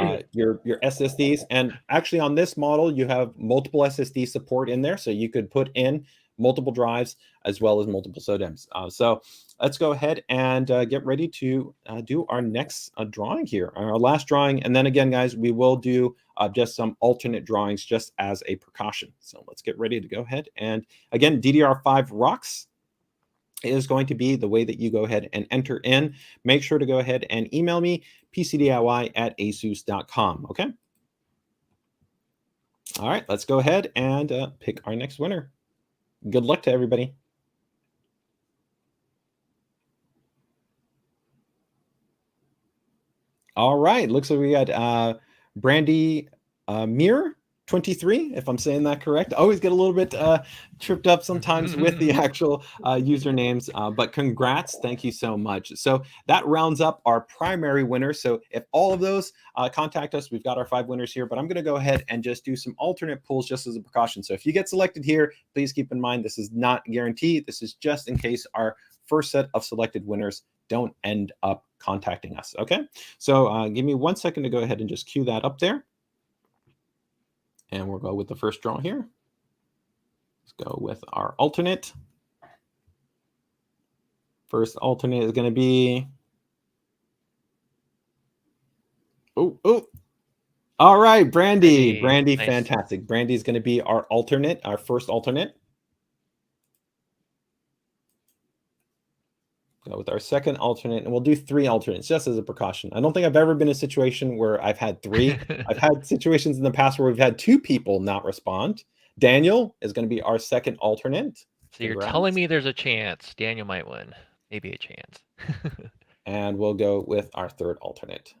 SSDs, and actually on this model you have multiple SSD support in there, so you could put in multiple drives as well as multiple SODIMMs. So let's go ahead and get ready to do our next drawing here, our last drawing. And then again, guys, we will do just some alternate drawings just as a precaution. So let's get ready to go ahead. And again, DDR5 rocks is going to be the way that you go ahead and enter in. Make sure to go ahead and email me, pcdiy@asus.com. Okay. All right, let's go ahead and pick our next winner. Good luck to everybody. All right, looks like we got Brandy Mir 23, if I'm saying that correct. I always get a little bit tripped up sometimes with the actual usernames, but congrats. Thank you so much. So that rounds up our primary winners. So if all of those contact us, we've got our 5 winners here, but I'm going to go ahead and just do some alternate pulls just as a precaution. So if you get selected here, please keep in mind, this is not guaranteed. This is just in case our first set of selected winners don't end up contacting us. Okay, so give me 1 second to go ahead and just cue that up there. And we'll go with the first draw here. Let's go with our alternate. First alternate is going to be, oh. All right, Brandy. Brandy, nice. Fantastic. Brandy is going to be our alternate, our first alternate. Go with our second alternate, and we'll do 3 alternates just as a precaution. I don't think I've ever been in a situation where I've had 3. I've had situations in the past where we've had 2 people not respond. Daniel is going to be our second alternate. So you're telling me there's a chance Daniel might win. Maybe a chance. And we'll go with our third alternate.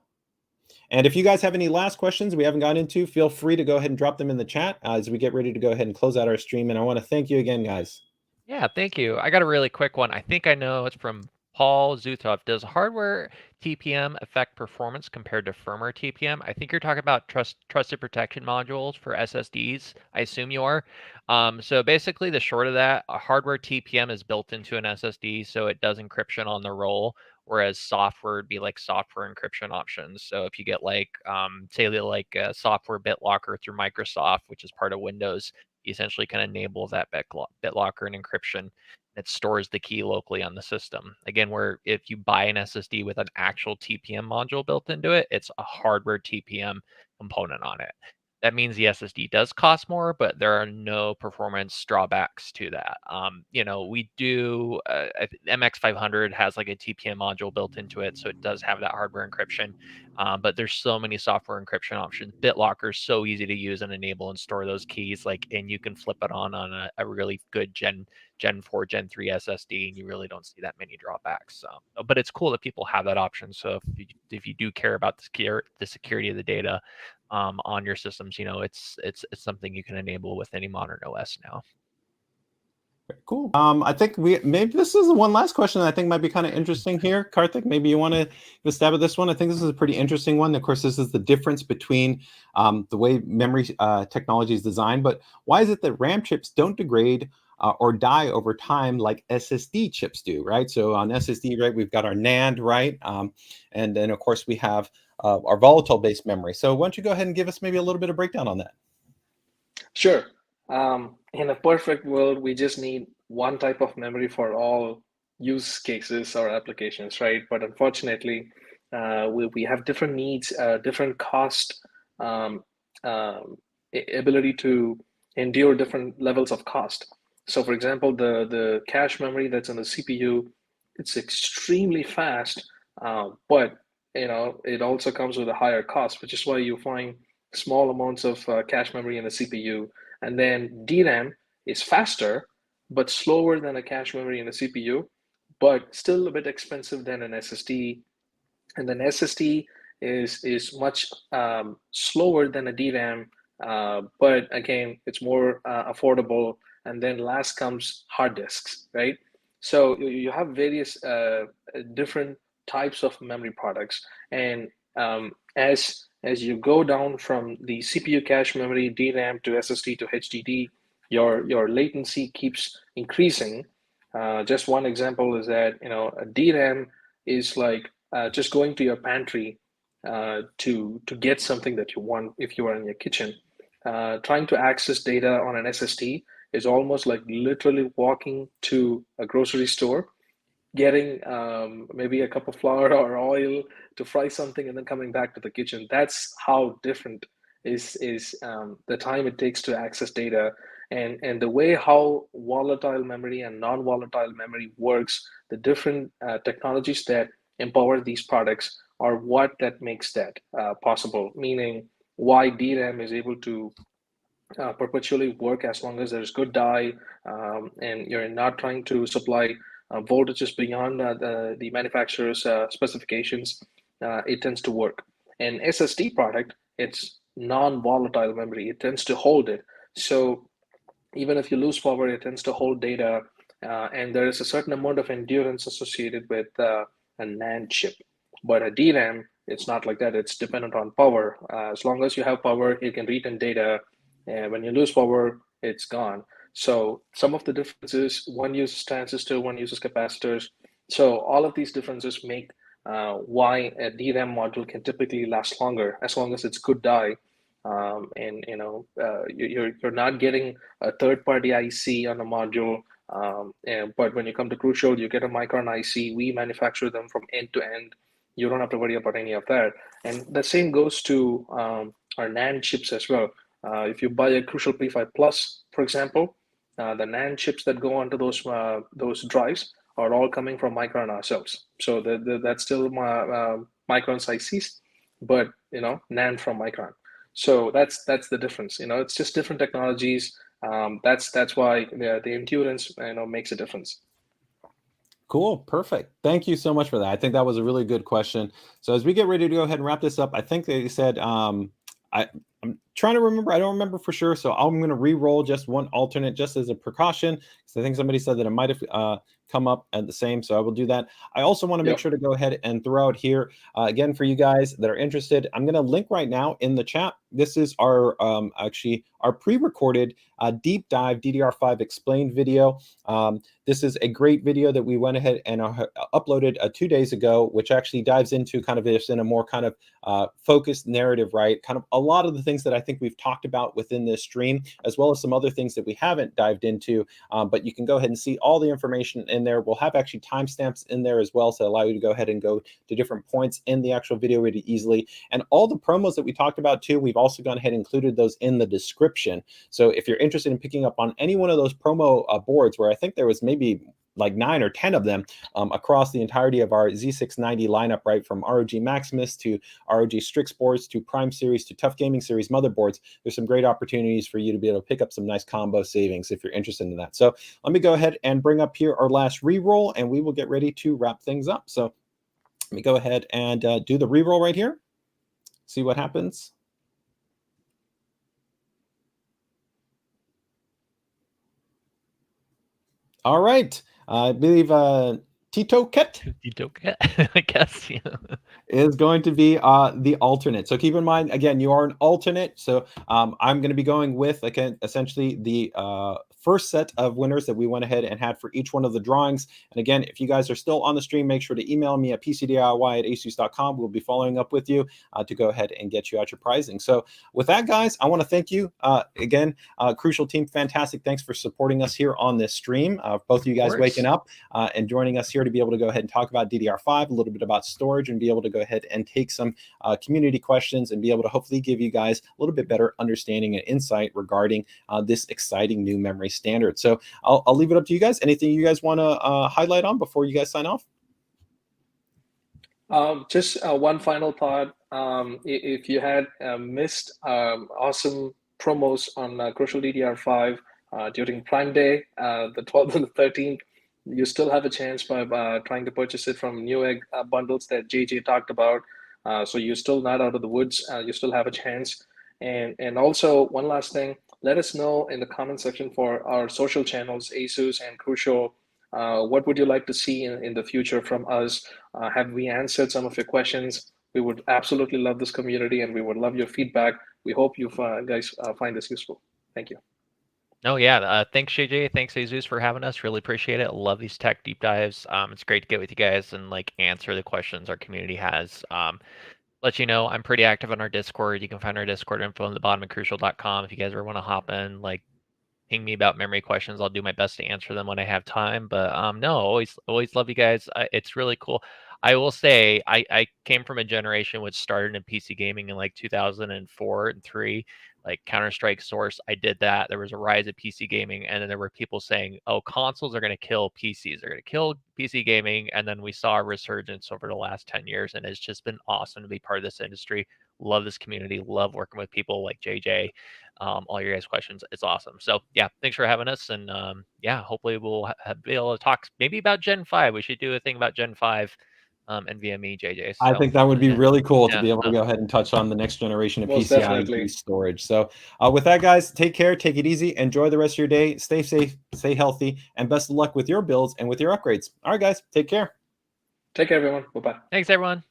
And if you guys have any last questions we haven't gotten into, feel free to go ahead and drop them in the chat as we get ready to go ahead and close out our stream. And I want to thank you again, guys. Yeah, thank you. I got a really quick one. I think I know it's from Paul Zutov. Does hardware TPM affect performance compared to firmware TPM? I think you're talking about trusted protection modules for SSDs. I assume you are. So basically, the short of that, a hardware TPM is built into an SSD, so it does encryption on the roll, whereas software would be like software encryption options. So if you get like, say, like a software BitLocker through Microsoft, which is part of Windows, you essentially can enable that BitLocker and encryption. It stores the key locally on the system. Again, where if you buy an SSD with an actual TPM module built into it, it's a hardware TPM component on it. That means the SSD does cost more, but there are no performance drawbacks to that. You know, we do, MX500 has like a TPM module built into it, so it does have that hardware encryption, but there's so many software encryption options. BitLocker is so easy to use and enable and store those keys, like, and you can flip it on a really good Gen 4, Gen 3 SSD, and you really don't see that many drawbacks. But it's cool that people have that option. So if you do care about the security of the data, on your systems, you know, it's something you can enable with any modern OS now. Very cool. I think maybe this is one last question that I think might be kind of interesting here. Karthik, maybe you want to give a stab at this one. I think this is a pretty interesting one. Of course, this is the difference between the way memory technology is designed, but why is it that RAM chips don't degrade or die over time like SSD chips do, right? So on SSD, right, we've got our NAND, right? And then, of course, we have our volatile-based memory. So why don't you go ahead and give us maybe a little bit of breakdown on that? Sure. In a perfect world, we just need one type of memory for all use cases or applications, right? But unfortunately, we have different needs, different cost, ability to endure different levels of cost. So for example, the cache memory that's in the CPU, it's extremely fast, but you know, it also comes with a higher cost, which is why you find small amounts of cache memory in the CPU. And then DRAM is faster, but slower than a cache memory in the CPU, but still a bit expensive than an SSD. And then SSD is much slower than a DRAM, but again, it's more affordable. And then last comes hard disks, right? So you have various different types of memory products, and as you go down from the CPU cache memory, DRAM to SSD to HDD, your latency keeps increasing. Just one example is that, you know, a DRAM is like just going to your pantry to get something that you want if you are in your kitchen. Trying to access data on an SSD is almost like literally walking to a grocery store, getting maybe a cup of flour or oil to fry something, and then coming back to the kitchen. That's how different is the time it takes to access data, and the way how volatile memory and non-volatile memory works. The different technologies that empower these products are what that makes that possible. Meaning, why DRAM is able to perpetually work as long as there's good die, and you're not trying to supply voltages beyond the manufacturer's specifications. It tends to work. An SSD product, it's non-volatile memory. It tends to hold it. So even if you lose power, it tends to hold data, and there is a certain amount of endurance associated with a NAND chip. But a DRAM, it's not like that. It's dependent on power. As long as you have power, it can read in data. And when you lose power, it's gone. So some of the differences, one uses transistor, one uses capacitors. So all of these differences make why a DRAM module can typically last longer as long as it's good die. And you're not getting a third-party IC on a module. But when you come to Crucial, you get a Micron IC. We manufacture them from end to end. You don't have to worry about any of that. And the same goes to our NAND chips as well. If you buy a Crucial P5 Plus, for example, the NAND chips that go onto those drives are all coming from Micron ourselves. So that's still Micron's ICs, but NAND from Micron. So that's the difference. It's just different technologies. That's why the endurance makes a difference. Cool. Perfect. Thank you so much for that. I think that was a really good question. So as we get ready to go ahead and wrap this up, I think they said, I'm trying to remember. I don't remember for sure. So I'm going to re-roll just one alternate just as a precaution. So I think somebody said that it might have come up at the same. So I will do that. I also want to make sure to go ahead and throw out here again for you guys that are interested. I'm going to link right now in the chat. This is our actually our pre-recorded deep dive DDR5 explained video. This is a great video that we went ahead and uploaded 2 days ago, which actually dives into kind of this in a more kind of focused narrative, right? Kind of a lot of the things that I think we've talked about within this stream, as well as some other things that we haven't dived into. But you can go ahead and see all the information in there. We'll have actually timestamps in there as well, so allow you to go ahead and go to different points in the actual video really easily. And all the promos that we talked about too, we've also gone ahead and included those in the description. So if you're interested in picking up on any one of those promo boards, where I think there was maybe like 9 or 10 of them across the entirety of our Z690 lineup, right? From ROG Maximus to ROG Strix boards to Prime Series to Tough Gaming Series motherboards. There's some great opportunities for you to be able to pick up some nice combo savings if you're interested in that. So let me go ahead and bring up here our last re-roll, and we will get ready to wrap things up. So let me go ahead and do the re-roll right here. See what happens. All right. I believe Tito Ket, I guess, yeah, is going to be the alternate. So keep in mind, again, you are an alternate. So I'm going to be going with, again, essentially the first set of winners that we went ahead and had for each one of the drawings. And again, if you guys are still on the stream, make sure to email me at pcdiy@asus.com. We'll be following up with you to go ahead and get you out your prizing. So with that, guys, I want to thank you again, Crucial team. Fantastic. Thanks for supporting us here on this stream. Both of you guys waking up and joining us here to be able to go ahead and talk about DDR5, a little bit about storage, and be able to go ahead and take some community questions and be able to hopefully give you guys a little bit better understanding and insight regarding this exciting new memory standard. So I'll leave it up to you guys. Anything you guys want to highlight on before you guys sign off? Just one final thought. If you had missed awesome promos on Crucial DDR5 during Prime Day, the 12th and the 13th, you still have a chance by trying to purchase it from Newegg bundles that JJ talked about. So you're still not out of the woods. You still have a chance. And also, one last thing, let us know in the comment section for our social channels, ASUS and Crucial. What would you like to see in the future from us? Have we answered some of your questions? We would absolutely love this community, and we would love your feedback. We hope you guys find this useful. Thank you. Oh yeah, thanks JJ, thanks ASUS for having us. Really appreciate it. Love these tech deep dives. It's great to get with you guys and like answer the questions our community has. Let you know I'm pretty active on our Discord. You can find our Discord info on the bottom of crucial.com. If you guys ever want to hop in, like ping me about memory questions. I'll do my best to answer them when I have time. But no, always love you guys. It's really cool. I will say I came from a generation which started in PC gaming in like 2004 and 3, like Counter-Strike Source. I did that. There was a rise of PC gaming, and then there were people saying, oh, consoles are going to kill PCs. They're going to kill PC gaming. And then we saw a resurgence over the last 10 years, and it's just been awesome to be part of this industry. Love this community. Love working with people like JJ. All your guys' questions. It's awesome. So yeah, thanks for having us. And yeah, hopefully we'll be able to talk maybe about Gen 5. We should do a thing about Gen 5 and NVMe, JJ. So, I think that would be really cool to be able to yeah. go ahead and touch on the next generation of Most PCIe definitely. storage. So with that, guys, take care, take it easy, enjoy the rest of your day, stay safe, stay healthy, and best of luck with your builds and with your upgrades. All right, guys, take care. Take care, everyone. Bye-bye. Thanks, everyone.